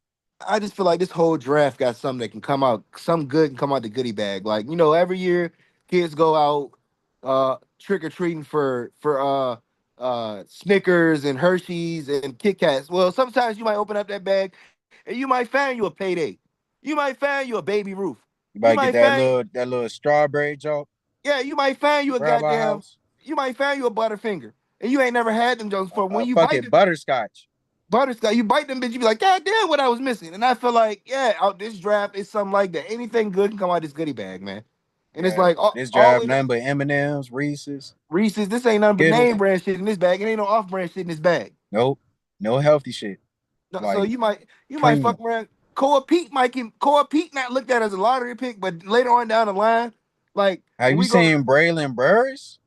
I just feel like this whole draft got something that can come out, some good can come out the goodie bag. Like every year kids go out trick or treating for Snickers and Hershey's and Kit Kats. Well, sometimes you might open up that bag and you might find you a payday. You might find you a Baby Ruth. You You might get might find that little strawberry joke, yeah, you might find you a grab our goddamn house. you might find you a Butterfinger. And you ain't never had them jokes before. When A you bite fucking them butterscotch. butterscotch, you bite them bitch, you be like, God damn, what I was missing. And I feel like, yeah, out this draft is something like that. Anything good can come out this goodie bag, man. And it's Yeah. like This all the draft way to nothing but M&M's, Reese's, Reese's. This ain't nothing but name Skittles. brand shit in this bag. It ain't no off brand shit in this bag. Nope. No healthy shit. No, so Like you might fuck premium. around. Cora Pete not looked at as a lottery pick, but later on down the line, like Have when you we go, seen Braylon Burris,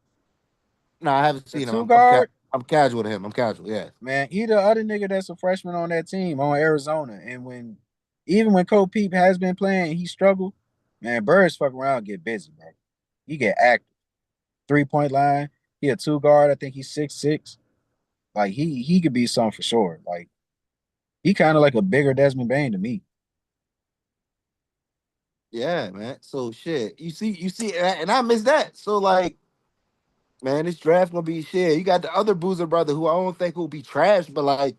no, I haven't the seen him. two guard? I'm casual to him. I'm casual. Yeah. Man, he the other nigga that's a freshman on that team on Arizona. And even when Cole Peep has been playing, he struggled. Man, Burris fuck around and get busy, bro. He get active. 3-point line. He a two guard. I think he's 6'6". Like he could be something for sure. Like he kind of like a bigger Desmond Bain to me. Yeah, man. So shit, you see, and I miss that. So like, man, this draft gonna be shit. You got the other Boozer brother who I don't think will be trash, but like,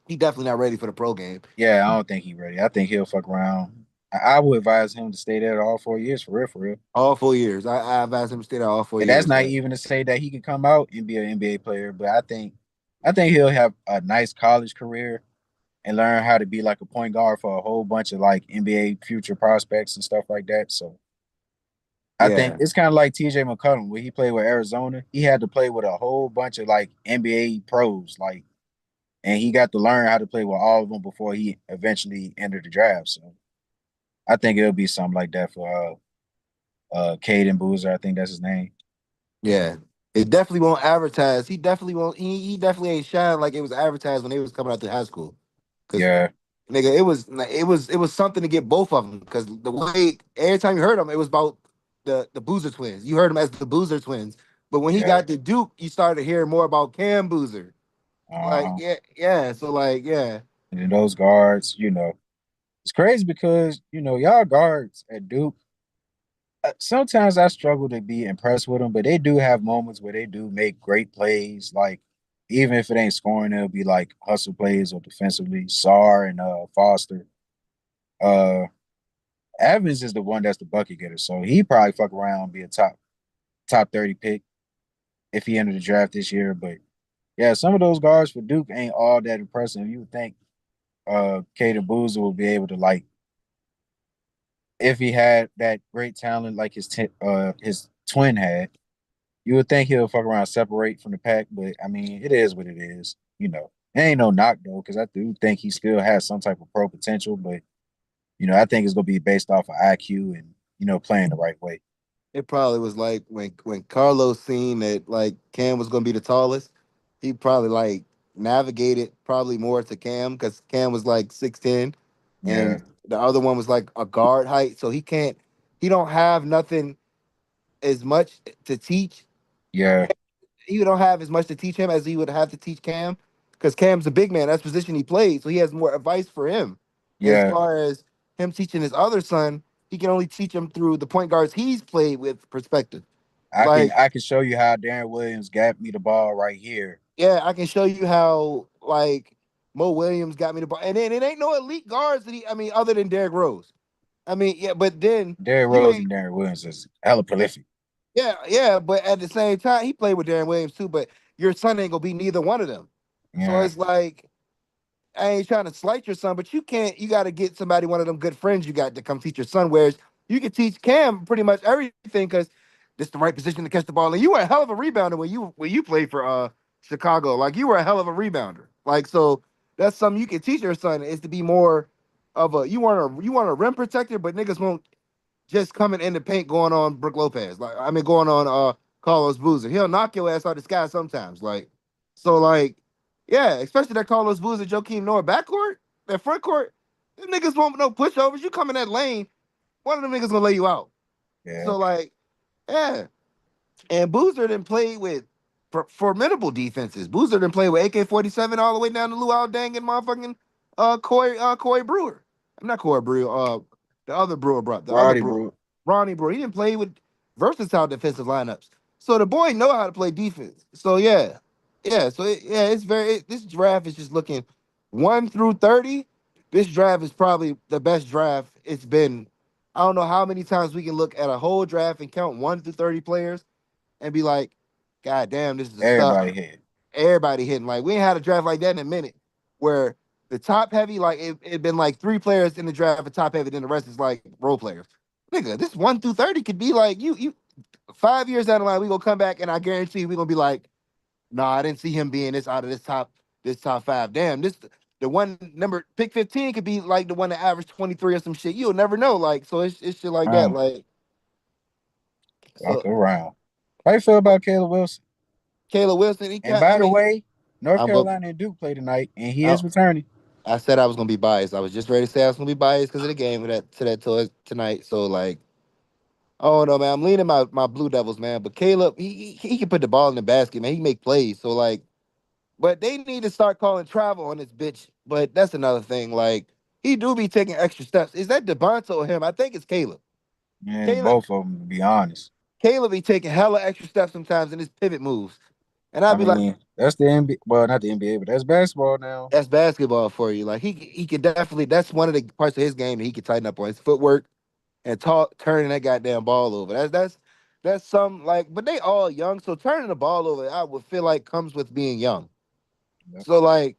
he definitely not ready for the pro game. Yeah, I don't think he ready. I think he'll fuck around. I would advise him to stay there all 4 years for real, for real. All 4 years, I advise him to stay there all four And that's years. not But even to say that he can come out and be an NBA player, but I think he'll have a nice college career and learn how to be like a point guard for a whole bunch of like NBA future prospects and stuff like that. So I think yeah, it's kind of like TJ McCollum when he played with Arizona. He had to play with a whole bunch of like NBA pros, like, and he got to learn how to play with all of them before he eventually entered the draft. So I think it'll be something like that for Caden Boozer. I think that's his name. yeah. It definitely won't advertise. He definitely won't. He definitely ain't shine like it was advertised when they was coming out to high school. Cause Yeah, nigga, it was something to get both of them. Cause the way every time you heard them, it was about the Boozer twins. You heard them as the Boozer twins. But when he yeah. got to Duke, you started hearing more about Cam Boozer. Like, Uh-huh. yeah, yeah. So like, yeah, And then those guards, it's crazy because y'all guards at Duke. Sometimes I struggle to be impressed with them, but they do have moments where they do make great plays. Like even if it ain't scoring, it'll be like hustle plays or defensively. Sar and Foster. Uh, Evans is the one that's the bucket getter, so he probably fuck around and be a top 30 pick if he entered the draft this year. But yeah, some of those guards for Duke ain't all that impressive. You would think Caden Boozer will be able to like if he had that great talent like his twin had. You would think he'll fuck around, separate from the pack, but I mean, it is what it is. It ain't no knock though, because I do think he still has some type of pro potential, but I think it's gonna be based off of IQ and playing the right way. it probably was like when Carlos seen that like Cam was gonna be the tallest, he probably like navigated probably more to Cam because Cam was like 6'10", Yeah, and the other one was like a guard height, so he don't have nothing as much to teach. yeah, He don't have as much to teach him as he would have to teach Cam, because Cam's a big man. That's the position he plays, so he has more advice for him. As yeah. far as him teaching his other son, he can only teach him through the point guards he's played with perspective. I can Like, I can show you how Darren Williams got me the ball right here. yeah, I can show you how like Mo Williams got me the ball, and then it ain't no elite guards that I mean, other than Derrick Rose. I mean, yeah, but then Derrick you Rose ain't and Darren Williams is hella prolific. yeah, but at the same time, he played with Darren Williams too. But your son ain't gonna be neither one of them. So Yeah, it's like I ain't trying to slight your son, but you can't. You got to get somebody, one of them good friends you got to come teach your son. Whereas you can teach Cam pretty much everything because this the right position to catch the ball. And you were a hell of a rebounder when you played for Chicago. Like you were a hell of a rebounder. Like so that's something you can teach your son is to be more of a you want a rim protector, but niggas won't just coming in the paint going on Brook Lopez. Like I mean going on Carlos Boozer. He'll knock your ass out the sky sometimes. Like so like yeah, especially that Carlos Boozer, Joakim Noah backcourt, that front court, them niggas won't no pushovers. You come in that lane, one of them niggas gonna lay you out. Yeah. So like, yeah. And Boozer didn't play with formidable defenses. Boozer didn't play with AK-47 all the way down to Luau Dang and motherfucking Corey Brewer. I'm not Corey Brewer, the other Brewer bro, the other Roddy Brewer. Brew. Ronnie Brewer. He didn't play with versatile defensive lineups. So the boy know how to play defense. So yeah. Yeah. So it's this draft is just looking 1 through 30. This draft is probably the best draft it's been. I don't know how many times we can look at a whole draft and count 1 through 30 players and be like, God damn, this is the stuff. Everybody hit. Everybody hitting. Like we ain't had a draft like that in a minute where the top heavy, like it been like 3 players in the draft for top heavy, then the rest is like role players. Nigga, this 1 through 30 could be like you 5 years down the line, we gonna come back and I guarantee we gonna be like, nah, I didn't see him being this out of this top five. Damn, this the one number pick 15 could be like the one that averaged 23 or some shit. You'll never know. Like, so it's shit like that. Like Walk so around. How you feel about Caleb Wilson? Caleb Wilson, he And got I by the mean, way, North I'm go Carolina and Duke play tonight, and he I, is returning. I said I was gonna be biased. I was just ready to say I was gonna be biased because of the game of that to that to tonight. So like, oh no, man, I'm leaning my Blue Devils, man. But Caleb, he can put the ball in the basket, man. He can make plays. So like, but they need to start calling travel on this bitch. But that's another thing. Like, he do be taking extra steps. Is that Devonta or him? I think it's Caleb. And Caleb, both of them, to be honest. Caleb be taking hella extra steps sometimes in his pivot moves, and I I'd be like, mean, that's the NBA. Well, not the NBA, but that's basketball now. that's basketball for you. Like he could definitely. That's one of the parts of his game that he could tighten up on his footwork and turning that goddamn ball over. That's some like, but they all young, so turning the ball over, I would feel like comes with being young. Yep. So like,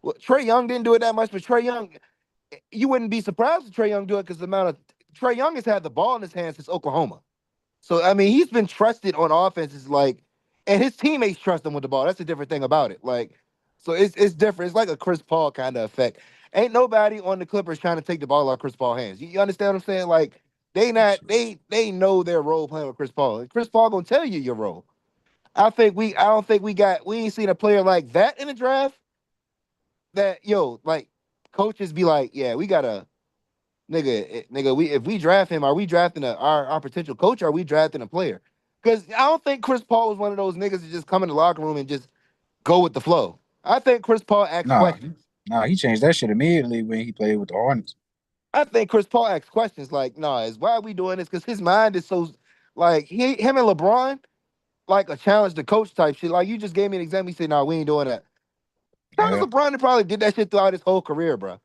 well, Trey Young didn't do it that much, but Trey Young, you wouldn't be surprised if Trey Young do it because the amount of Trey Young has had the ball in his hands since Oklahoma. So I mean, he's been trusted on offenses like, and his teammates trust him with the ball. That's a different thing about it. Like, so it's different. It's like a Chris Paul kind of effect. Ain't nobody on the Clippers trying to take the ball out of Chris Paul's hands. You understand what I'm saying? Like, they know their role playing with Chris Paul. And Chris Paul gonna tell you your role. I don't think we ain't seen a player like that in the draft. That like coaches be like, yeah, we gotta nigga, we if we draft him, are we drafting our potential coach? Or are we drafting a player? Because I don't think Chris Paul was one of those niggas that just come in the locker room and just go with the flow. I think Chris Paul asks Nah, questions. he changed that shit immediately when he played with the Hornets. I think Chris Paul asks questions like, nah, is why are we doing this? Because his mind is so like him and LeBron, like a challenge the coach type shit. Like you just gave me an example. You said, nah, we ain't doing that. Challenge Yeah, LeBron probably did that shit throughout his whole career, bro.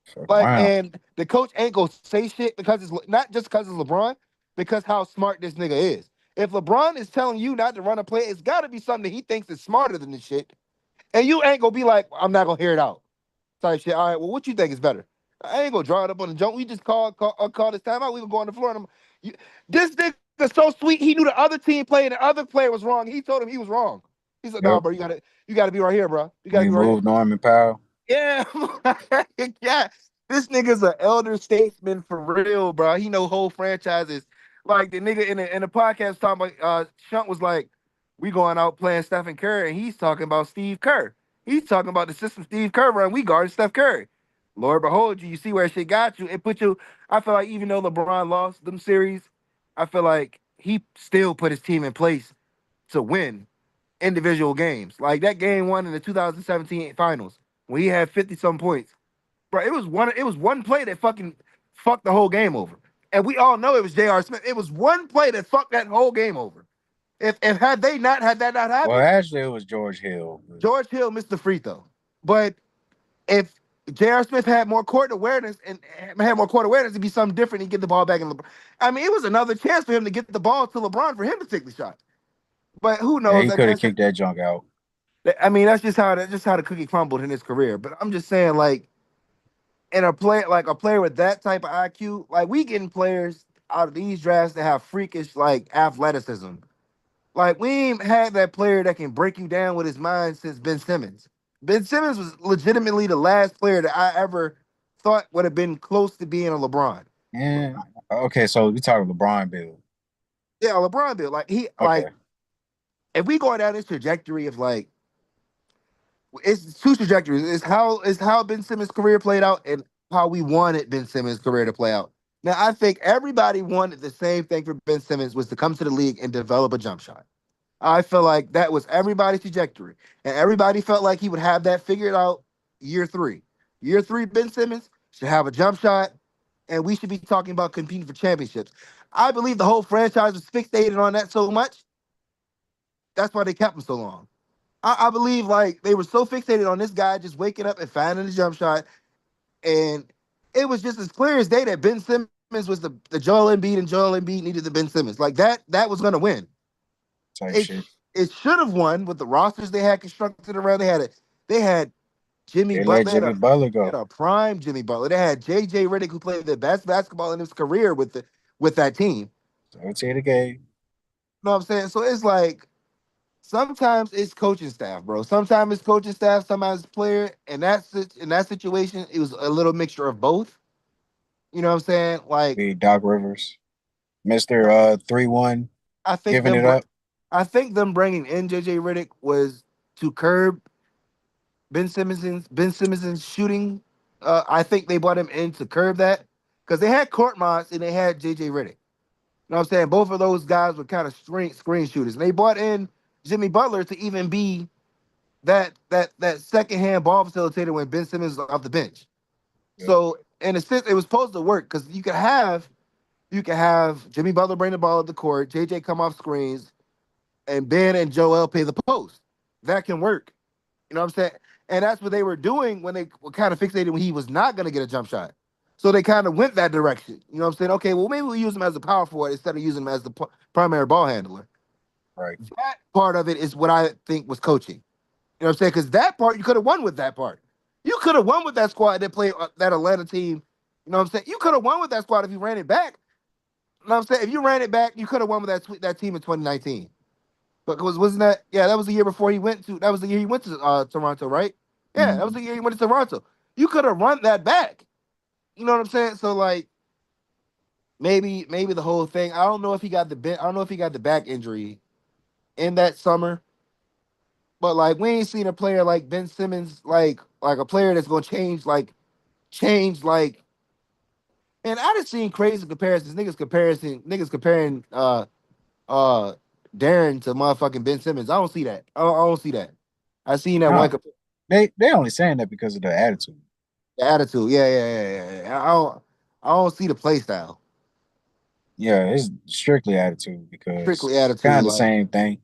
fuck Like, around. and the coach ain't gonna say shit because it's not just because it's LeBron, because how smart this nigga is. If LeBron is telling you not to run a play, it's got to be something that he thinks is smarter than this shit. And you ain't gonna be like, I'm not gonna hear it out. Type shit. All right, well, what you think is better? I ain't gonna draw it up on the jump. We just call this time out. We gonna go on the floor. And this nigga so sweet. He knew the other team playing, the other player was wrong. He told him he was wrong. He said, "No, Yep. bro, you gotta be right here, bro. You When gotta he be right here." moved Norman Powell. Yeah, yeah. This nigga's an elder statesman for real, bro. He know whole franchises. Like the nigga in the podcast talking about Shunt was like, we going out playing Stephen Curry, and he's talking about Steve Kerr. He's talking about the system Steve Kerr run. We guarded Steph Curry. Lord behold you, you see where shit got you. It put you. I feel like even though LeBron lost them series, I feel like he still put his team in place to win individual games. Like that game one in the 2017 finals when he had 50 some points. Bro, it was one play that fucking fucked the whole game over. And we all know it was J.R. Smith. It was one play that fucked that whole game over. If had that not Well, happened, actually, it was George Hill. But George Hill missed the free throw. But if J.R. Smith had more court awareness and had more court awareness, it'd be something different. He'd get the ball back in LeBron. I mean, it was another chance for him to get the ball to LeBron for him to take the shot. But who yeah, knows? he I could have guess kicked that junk out. I mean, that's just how the cookie crumbled in his career. But I'm just saying, like, in a player with that type of IQ, like we getting players out of these drafts that have freakish like athleticism. Like we ain't had that player that can break you down with his mind since Ben Simmons. Ben Simmons was legitimately the last player that I ever thought would have been close to being a LeBron. Yeah. Okay, so we talking LeBron build. Yeah, LeBron did. Like he Okay. like if we go down this trajectory of like it's two trajectories. It's how Ben Simmons' career played out and how we wanted Ben Simmons' career to play out. Now I think everybody wanted the same thing for Ben Simmons was to come to the league and develop a jump shot. I feel like that was everybody's trajectory. And everybody felt like he would have that figured out year three. Year three, Ben Simmons should have a jump shot, and we should be talking about competing for championships. I believe the whole franchise was fixated on that so much. That's why they kept him so long. I believe like they were so fixated on this guy just waking up and finding the jump shot. And it was just as clear as day that Ben Simmons was the Joel Embiid and Joel Embiid needed the Ben Simmons. Like that was gonna win. Type it shit. it should have won with the rosters they had constructed around. They had Jimmy They let Butler. Jimmy Butler They had go. a prime Jimmy Butler. They had JJ Redick who played the best basketball in his career with that team. So take the game. You know what I'm saying? So it's like sometimes it's coaching staff, bro. Sometimes it's coaching staff, sometimes it's player. And in that situation, it was a little mixture of both. You know what I'm saying? Like Be Doc Rivers. Mr. 3-1 I think giving them it br- up. I think them bringing in JJ Redick was to curb Ben Simmons' shooting. I think they brought him in to curb that because they had Court Moss and they had JJ Redick. You know what I'm saying? Both of those guys were kind of screen shooters. And they brought in Jimmy Butler to even be that second hand ball facilitator when Ben Simmons was off the bench. Yep. So in a sense, it was supposed to work because you could have Jimmy Butler bring the ball up the court, JJ come off screens, and Ben and Joel play the post. That can work. You know what I'm saying? And that's what they were doing when they were kind of fixated when he was not going to get a jump shot. So they kind of went that direction. You know what I'm saying? Okay, well, maybe we use him as a power forward instead of using him as the primary ball handler. Right. That part of it is what I think was coaching. You know what I'm saying? Because that part, you could have won with that part. You could have won with that squad that played that Atlanta team. You know what I'm saying? You could have won with that squad if you ran it back. You know what I'm saying? If you ran it back, you could have won with that team in 2019. Because wasn't that that was the year before he went to that was the year he went to Toronto, right? Yeah, that was Mhm. the year he went to Toronto. You could have run that back. You know what I'm saying? So like maybe the whole thing. I don't know if he got the back injury in that summer, but like we ain't seen a player like Ben Simmons, like a player that's gonna change. And I just seen crazy comparisons. Niggas comparing uh Darren to motherfucking Ben Simmons. I don't see that. I don't see that. I seen that one No, they only saying that because of the attitude. the attitude. Yeah. I don't see the play style. Yeah, it's strictly attitude because Strictly it's kind attitude. of the Like, same thing.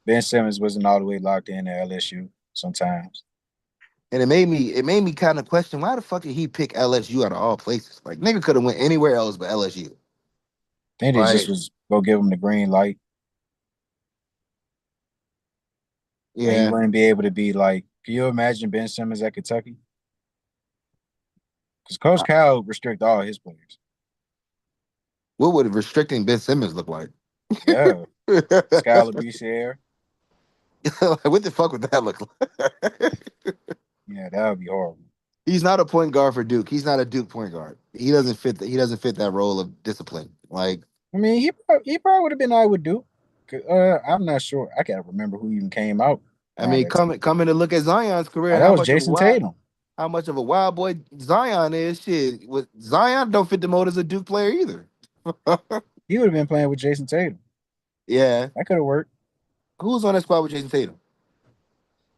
Ben Simmons wasn't all the way locked in at LSU sometimes. and it made me kind of question why the fuck did he pick LSU out of all places? Like, nigga could have went anywhere else but LSU. I think they just Like, was go give him the green light. Like he yeah. wouldn't be able to be like. Can you imagine Ben Simmons at Kentucky? Because Coach Cal restrict all his players. What would restricting Ben Simmons look like? Yeah, Like, Skylar BCR. what the fuck would that look like? Yeah, that would be horrible. He's not a point guard for Duke. He's not a Duke point guard. He doesn't fit that role of discipline. Like, I mean, he probably would have been all right with Duke. I'm not sure. I can't remember who even came out I around mean, that time. coming to look at Zion's career Oh, and that was Jason Tatum. how much of a wild boy Zion is. Shit, with Zion don't fit the mold as a Duke player either. He would have been playing with Jason Tatum. Yeah, That could have worked. who's on that squad with Jason Tatum?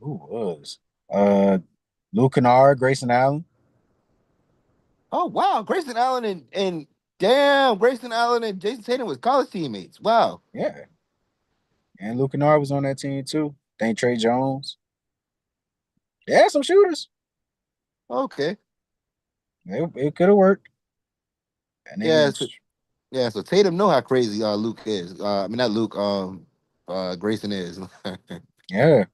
Who was? Uh, Luke Kennard, Grayson Allen. Oh wow, Grayson Allen and damn, Grayson Allen and Jason Tatum was college teammates. Wow. Yeah, and Luke Kennard was on that team too. Think Trey Jones. They had some shooters. Okay. It could have worked. And Yeah. then, So, yeah. So Tatum know how crazy Luke is. I mean not Luke. Grayson is. yeah.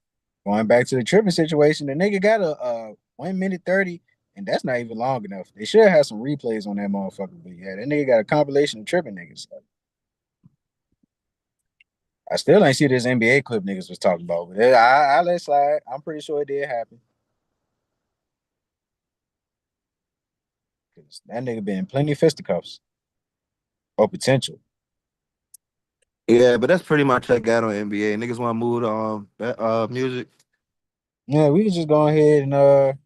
going back to the tripping situation, the nigga got a 1 minute 30, and that's not even long enough. They should have some replays on that motherfucker. But yeah, that nigga got a compilation of tripping niggas. Like, I still ain't see this NBA clip niggas was talking about, but I let slide. I'm pretty sure it did happen. 'Cause that nigga been in plenty of fisticuffs or potential. Yeah, but that's pretty much what I got on NBA. Niggas want to move to music. Yeah, we can just go ahead and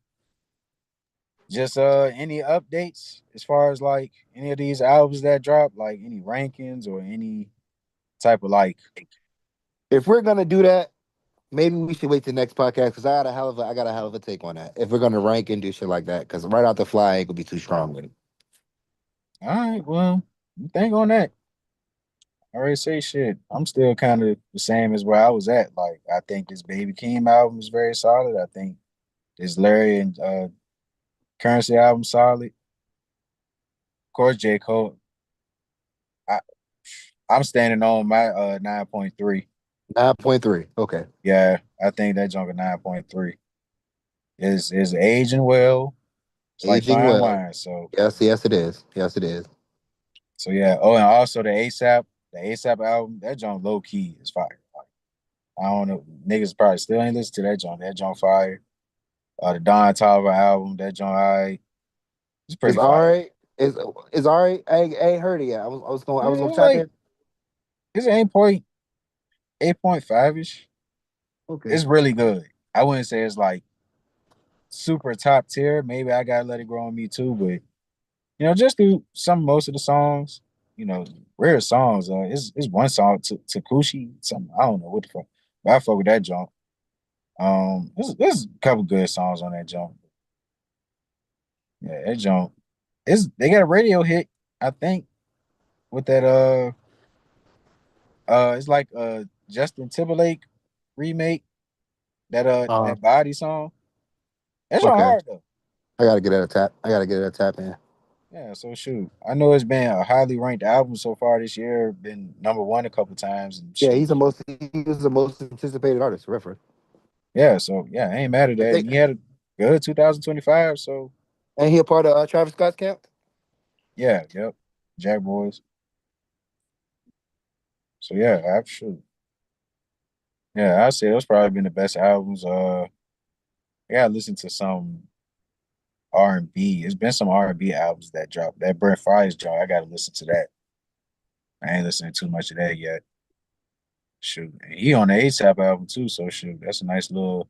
just any updates as far as like any of these albums that drop, like any rankings or any type of like. If we're gonna do that, maybe we should wait till next podcast because I got a hell of a take on that. If we're gonna rank and do shit like that, because right out the fly I ain't gonna be too strong with it. All right, well, you think on that. I already say shit. I'm still kind of the same as where I was at. Like I think this Baby Keem album is very solid. I think this Larry and Currency album solid. Of course, J. Cole. I, I'm standing on my 9.3. 9.3. Okay. Yeah, I think that junk at 9.3 is aging well. It's like Aging fine well. wine. So Yes, it is. Yes, it is. yeah. Oh, and also the ASAP album, that junk low key is fire. Like, I don't know, niggas probably still ain't listen to that junk. That junk fire. The Don Tolliver album, that junk, it's It's pretty all fire. right. It's all right. I ain't heard it yet. I was Yeah, gonna it's tap like in. it's 8.5 ish. Okay. It's really good. I wouldn't say it's like super top tier. Maybe I gotta let it grow on me too, but just do most of the songs. Rare songs. It's one song to Kushi. Something I don't know what the fuck, but I fuck with that jump. There's a couple good songs on that jump. Yeah, that jump. They got a radio hit, I think, with that it's like Justin Timberlake remake Uh, that body song. That's on okay. hard though. I gotta get it a tap. I gotta get it a tap in. Yeah, so shoot. I know it's been a highly ranked album so far this year, been number one a couple times and Yeah, shoot. he was the most anticipated artist, reference. Yeah, so yeah, I ain't mad at I that. And think he had a good 2025, so and he a part of Travis Scott's camp. yeah, yep. Jack Boys. So yeah, absolutely. Yeah, I'd say those probably been the best albums. I gotta listen to some R&B. It's been some R&B albums that dropped. That Brent Fires joint, I gotta listen to that. I ain't listening too much of that yet. Shoot. And he on the ASAP album too, so shoot, that's a nice little,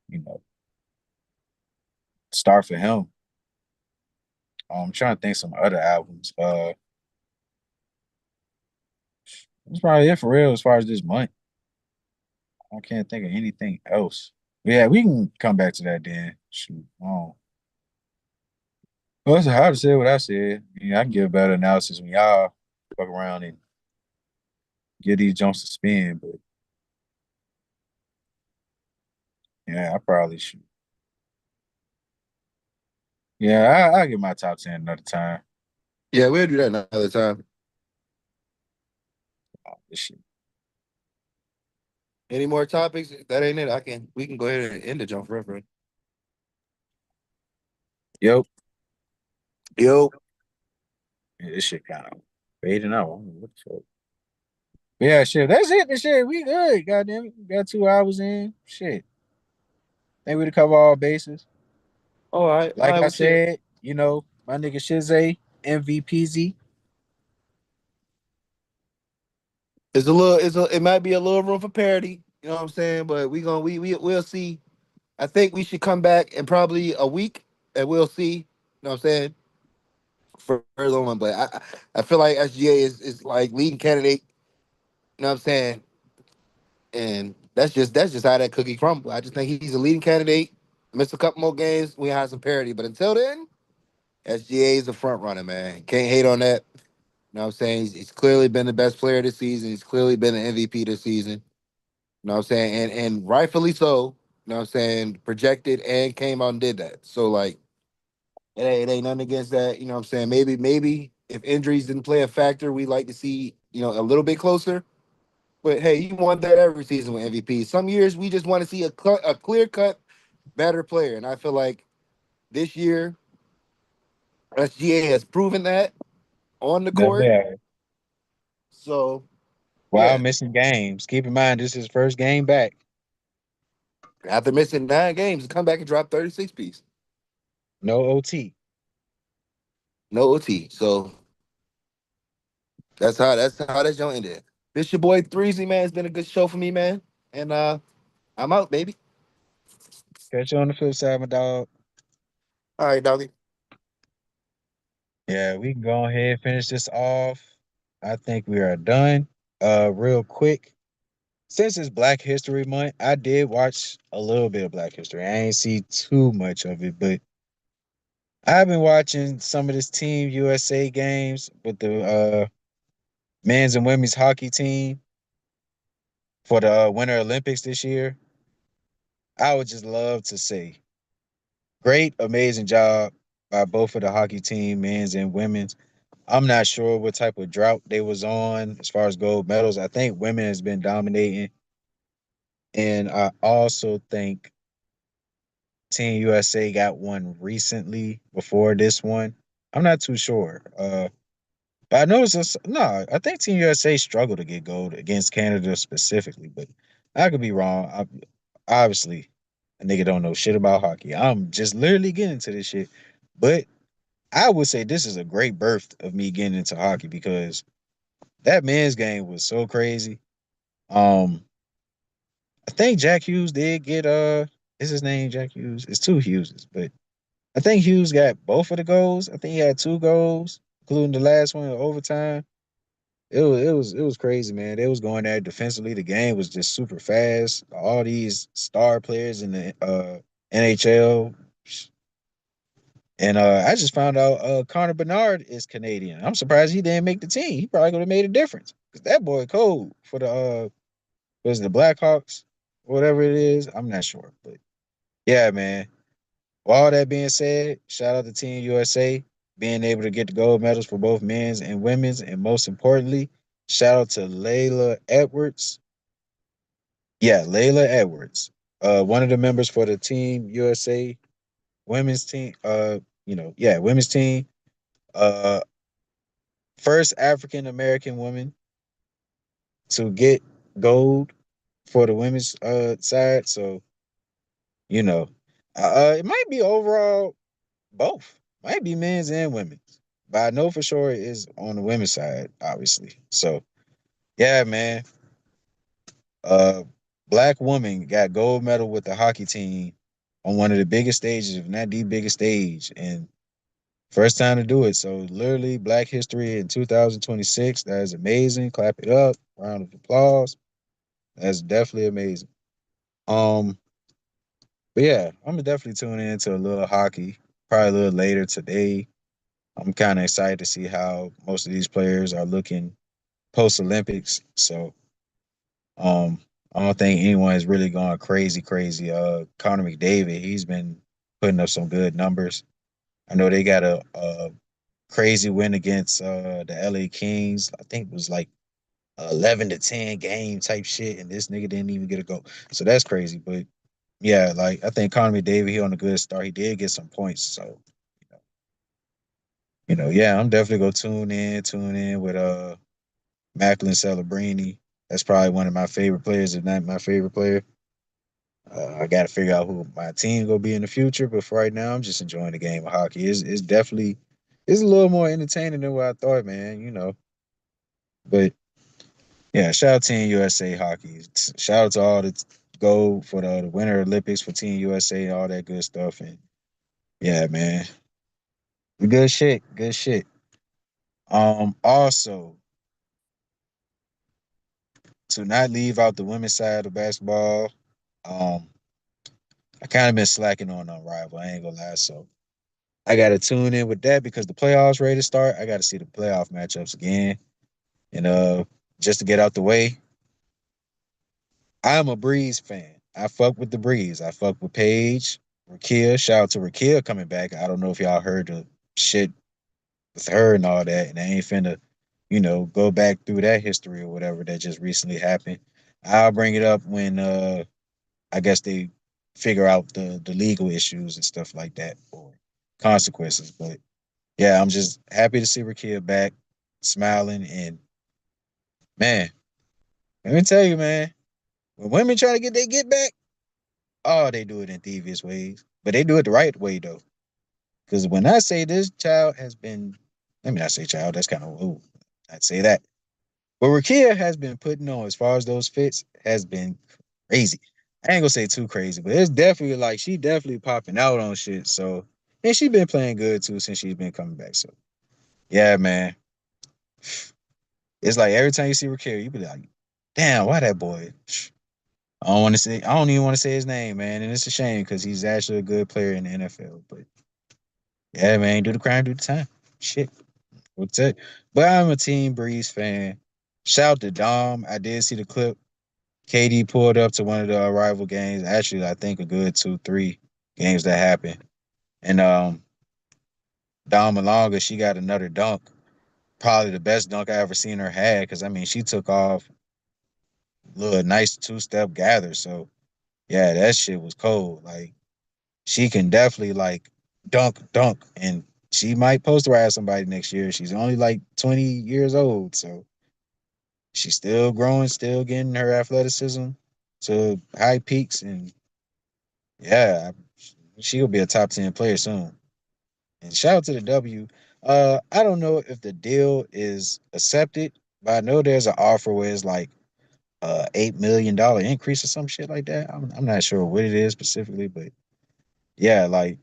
you know, start for him. I'm trying to think some other albums. That's probably it for real as far as this month. I can't think of anything else. But yeah, we can come back to that then. Shoot. Well, it's hard to say what I said. Yeah, I can give a better analysis when y'all fuck around and get these jumps to spin, but yeah, I probably should. Yeah, I'll get my top 10 another time. Yeah, we'll do that another time. This shit. Any more topics? If that ain't it, we can go ahead and end the jump reference. Yo, Yo, yeah, this shit kind of fading out. I don't know what the fuck. Yeah, shit. That's it. This shit. We good. Goddamn it. We got 2 hours in. Shit. Think we to cover all bases. all Like right, I well shit. said, my nigga Shizay, MVPZ. It might be a little room for parody, you know what I'm saying? But we'll see. I think we should come back in probably a week and we'll see, you know what I'm saying? Further on, but I feel like SGA is like leading candidate, you know what I'm saying? And that's just how that cookie crumble. I just think he's a leading candidate. Missed a couple more games, we have some parity. But until then, SGA is the front runner, man. Can't hate on that. You know what I'm saying? He's clearly been the best player this season. He's clearly been the MVP this season. You know what I'm saying? And rightfully so. You know what I'm saying? Projected and came out and did that. So like it ain't nothing against that. You know what I'm saying? Maybe if injuries didn't play a factor, we'd like to see, a little bit closer. But hey, you want that every season with MVP. Some years we just want to see a clear cut better player, and I feel like this year SGA has proven that on the Definitely court. have. So While yeah, missing games. Keep in mind, this is his first game back. after missing 9 games, come back and drop 36 piece, No OT. no OT. So that's how that joint ended. This your boy Threezy, man. It's been a good show for me, man. And I'm out, baby. Catch you on the flip side, my dog. All right, doggy. Yeah, we can go ahead and finish this off. I think we are done. Real quick. Since it's Black History Month, I did watch a little bit of Black History. I ain't see too much of it, but I've been watching some of this Team USA games with the men's and women's hockey team for the Winter Olympics this year. I would just love to say great, amazing job by both of the hockey team, men's and women's. I'm not sure what type of drought they was on as far as gold medals. I think women has been dominating, and I also think Team USA got one recently before this one. I'm not too sure. But I know it's just no. I think Team USA struggled to get gold against Canada specifically, but I could be wrong. Obviously, a nigga don't know shit about hockey. I'm just literally getting into this shit, but I would say this is a great birth of me getting into hockey because that men's game was so crazy. Um, I think Jack Hughes did get is his name Jack Hughes? It's two Hugheses, but I think Hughes got both of the goals. I think he had two goals, including the last one in overtime. It was crazy, man. They was going there defensively. The game was just super fast. All these star players in the NHL. And I just found out Connor Bernard is Canadian. I'm surprised he didn't make the team. He probably would have made a difference. Cause that boy cold for the was it the Blackhawks, whatever it is. I'm not sure, but yeah, man. With all that being said, shout out to Team USA being able to get the gold medals for both men's and women's, and most importantly, shout out to Layla Edwards. Yeah, Layla Edwards, one of the members for the Team USA women's team. Yeah, women's team. Uh, First African American woman to get gold for the women's side. So you know, it might be overall both. Might be men's and women's. But I know for sure it is on the women's side, obviously. So yeah, man. Uh Black woman got gold medal with the hockey team on one of the biggest stages, if not the biggest stage. And first time to do it. So literally Black History in 2026. That is amazing. Clap it up. Round of applause. That's definitely amazing. Um, but yeah, I'm gonna definitely tune into a little hockey, probably a little later today. I'm kind of excited to see how most of these players are looking post Olympics. So um I don't think anyone is really going crazy, crazy. Connor McDavid, he's been putting up some good numbers. I know they got a crazy win against the LA Kings. I think it was like 11-10 game type shit, and this nigga didn't even get a goal. So that's crazy. But yeah, like I think Connor McDavid, he on a good start. He did get some points. So yeah, I'm definitely gonna tune in with Macklin Celebrini. That's probably one of my favorite players, if not my favorite player. I got to figure out who my team gonna be in the future, but for right now, I'm just enjoying the game of hockey. It's definitely it's a little more entertaining than what I thought, man. But yeah, shout out Team USA hockey. Shout out to all the gold for the Winter Olympics for Team USA, all that good stuff. And yeah, man, good shit, good shit. Also to not leave out the women's side of basketball, um, I kind of been slacking on Unrival. I ain't gonna lie, so I got to tune in with that because the playoffs ready to start. I got to see the playoff matchups again, and just to get out the way, I'm a Breeze fan. I fuck with the Breeze. I fuck with Paige, Rakia. Shout out to Rakia coming back. I don't know if y'all heard the shit with her and all that, and I ain't finna go back through that history or whatever that just recently happened. I'll bring it up when I guess they figure out the legal issues and stuff like that or consequences. But yeah, I'm just happy to see Rakia back, smiling, and man, let me tell you, man, when women try to get their get back, oh, they do it in devious ways, but they do it the right way though. Because when I say this child has been, let me not say child, that's kind of old. I'd say that. But Rakia has been putting on as far as those fits has been crazy. I ain't gonna say too crazy, but it's definitely like she definitely popping out on shit. So and she been playing good too since she's been coming back. So yeah, man. It's like every time you see Rakia, you be like, damn, why that boy? I don't even want to say his name, man. And it's a shame because he's actually a good player in the NFL. But yeah, man, do the crime, do the time. Shit. What's it? But I'm a Team Breeze fan. Shout to Dom. I did see the clip. KD pulled up to one of the rival games. Actually, I think a good 2, 3 games that happened. And Dom Malonga, she got another dunk. Probably the best dunk I ever seen her had. Cause I mean she took off little nice 2-step gather. So yeah, that shit was cold. Like she can definitely like dunk, and she might posterize somebody next year. She's only like 20 years old, so she's still growing, still getting her athleticism to high peaks, and yeah, she'll be a top 10 player soon. And shout out to the W. I don't know if the deal is accepted, but I know there's an offer where it's like $8 million increase or some shit like that. I'm not sure what it is specifically, but yeah, like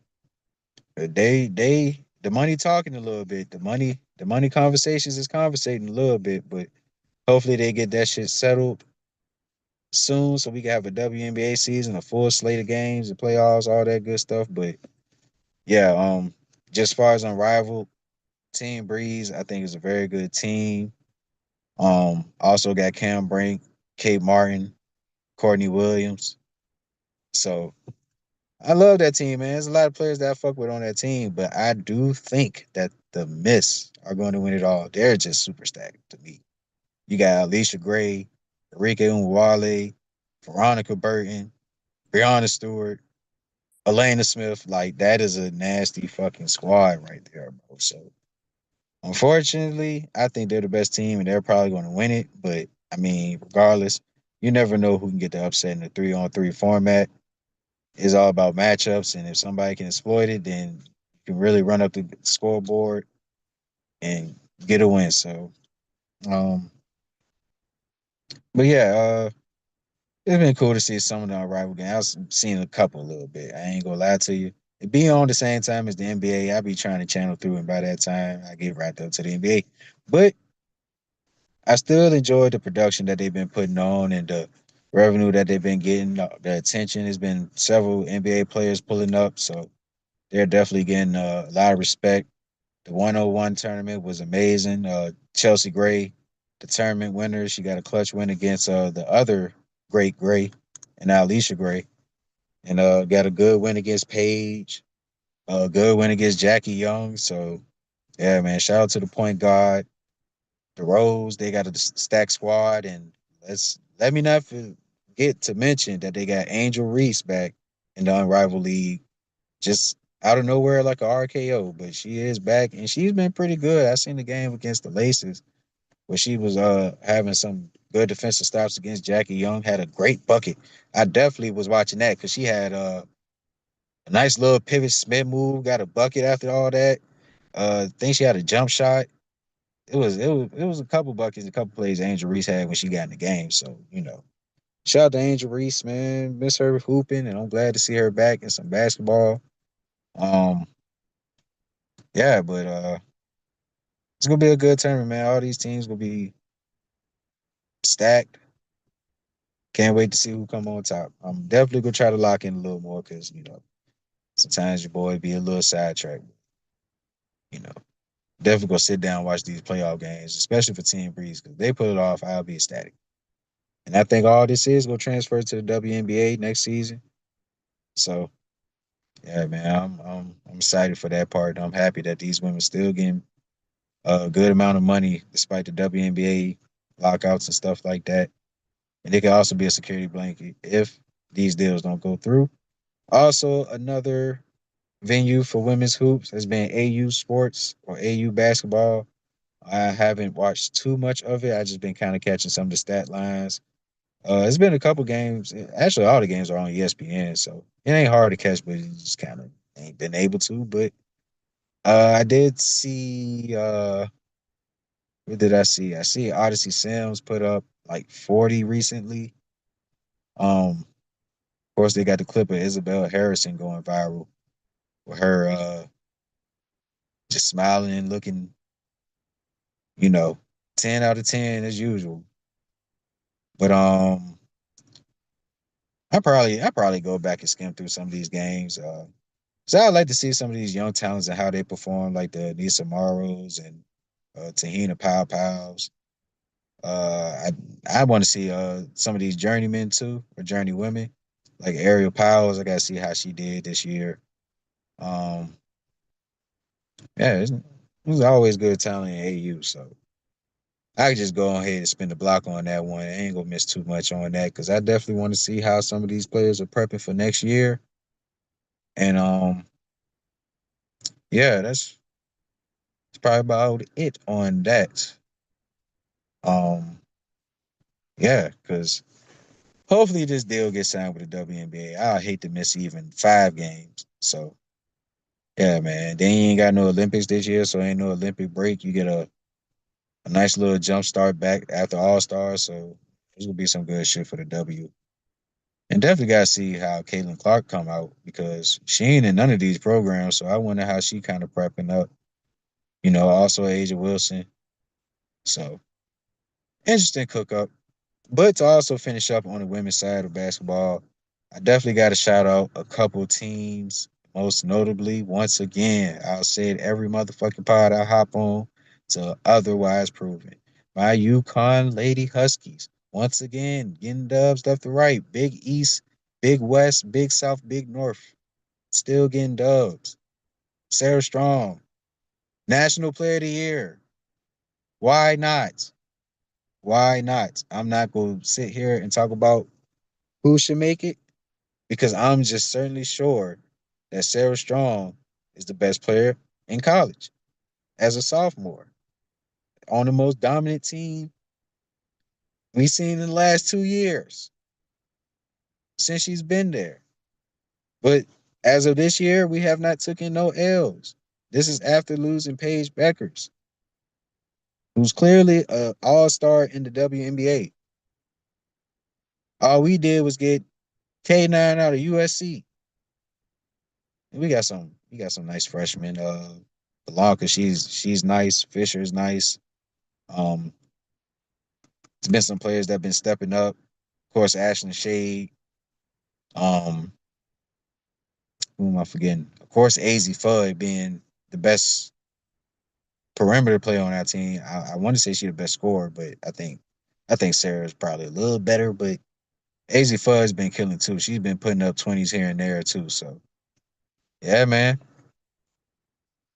the money talking a little bit. The money conversations is conversating a little bit, but hopefully they get that shit settled soon so we can have a WNBA season, a full slate of games, the playoffs, all that good stuff. But yeah, just as far as unrivaled, Team Breeze, I think is a very good team. Also got Cam Brink, Kate Martin, Courtney Williams. So I love that team, man. There's a lot of players that I fuck with on that team, but I do think that the Miss are going to win it all. They're just super stacked to me. You got Alicia Gray, Enrique Unwale, Veronica Burton, Brianna Stewart, Elena Smith. Like that is a nasty fucking squad right there, bro. So unfortunately, I think they're the best team and they're probably going to win it. But I mean, regardless, you never know who can get the upset in the 3-on-3 format. It's all about matchups, and if somebody can exploit it, then you can really run up the scoreboard and get a win. So, um, but yeah, it's been cool to see some of the rival games. I've seen a couple a little bit. I ain't gonna lie to you. It be on the same time as the NBA. I be trying to channel through, and by that time, I get wrapped up to the NBA. But I still enjoy the production that they've been putting on and the revenue that they've been getting. The attention has been several NBA players pulling up, so they're definitely getting a lot of respect. The 101 tournament was amazing. Chelsea Gray, the tournament winner, she got a clutch win against the other great Gray and Alicia Gray, and got a good win against Paige, a good win against Jackie Young. So yeah, man, shout out to the point guard, the Rose. They got a stacked squad, and let me not forget to mention that they got Angel Reese back in the Unrivaled League just out of nowhere like a RKO, but she is back and she's been pretty good. I seen the game against the Laces where she was having some good defensive stops against Jackie Young, had a great bucket. I definitely was watching that because she had a nice little pivot Smith move, got a bucket after all that. I think she had a jump shot. It was a couple buckets, a couple plays Angel Reese had when she got in the game. So, shout out to Angel Reese, man. Miss her hooping, and I'm glad to see her back in some basketball. Um, yeah, but it's gonna be a good tournament, man. All these teams gonna be stacked. Can't wait to see who come on top. I'm definitely gonna try to lock in a little more because sometimes your boy be a little sidetracked. You know, definitely gonna sit down and watch these playoff games, especially for Team Breeze because they put it off. I'll be ecstatic, and I think all this is gonna transfer to the WNBA next season. So yeah, man, I'm excited for that part. I'm happy that these women still getting a good amount of money despite the WNBA lockouts and stuff like that. And it can also be a security blanket if these deals don't go through. Also, another venue for women's hoops has been AU Sports or AU Basketball. I haven't watched too much of it. I just been kind of catching some of the stat lines. It's been a couple games. Actually, all the games are on ESPN, so it ain't hard to catch, but you just kind of ain't been able to. But I did see. What did I see? I see Odyssey Sims put up like 40 recently. Of course, they got the clip of Isabel Harrison going viral with her just smiling and looking, you know, 10 out of 10 as usual. But I probably go back and skim through some of these games. So I'd like to see some of these young talents and how they perform, like the Nisa Maros and Tahina Pow Pows. I want to see some of these journeymen too, or journey women, like Ariel Powers. I gotta see how she did this year. Um, yeah, it's always good talent in AU. So I could just go ahead and spin the block on that one. I ain't gonna miss too much on that because I definitely want to see how some of these players are prepping for next year. And yeah, that's probably about it on that. Um, yeah, because hopefully this deal gets signed with the WNBA. I hate to miss even 5 games. So yeah, man. They ain't got no Olympics this year, so ain't no Olympic break. You get a nice little jump start back after All Stars. So there's gonna be some good shit for the W. And definitely gotta see how Caitlin Clark come out because she ain't in none of these programs. So I wonder how she kind of prepping up. Also Asia Wilson. So interesting cook up. But to also finish up on the women's side of basketball, I definitely got to shout out a couple teams. Most notably, once again, I'll say it every motherfucking pod I hop on to otherwise proven. My Yukon Lady Huskies, once again, getting dubs left to right. Big East, Big West, Big South, Big North. Still getting dubs. Sarah Strong, National Player of the Year. Why not? Why not? I'm not going to sit here and talk about who should make it because I'm just certainly sure that Sarah Strong is the best player in college as a sophomore on the most dominant team we've seen in the last 2 years since she's been there. But as of this year, we have not taken no L's. This is after losing Paige Beckers, who's clearly an all-star in the WNBA. All we did was get K9 out of USC. And we got some nice freshmen. Blanca, she's nice. Fisher's nice. Um, there's been some players that have been stepping up. Of course, Ashland Shade. Um, who am I forgetting? Of course, AZ Fudd being the best perimeter player on our team. I want to say she's the best scorer, but I think Sarah's probably a little better. But AZ Fudd's been killing too. She's been putting up 20s here and there too. So yeah, man.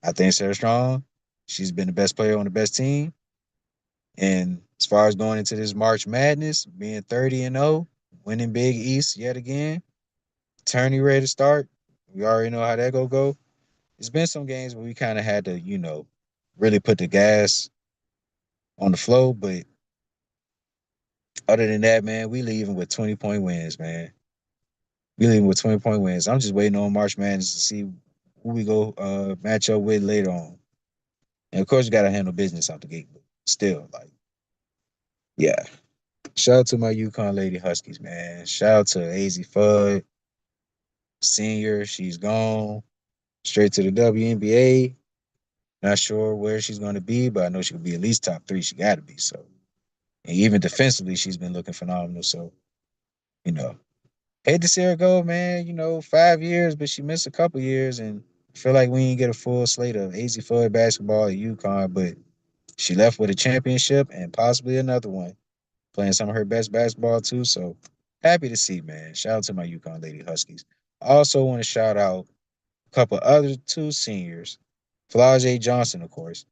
I think Sarah Strong. She's been the best player on the best team. And as far as going into this March Madness, being 30-0, winning Big East yet again, tourney ready to start. We already know how that go. It's been some games where we kind of had to, really put the gas on the flow. But other than that, man, we leaving with 20-point wins, man. We leaving with 20-point wins. I'm just waiting on March Madness to see who we go match up with later on. And of course, you got to handle business out the gate. But still, like, yeah. Shout out to my Yukon Lady Huskies, man. Shout out to AZ Fudd, senior. She's gone straight to the WNBA. Not sure where she's going to be, but I know she'll be at least top three. She got to be. So, and even defensively, she's been looking phenomenal. So, you know, hate to see her go, man. 5 years, but she missed a couple years, and I feel like we didn't get a full slate of AZ Fudd basketball at UConn, but she left with a championship and possibly another one, playing some of her best basketball too. So happy to see, man. Shout out to my Yukon Lady Huskies. I also want to shout out a couple other two seniors, Flau'jae Johnson, of course.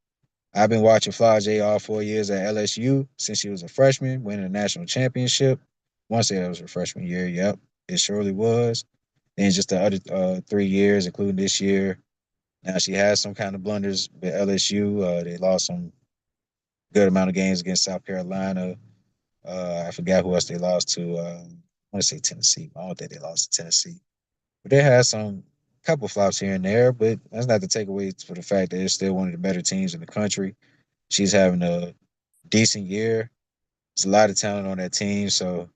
I've been watching Flau'jae all 4 years at LSU since she was a freshman, winning a national championship. I want to say that was her freshman year. Yep, it surely was. Then just the other 3 years, including this year. Now she has some kind of blunders with LSU. They lost some good amount of games against South Carolina. I forgot who else they lost to. I want to say Tennessee. I don't think they lost to Tennessee. But they had some couple flops here and there, but that's not to take away for the fact that they're still one of the better teams in the country. She's having a decent year. There's a lot of talent on that team, so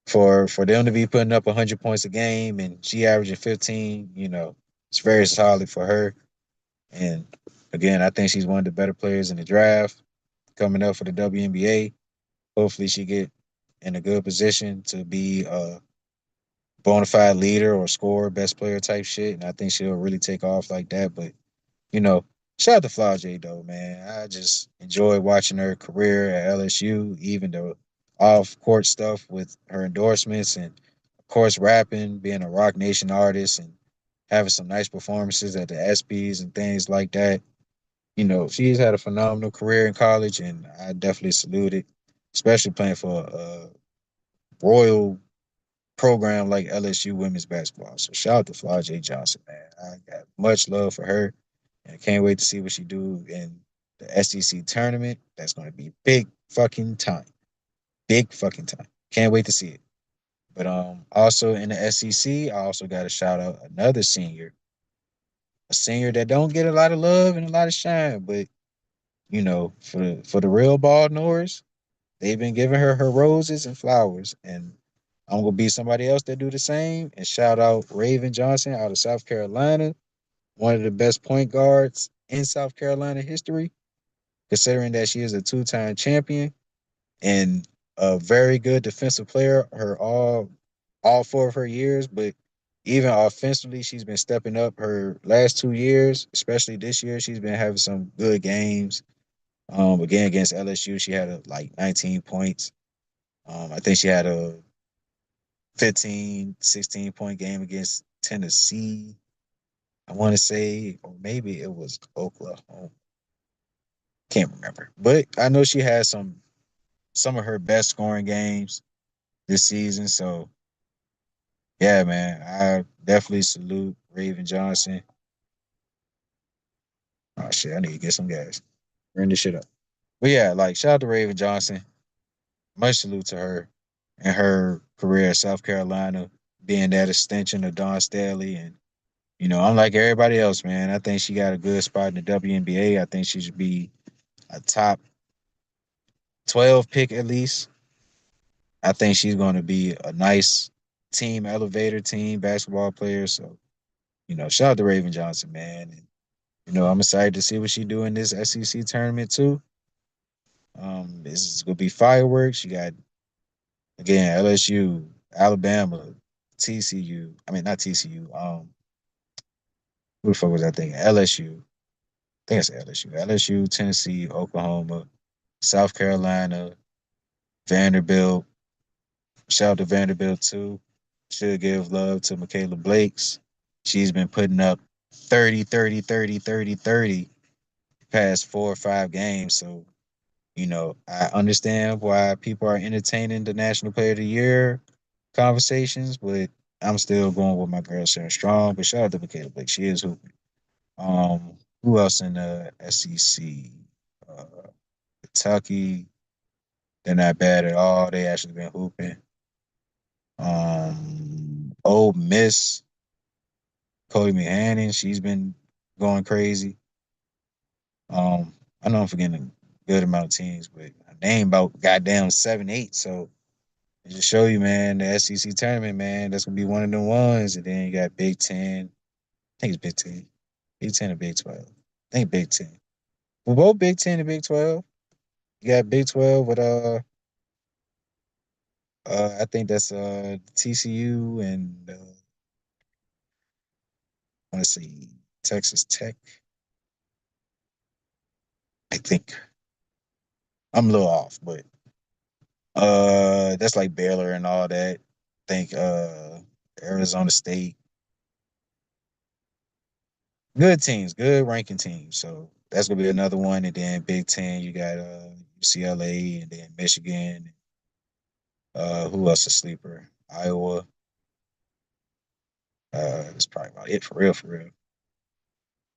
for them to be putting up 100 points a game and she averaging 15, it's very solid for her. And again, I think she's one of the better players in the draft coming up for the WNBA. Hopefully, she get in a good position to be a bona fide leader or scorer, best player type shit. And I think she'll really take off like that. But you know, shout out to Flau'jae though, man. I just enjoyed watching her career at LSU, even the off court stuff with her endorsements and of course rapping, being a Rock Nation artist and having some nice performances at the ESPYs and things like that. She's had a phenomenal career in college and I definitely salute it, especially playing for a royal program like LSU women's basketball. So shout out to Flau'jae Johnson, man. I got much love for her, and I can't wait to see what she do in the SEC tournament. That's going to be big fucking time, big fucking time. Can't wait to see it. But also in the SEC, I also got to shout out another senior, a senior that don't get a lot of love and a lot of shine, but for the real ball knowers, they've been giving her roses and flowers, and I'm gonna be somebody else that do the same and shout out Raven Johnson out of South Carolina, one of the best point guards in South Carolina history, considering that she is a two-time champion and a very good defensive player. Her all 4 of her years, but even offensively, she's been stepping up her last 2 years, especially this year. She's been having some good games. Again against LSU, she had like 19 points. I think she had a 15, 16 point game against Tennessee. I want to say, or maybe it was Oklahoma. Can't remember. But I know she had some of her best scoring games this season. So yeah, man, I definitely salute Raven Johnson. Oh shit, I need to get some gas. Bring this shit up. But yeah, like shout out to Raven Johnson. Much salute to her and her career at South Carolina, being that extension of Don Staley. And, unlike everybody else, man, I think she got a good spot in the WNBA. I think she should be a top 12 pick at least. I think she's going to be a nice team elevator, team basketball player. So, shout out to Raven Johnson, man. And, I'm excited to see what she do in this SEC tournament too. This is gonna be fireworks. You got again LSU, Alabama, TCU. I mean not TCU. Who the fuck was I thinking? LSU. I think it's LSU. LSU, Tennessee, Oklahoma, South Carolina, Vanderbilt. Shout out to Vanderbilt too. Should give love to Michaela Blakes. She's been putting up 30, 30, 30, 30, 30 past 4 or 5 games. So, I understand why people are entertaining the National Player of the Year conversations, but I'm still going with my girl Sarah Strong. But shout out to Michaela Blake. She is hooping. Who else in the SEC? Uh, Kentucky. They're not bad at all. They actually been hooping. Old Miss, Cody McHannon. She's been going crazy. I know I'm forgetting a good amount of teams, but I name about goddamn 7, 8. So it just show you, man, the SEC tournament, man, that's gonna be one of the ones. And then you got Big Ten. I think it's Big Ten. Big Ten or Big 12. I think Big Ten. Well, both Big Ten and Big 12. You got Big 12 with I think that's TCU and I want to say Texas Tech. I think I'm a little off, but that's like Baylor and all that. I think Arizona State. Good teams, good ranking teams. So That's gonna be another one. And then Big Ten, you got UCLA and then Michigan. Who else a sleeper? Iowa. That's probably about it for real, for real.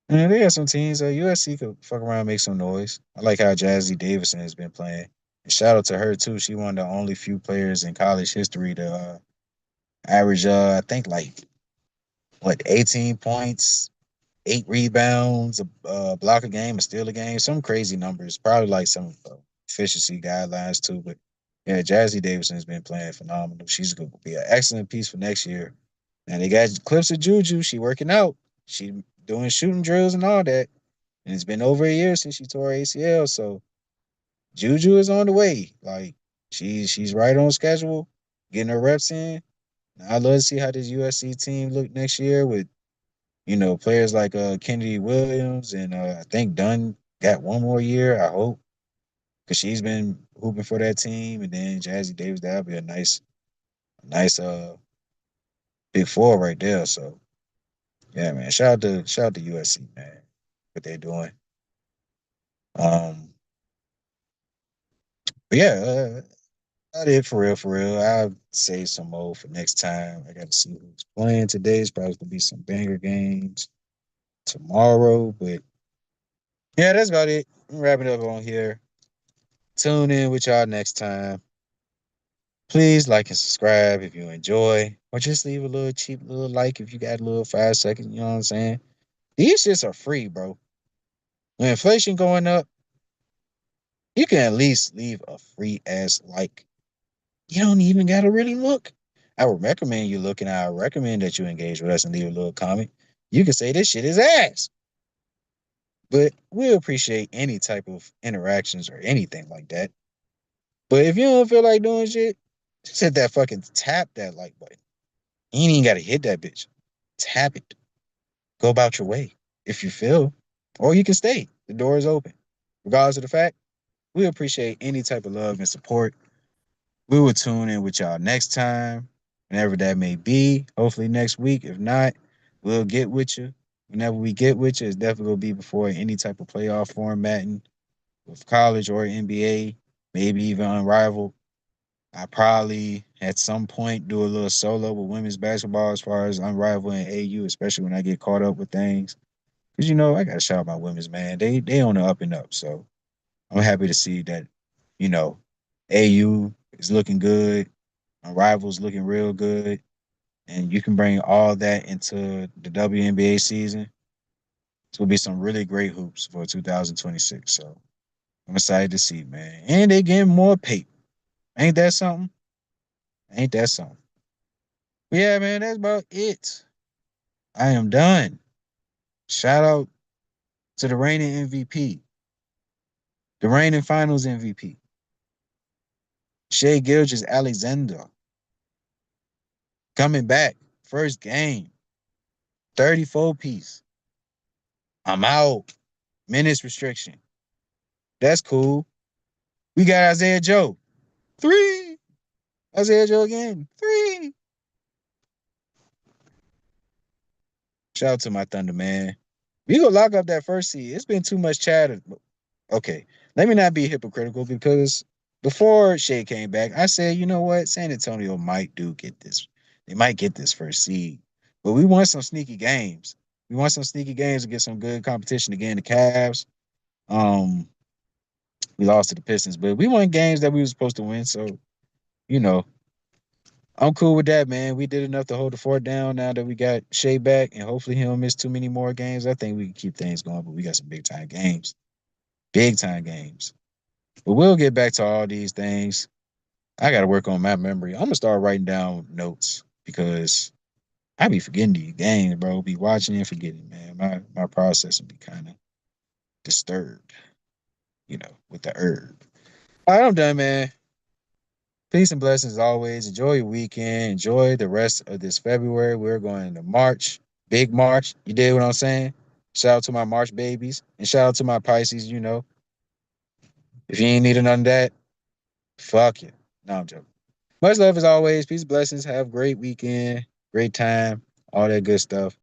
And they got some teams. USC could fuck around and make some noise. I like how Jazzy Davison has been playing. And shout out to her too. She one of the only few players in college history to average I think like what 18 points, 8 rebounds, a block a game, a steal a game, some crazy numbers. Probably like some efficiency guidelines too. But yeah, Jazzy Davidson has been playing phenomenal. She's going to be an excellent piece for next year. And they got clips of Juju. She working out. She doing shooting drills and all that. And it's been over a year since she tore ACL. So Juju is on the way. Like she's right on schedule, getting her reps in. I love to see how this USC team look next year with players like Kennedy Williams and I think Dunn got one more year. I hope because she's been hooping for that team, and then Jazzy Davis that'll be a nice big four right there. So yeah, man, shout out to USC, man, what they're doing. Um, but yeah, that it for real, for real. I'll save some more for next time. I got to see who's playing today. It's probably gonna be some banger games tomorrow, but yeah, that's about it. Wrap it up on here. Tune in with y'all next time. Please like and subscribe if you enjoy, or just leave a little cheap little like if you got a little 5 seconds. You know what I'm saying? These shits are free, bro. When inflation going up, you can at least leave a free ass like. You don't even gotta really look. I would recommend you looking. I would recommend that you engage with us and leave a little comment. You can say this shit is ass, but we appreciate any type of interactions or anything like that. But if you don't feel like doing shit, just hit that fucking tap that like button. You ain't even gotta hit that bitch. Tap it. Go about your way if you feel, or you can stay. The door is open. Regardless of the fact, we appreciate any type of love and support. We will tune in with y'all next time, whenever that may be. Hopefully next week. If not, we'll get with you. Whenever we get with you, it's definitely gonna be before any type of playoff formatting with college or NBA, maybe even unrivaled. I probably at some point do a little solo with women's basketball as far as unrivaled and AU, especially when I get caught up with things. Cause I gotta shout out my women's man. They on the up and up. So I'm happy to see that, you know, AU is looking good, unrivaled looking real good, and you can bring all that into the WNBA season. It's gonna be some really great hoops for 2026. So I'm excited to see, man. And they getting more paper. Ain't that something? Ain't that something? But yeah, man, that's about it. I am done. Shout out to the reigning MVP, the reigning finals MVP, Shea Gilgis Alexander, coming back. First game, 34 piece. I'm out. Minutes restriction. That's cool. We got Isaiah Joe. Three. Isaiah Joe again. Three. Shout out to my Thunder, man. We gonna lock up that first seed. It's been too much chatter. Okay, let me not be hypocritical because before Shea came back, I said, you know what, San Antonio might do get this. They might get this first seed, but we want some sneaky games. We want some sneaky games to get some good competition again. The Cavs, um, we lost to the Pistons, but we won games that we were supposed to win. So you know, I'm cool with that, man. We did enough to hold the fort down. Now that we got Shea back, and hopefully he don't miss too many more games, I think we can keep things going. But we got some big time games. But we'll get back to all these things. I got to work on my memory. I'm gonna start writing down notes because I be forgetting these games, bro. Be watching and forgetting, man. My process will be kind of disturbed, with the herb. All right, I'm done, man. Peace and blessings as always. Enjoy your weekend. Enjoy the rest of this February. We're going into March, big March. You did what I'm saying? Shout out to my March babies and shout out to my Pisces. If you ain't needing none of that, fuck you. No, I'm joking. Much love as always. Peace, blessings. Have a great weekend, great time, all that good stuff.